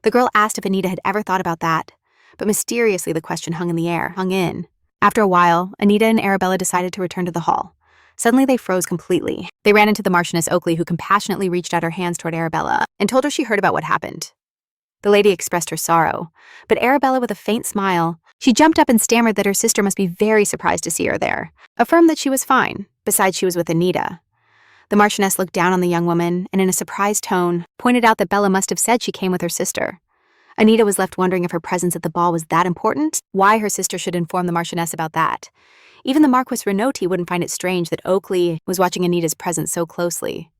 A: The girl asked if Anita had ever thought about that, but mysteriously the question hung in the air, hung in. After a while, Anita and Arabella decided to return to the hall. Suddenly they froze completely. They ran into the Marchioness Oakley, who compassionately reached out her hands toward Arabella and told her she heard about what happened. The lady expressed her sorrow, but Arabella, with a faint smile, she jumped up and stammered that her sister must be very surprised to see her there, affirmed that she was fine, besides she was with Anita. The Marchioness looked down on the young woman and in a surprised tone pointed out that Bella must have said she came with her sister. Anita was left wondering if her presence at the ball was that important, why her sister should inform the Marchioness about that. Even the Marquis Renauty wouldn't find it strange that Oakley was watching Anita's presence so closely.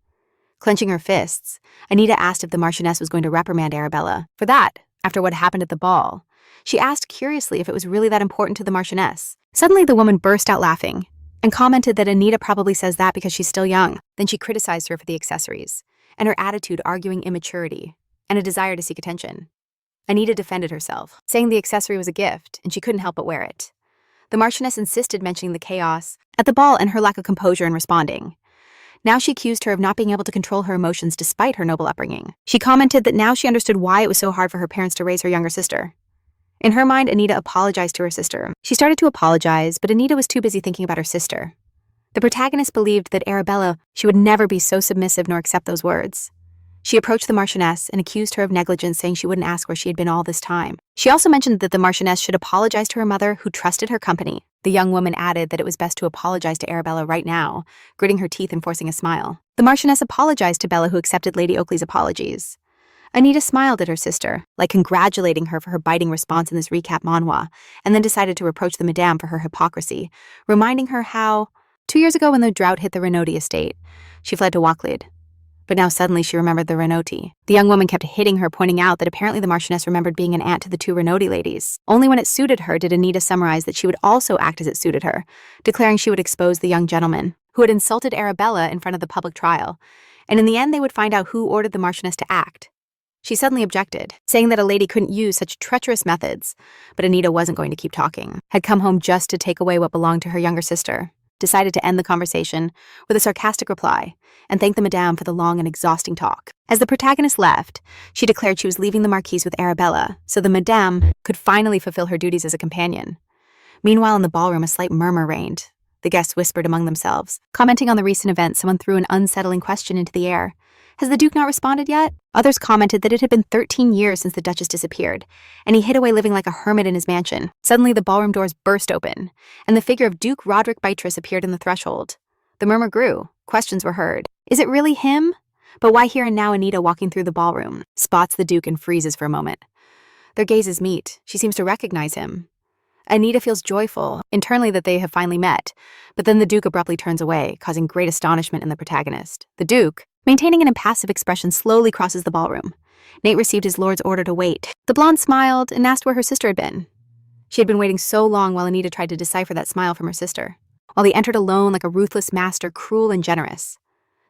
A: Clenching her fists, Anita asked if the Marchioness was going to reprimand Arabella for that, after what happened at the ball. She asked curiously if it was really that important to the Marchioness. Suddenly, the woman burst out laughing and commented that Anita probably says that because she's still young. Then she criticized her for the accessories and her attitude arguing immaturity and a desire to seek attention. Anita defended herself, saying the accessory was a gift and she couldn't help but wear it. The Marchioness insisted mentioning the chaos at the ball and her lack of composure in responding. Now she accused her of not being able to control her emotions despite her noble upbringing. She commented that now she understood why it was so hard for her parents to raise her younger sister. In her mind, Anita apologized to her sister. She started to apologize, but Anita was too busy thinking about her sister. The protagonist believed that Arabella, she would never be so submissive nor accept those words. She approached the Marchioness and accused her of negligence, saying she wouldn't ask where she had been all this time. She also mentioned that the Marchioness should apologize to her mother, who trusted her company. The young woman added that it was best to apologize to Arabella right now, gritting her teeth and forcing a smile. The Marchioness apologized to Bella, who accepted Lady Oakley's apologies. Anita smiled at her sister, like congratulating her for her biting response in this recap manhwa, and then decided to reproach the Madame for her hypocrisy, reminding her how, 2 years ago when the drought hit the Renoti estate, she fled to Waklid. But now suddenly she remembered the Renoti. The young woman kept hitting her, pointing out that apparently the Marchioness remembered being an aunt to the 2 Renoti ladies. Only when it suited her did Anita summarize that she would also act as it suited her, declaring she would expose the young gentleman who had insulted Arabella in front of the public trial, and in the end they would find out who ordered the Marchioness to act. She suddenly objected, saying that a lady couldn't use such treacherous methods, but Anita wasn't going to keep talking, had come home just to take away what belonged to her younger sister, decided to end the conversation with a sarcastic reply, and thanked the Madame for the long and exhausting talk. As the protagonist left, she declared she was leaving the Marquise with Arabella, so the Madame could finally fulfill her duties as a companion. Meanwhile, in the ballroom, a slight murmur reigned. The guests whispered among themselves. Commenting on the recent events, someone threw an unsettling question into the air. Has the Duke not responded yet? Others commented that it had been 13 years since the Duchess disappeared, and he hid away living like a hermit in his mansion. Suddenly, the ballroom doors burst open, and the figure of Duke Roderick Beatrice appeared in the threshold. The murmur grew. Questions were heard. Is it really him? But why here and now Anita walking through the ballroom? Spots the Duke and freezes for a moment. Their gazes meet. She seems to recognize him. Anita feels joyful, internally, that they have finally met, but then the Duke abruptly turns away, causing great astonishment in the protagonist. The Duke, maintaining an impassive expression, slowly crosses the ballroom. Nate received his lord's order to wait. The blonde smiled and asked where her sister had been. She had been waiting so long while Anita tried to decipher that smile from her sister. While he entered alone like a ruthless master, cruel and generous.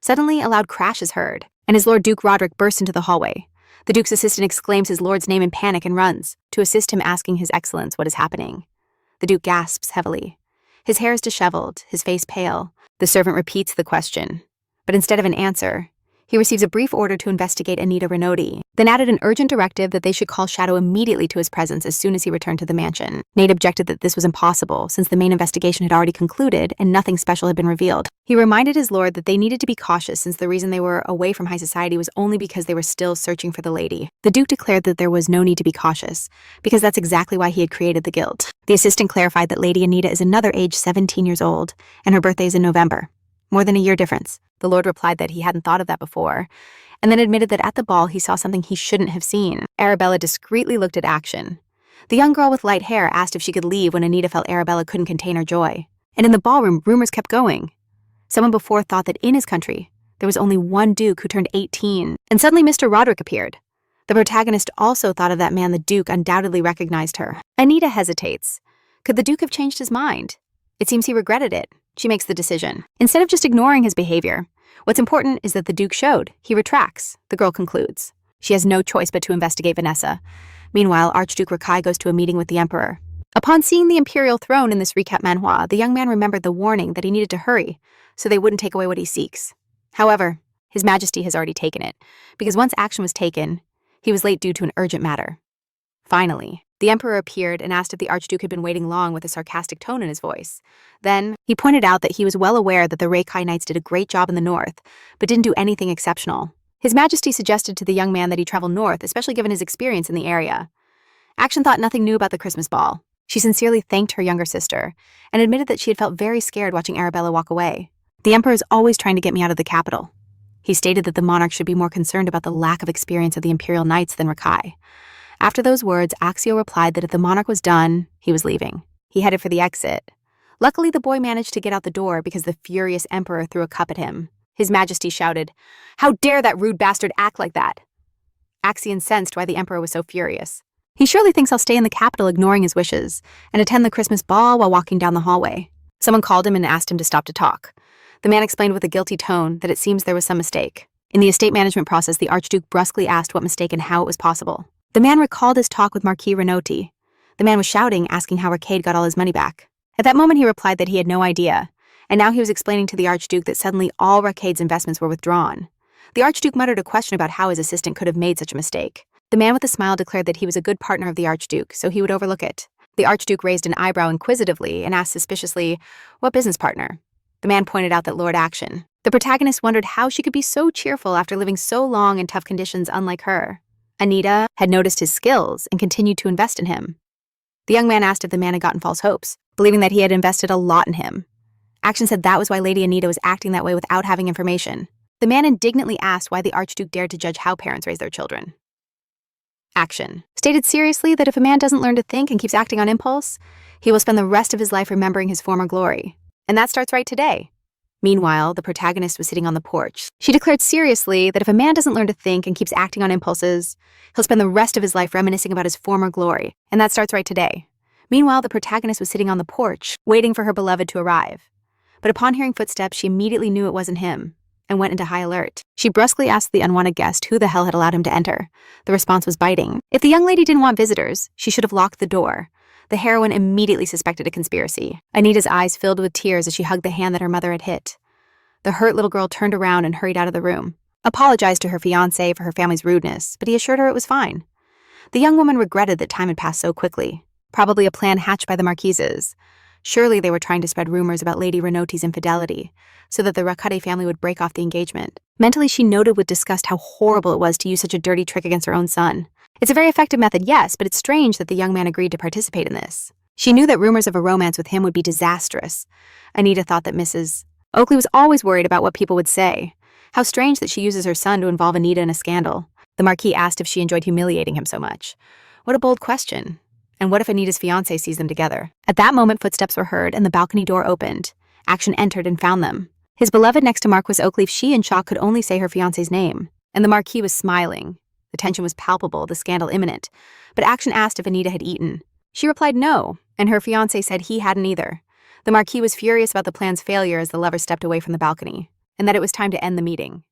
A: Suddenly, a loud crash is heard, and his Lord Duke Roderick bursts into the hallway. The Duke's assistant exclaims his lord's name in panic and runs to assist him, asking His Excellence what is happening. The Duke gasps heavily. His hair is disheveled, his face pale. The servant repeats the question, but instead of an answer, he receives a brief order to investigate Anita Renoti, then added an urgent directive that they should call Shadow immediately to his presence as soon as he returned to the mansion. Nate objected that this was impossible, since the main investigation had already concluded and nothing special had been revealed. He reminded his lord that they needed to be cautious, since the reason they were away from high society was only because they were still searching for the lady. The Duke declared that there was no need to be cautious, because that's exactly why he had created the guild. The assistant clarified that Lady Anita is another age 17 years old, and her birthday is in November. More than a year difference. The Lord replied that he hadn't thought of that before, and then admitted that at the ball he saw something he shouldn't have seen. Arabella discreetly looked at Action. The young girl with light hair asked if she could leave when Anita felt Arabella couldn't contain her joy. And in the ballroom, rumors kept going. Someone before thought that in his country, there was only one Duke who turned 18, and suddenly Mr. Roderick appeared. The protagonist also thought of that man. The Duke undoubtedly recognized her. Anita hesitates. Could the Duke have changed his mind? It seems he regretted it. She makes the decision. Instead of just ignoring his behavior, what's important is that the Duke showed. He retracts, the girl concludes. She has no choice but to investigate Vanessa. Meanwhile, Archduke Rakai goes to a meeting with the Emperor. Upon seeing the imperial throne in this recap manhwa, the young man remembered the warning that he needed to hurry, so they wouldn't take away what he seeks. However, His Majesty has already taken it, because once action was taken, he was late due to an urgent matter. Finally, the Emperor appeared and asked if the Archduke had been waiting long, with a sarcastic tone in his voice. Then, he pointed out that he was well aware that the Rakai Knights did a great job in the north, but didn't do anything exceptional. His Majesty suggested to the young man that he travel north, especially given his experience in the area. Action thought nothing new about the Christmas ball. She sincerely thanked her younger sister, and admitted that she had felt very scared watching Arabella walk away. The Emperor is always trying to get me out of the capital. He stated that the monarch should be more concerned about the lack of experience of the Imperial Knights than Rakai. After those words, Axio replied that if the monarch was done, he was leaving. He headed for the exit. Luckily, the boy managed to get out the door because the furious Emperor threw a cup at him. His Majesty shouted, "How dare that rude bastard act like that?" Axion sensed why the Emperor was so furious. He surely thinks I'll stay in the capital ignoring his wishes and attend the Christmas ball while walking down the hallway. Someone called him and asked him to stop to talk. The man explained with a guilty tone that it seems there was some mistake. In the estate management process, the Archduke brusquely asked what mistake and how it was possible. The man recalled his talk with Marquis Renotti. The man was shouting, asking how Arcade got all his money back. At that moment, he replied that he had no idea, and now he was explaining to the Archduke that suddenly all Arcade's investments were withdrawn. The Archduke muttered a question about how his assistant could have made such a mistake. The man with a smile declared that he was a good partner of the Archduke, so he would overlook it. The Archduke raised an eyebrow inquisitively and asked suspiciously, "What business partner?" The man pointed out that Lord Action. The protagonist wondered how she could be so cheerful after living so long in tough conditions unlike her. Anita had noticed his skills and continued to invest in him. The young man asked if the man had gotten false hopes, believing that he had invested a lot in him. Action said that was why Lady Anita was acting that way without having information. The man indignantly asked why the Archduke dared to judge how parents raise their children. Action stated seriously that if a man doesn't learn to think and keeps acting on impulse, he will spend the rest of his life remembering his former glory. And that starts right today. Meanwhile, the protagonist was sitting on the porch. She declared seriously that if a man doesn't learn to think and keeps acting on impulses, he'll spend the rest of his life reminiscing about his former glory. And that starts right today. Meanwhile, the protagonist was sitting on the porch, waiting for her beloved to arrive. But upon hearing footsteps, she immediately knew it wasn't him and went into high alert. She brusquely asked the unwanted guest who the hell had allowed him to enter. The response was biting. If the young lady didn't want visitors, she should have locked the door. The heroine immediately suspected a conspiracy. Anita's eyes filled with tears as she hugged the hand that her mother had hit. The hurt little girl turned around and hurried out of the room, apologized to her fiancé for her family's rudeness, but he assured her it was fine. The young woman regretted that time had passed so quickly, probably a plan hatched by the Marquises. Surely they were trying to spread rumors about Lady Renotti's infidelity, so that the Raccade family would break off the engagement. Mentally, she noted with disgust how horrible it was to use such a dirty trick against her own son. It's a very effective method, yes, but it's strange that the young man agreed to participate in this. She knew that rumors of a romance with him would be disastrous. Anita thought that Mrs. Oakley was always worried about what people would say. How strange that she uses her son to involve Anita in a scandal. The Marquis asked if she enjoyed humiliating him so much. What a bold question. And what if Anita's fiancé sees them together? At that moment, footsteps were heard and the balcony door opened. Action entered and found them. His beloved next to Marquis Oakley, she in shock could only say her fiancé's name. And the Marquis was smiling. The tension was palpable, the scandal imminent. But Action asked if Anita had eaten. She replied no, and her fiancé said he hadn't either. The Marquis was furious about the plan's failure as the lovers stepped away from the balcony, and that it was time to end the meeting.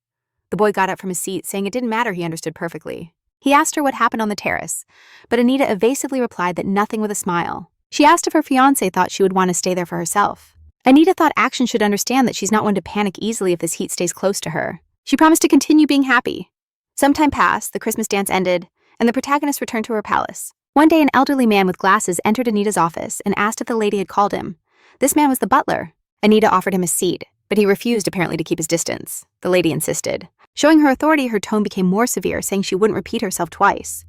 A: The boy got up from his seat, saying it didn't matter, he understood perfectly. He asked her what happened on the terrace, but Anita evasively replied that nothing with a smile. She asked if her fiancé thought she would want to stay there for herself. Anita thought Action should understand that she's not one to panic easily if this heat stays close to her. She promised to continue being happy. Some time passed, the Christmas dance ended, and the protagonist returned to her palace. One day, an elderly man with glasses entered Anita's office and asked if the lady had called him. This man was the butler. Anita offered him a seat, but he refused apparently to keep his distance. The lady insisted. Showing her authority, her tone became more severe, saying she wouldn't repeat herself twice.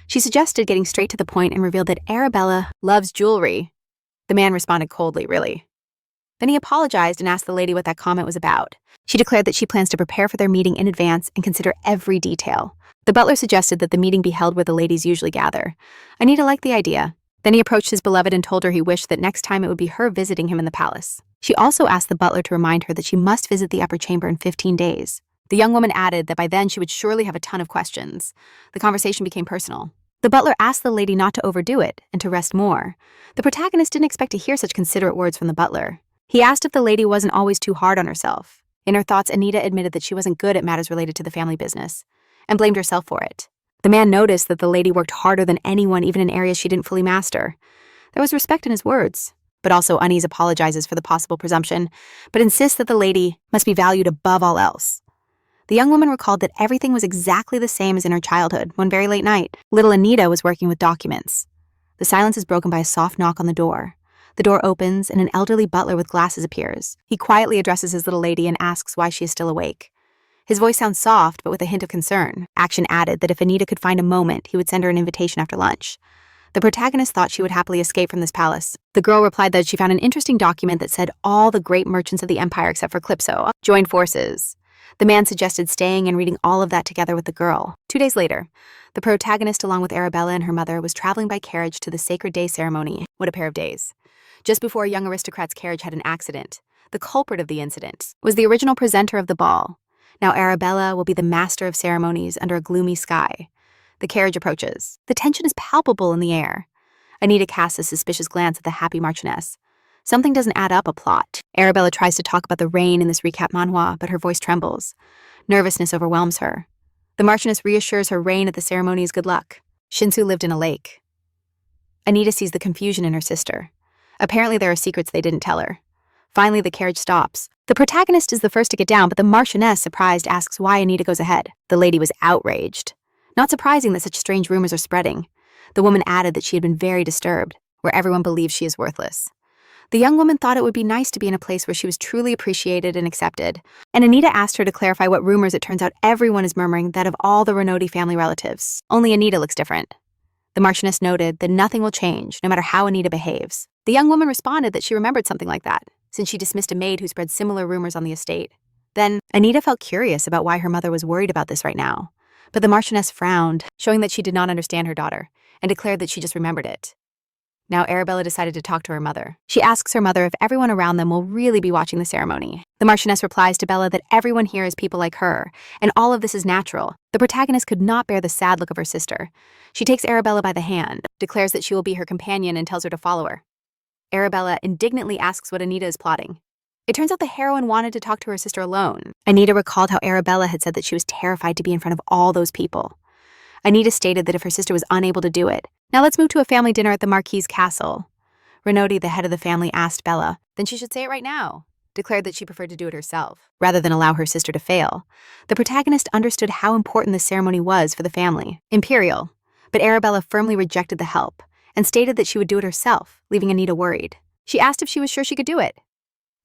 A: She suggested getting straight to the point and revealed that Arabella loves jewelry. The man responded coldly, really. Then he apologized and asked the lady what that comment was about. She declared that she plans to prepare for their meeting in advance and consider every detail. The butler suggested that the meeting be held where the ladies usually gather. Anita liked the idea. Then he approached his beloved and told her he wished that next time it would be her visiting him in the palace. She also asked the butler to remind her that she must visit the upper chamber in 15 days. The young woman added that by then she would surely have a ton of questions. The conversation became personal. The butler asked the lady not to overdo it and to rest more. The protagonist didn't expect to hear such considerate words from the butler. He asked if the lady wasn't always too hard on herself. In her thoughts, Anita admitted that she wasn't good at matters related to the family business and blamed herself for it. The man noticed that the lady worked harder than anyone, even in areas she didn't fully master. There was respect in his words, but also unease apologizes for the possible presumption, but insists that the lady must be valued above all else. The young woman recalled that everything was exactly the same as in her childhood. One very late night, little Anita was working with documents. The silence is broken by a soft knock on the door. The door opens and an elderly butler with glasses appears. He quietly addresses his little lady and asks why she is still awake. His voice sounds soft, but with a hint of concern. Action added that if Anita could find a moment, he would send her an invitation after lunch. The protagonist thought she would happily escape from this palace. The girl replied that she found an interesting document that said all the great merchants of the empire except for Calypso joined forces. The man suggested staying and reading all of that together with the girl. 2 days later, the protagonist, along with Arabella and her mother, was traveling by carriage to the Sacred Day ceremony. What a pair of days. Just before a young aristocrat's carriage had an accident, the culprit of the incident was the original presenter of the ball. Now Arabella will be the master of ceremonies under a gloomy sky. The carriage approaches. The tension is palpable in the air. Anita casts a suspicious glance at the happy Marchioness. Something doesn't add up a plot. Arabella tries to talk about the rain in this recap manhwa, but her voice trembles. Nervousness overwhelms her. The Marchioness reassures her rain at the ceremony is good luck. Shinsu lived in a lake. Anita sees the confusion in her sister. Apparently there are secrets they didn't tell her. Finally, the carriage stops. The protagonist is the first to get down, but the Marchioness, surprised, asks why Anita goes ahead. The lady was outraged. Not surprising that such strange rumors are spreading. The woman added that she had been very disturbed, where everyone believes she is worthless. The young woman thought it would be nice to be in a place where she was truly appreciated and accepted, and Anita asked her to clarify what rumors it turns out everyone is murmuring that of all the Renoti family relatives, only Anita looks different. The Marchioness noted that nothing will change, no matter how Anita behaves. The young woman responded that she remembered something like that, since she dismissed a maid who spread similar rumors on the estate. Then, Anita felt curious about why her mother was worried about this right now. But the Marchioness frowned, showing that she did not understand her daughter, and declared that she just remembered it. Now Arabella decided to talk to her mother. She asks her mother if everyone around them will really be watching the ceremony. The Marchioness replies to Bella that everyone here is people like her, and all of this is natural. The protagonist could not bear the sad look of her sister. She takes Arabella by the hand, declares that she will be her companion, and tells her to follow her. Arabella indignantly asks what Anita is plotting. It turns out the heroine wanted to talk to her sister alone. Anita recalled how Arabella had said that she was terrified to be in front of all those people. Anita stated that if her sister was unable to do it, now let's move to a family dinner at the Marquis's castle. Renoti, the head of the family, asked Bella, then she should say it right now, declared that she preferred to do it herself, rather than allow her sister to fail. The protagonist understood how important the ceremony was for the family, imperial, but Arabella firmly rejected the help and stated that she would do it herself, leaving Anita worried. She asked if she was sure she could do it.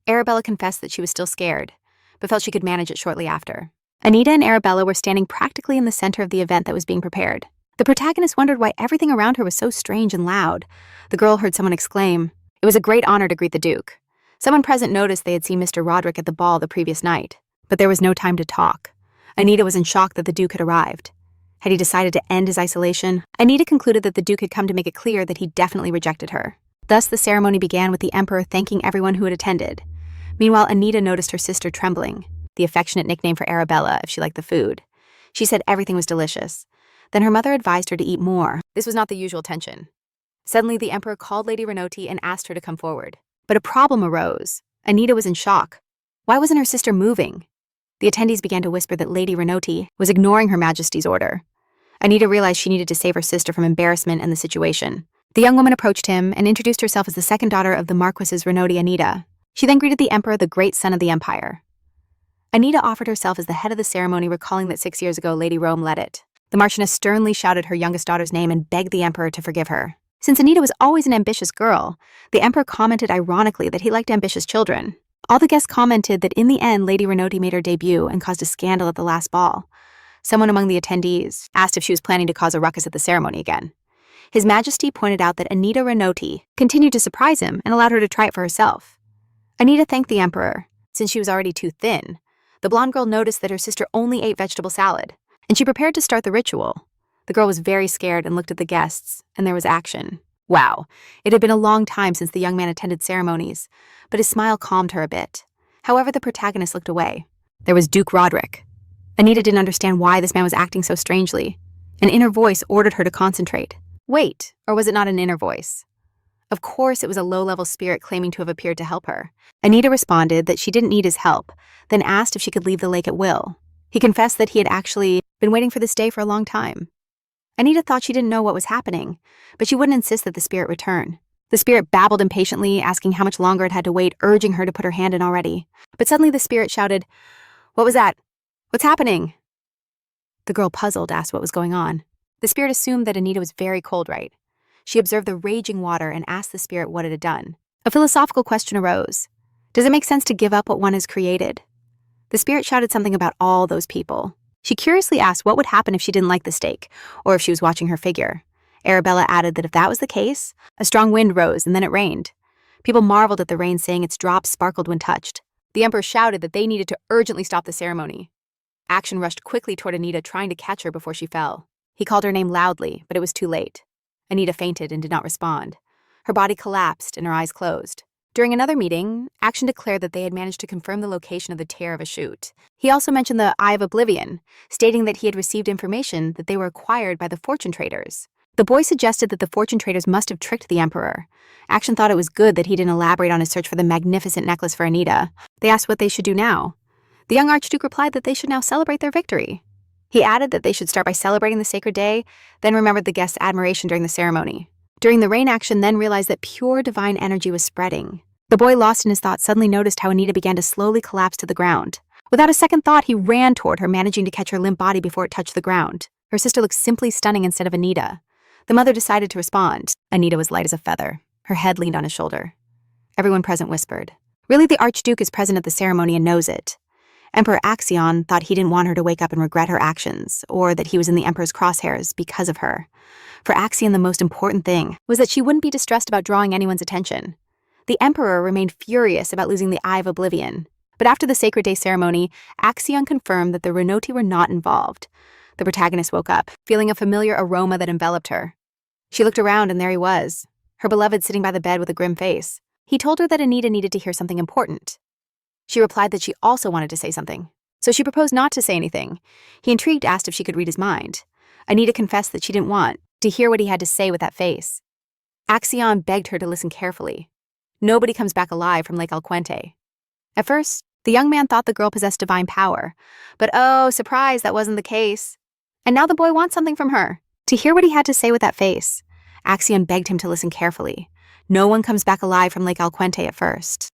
A: Arabella confessed that she was still scared, but felt she could manage it shortly after. Anita and Arabella were standing practically in the center of the event that was being prepared. The protagonist wondered why everything around her was so strange and loud. The girl heard someone exclaim, "It was a great honor to greet the Duke." Someone present noticed they had seen Mr. Roderick at the ball the previous night, but there was no time to talk. Anita was in shock that the Duke had arrived. Had he decided to end his isolation? Anita concluded that the Duke had come to make it clear that he definitely rejected her. Thus, the ceremony began with the Emperor thanking everyone who had attended. Meanwhile, Anita noticed her sister trembling, the affectionate nickname for Arabella if she liked the food. She said everything was delicious. Then her mother advised her to eat more. This was not the usual tension. Suddenly, the Emperor called Lady Renoti and asked her to come forward. But a problem arose. Anita was in shock. Why wasn't her sister moving? The attendees began to whisper that Lady Renoti was ignoring Her Majesty's order. Anita realized she needed to save her sister from embarrassment and the situation. The young woman approached him and introduced herself as the second daughter of the Marquis's Renoti, Anita. She then greeted the Emperor, the great son of the Empire. Anita offered herself as the head of the ceremony, recalling that 6 years ago Lady Rome led it. The Marchioness sternly shouted her youngest daughter's name and begged the Emperor to forgive her. Since Anita was always an ambitious girl, the Emperor commented ironically that he liked ambitious children. All the guests commented that in the end, Lady Renoti made her debut and caused a scandal at the last ball. Someone among the attendees asked if she was planning to cause a ruckus at the ceremony again. His Majesty pointed out that Anita Renoti continued to surprise him and allowed her to try it for herself. Anita thanked the Emperor. Since she was already too thin, the blonde girl noticed that her sister only ate vegetable salad, and she prepared to start the ritual. The girl was very scared and looked at the guests, and there was action. Wow, it had been a long time since the young man attended ceremonies, but his smile calmed her a bit. However, the protagonist looked away. There was Duke Roderick. Anita didn't understand why this man was acting so strangely. An inner voice ordered her to concentrate. Wait, or was it not an inner voice? Of course, it was a low-level spirit claiming to have appeared to help her. Anita responded that she didn't need his help, then asked if she could leave the lake at will. He confessed that he had actually been waiting for this day for a long time. Anita thought she didn't know what was happening, but she wouldn't insist that the spirit return. The spirit babbled impatiently, asking how much longer it had to wait, urging her to put her hand in already. But suddenly the spirit shouted, "What was that? What's happening?" The girl, puzzled, asked what was going on. The spirit assumed that Anita was very cold, right? She observed the raging water and asked the spirit what it had done. A philosophical question arose. Does it make sense to give up what one has created? The spirit shouted something about all those people. She curiously asked what would happen if she didn't like the steak, or if she was watching her figure. Arabella added that if that was the case, a strong wind rose and then it rained. People marveled at the rain, saying its drops sparkled when touched. The Emperor shouted that they needed to urgently stop the ceremony. Action rushed quickly toward Anita, trying to catch her before she fell. He called her name loudly, but it was too late. Anita fainted and did not respond. Her body collapsed and her eyes closed. During another meeting, Action declared that they had managed to confirm the location of the tear of a shoot. He also mentioned the Eye of Oblivion, stating that he had received information that they were acquired by the fortune traders. The boy suggested that the fortune traders must have tricked the Emperor. Action thought it was good that he didn't elaborate on his search for the magnificent necklace for Anita. They asked what they should do now. The young Archduke replied that they should now celebrate their victory. He added that they should start by celebrating the sacred day, then remembered the guests' admiration during the ceremony. During the rain, Action then realized that pure divine energy was spreading. The boy, lost in his thoughts, suddenly noticed how Anita began to slowly collapse to the ground. Without a second thought, he ran toward her, managing to catch her limp body before it touched the ground. Her sister looked simply stunning instead of Anita. The mother decided to respond. Anita was light as a feather. Her head leaned on his shoulder. Everyone present whispered. Really, the Archduke is present at the ceremony and knows it. Emperor Axion thought he didn't want her to wake up and regret her actions, or that he was in the Emperor's crosshairs because of her. For Axion, the most important thing was that she wouldn't be distressed about drawing anyone's attention. The Emperor remained furious about losing the Eye of Oblivion. But after the Sacred Day ceremony, Axion confirmed that the Renoti were not involved. The protagonist woke up, feeling a familiar aroma that enveloped her. She looked around, and there he was, her beloved sitting by the bed with a grim face. He told her that Anita needed to hear something important. She replied that she also wanted to say something, so she proposed not to say anything. He, intrigued, asked if she could read his mind. Anita confessed that she didn't want to hear what he had to say with that face. Axion begged her to listen carefully. Nobody comes back alive from Lake Alquente. At first, the young man thought the girl possessed divine power, but oh, surprise, that wasn't the case. And now the boy wants something from her, to hear what he had to say with that face. Axion begged him to listen carefully. No one comes back alive from Lake Alquente at first.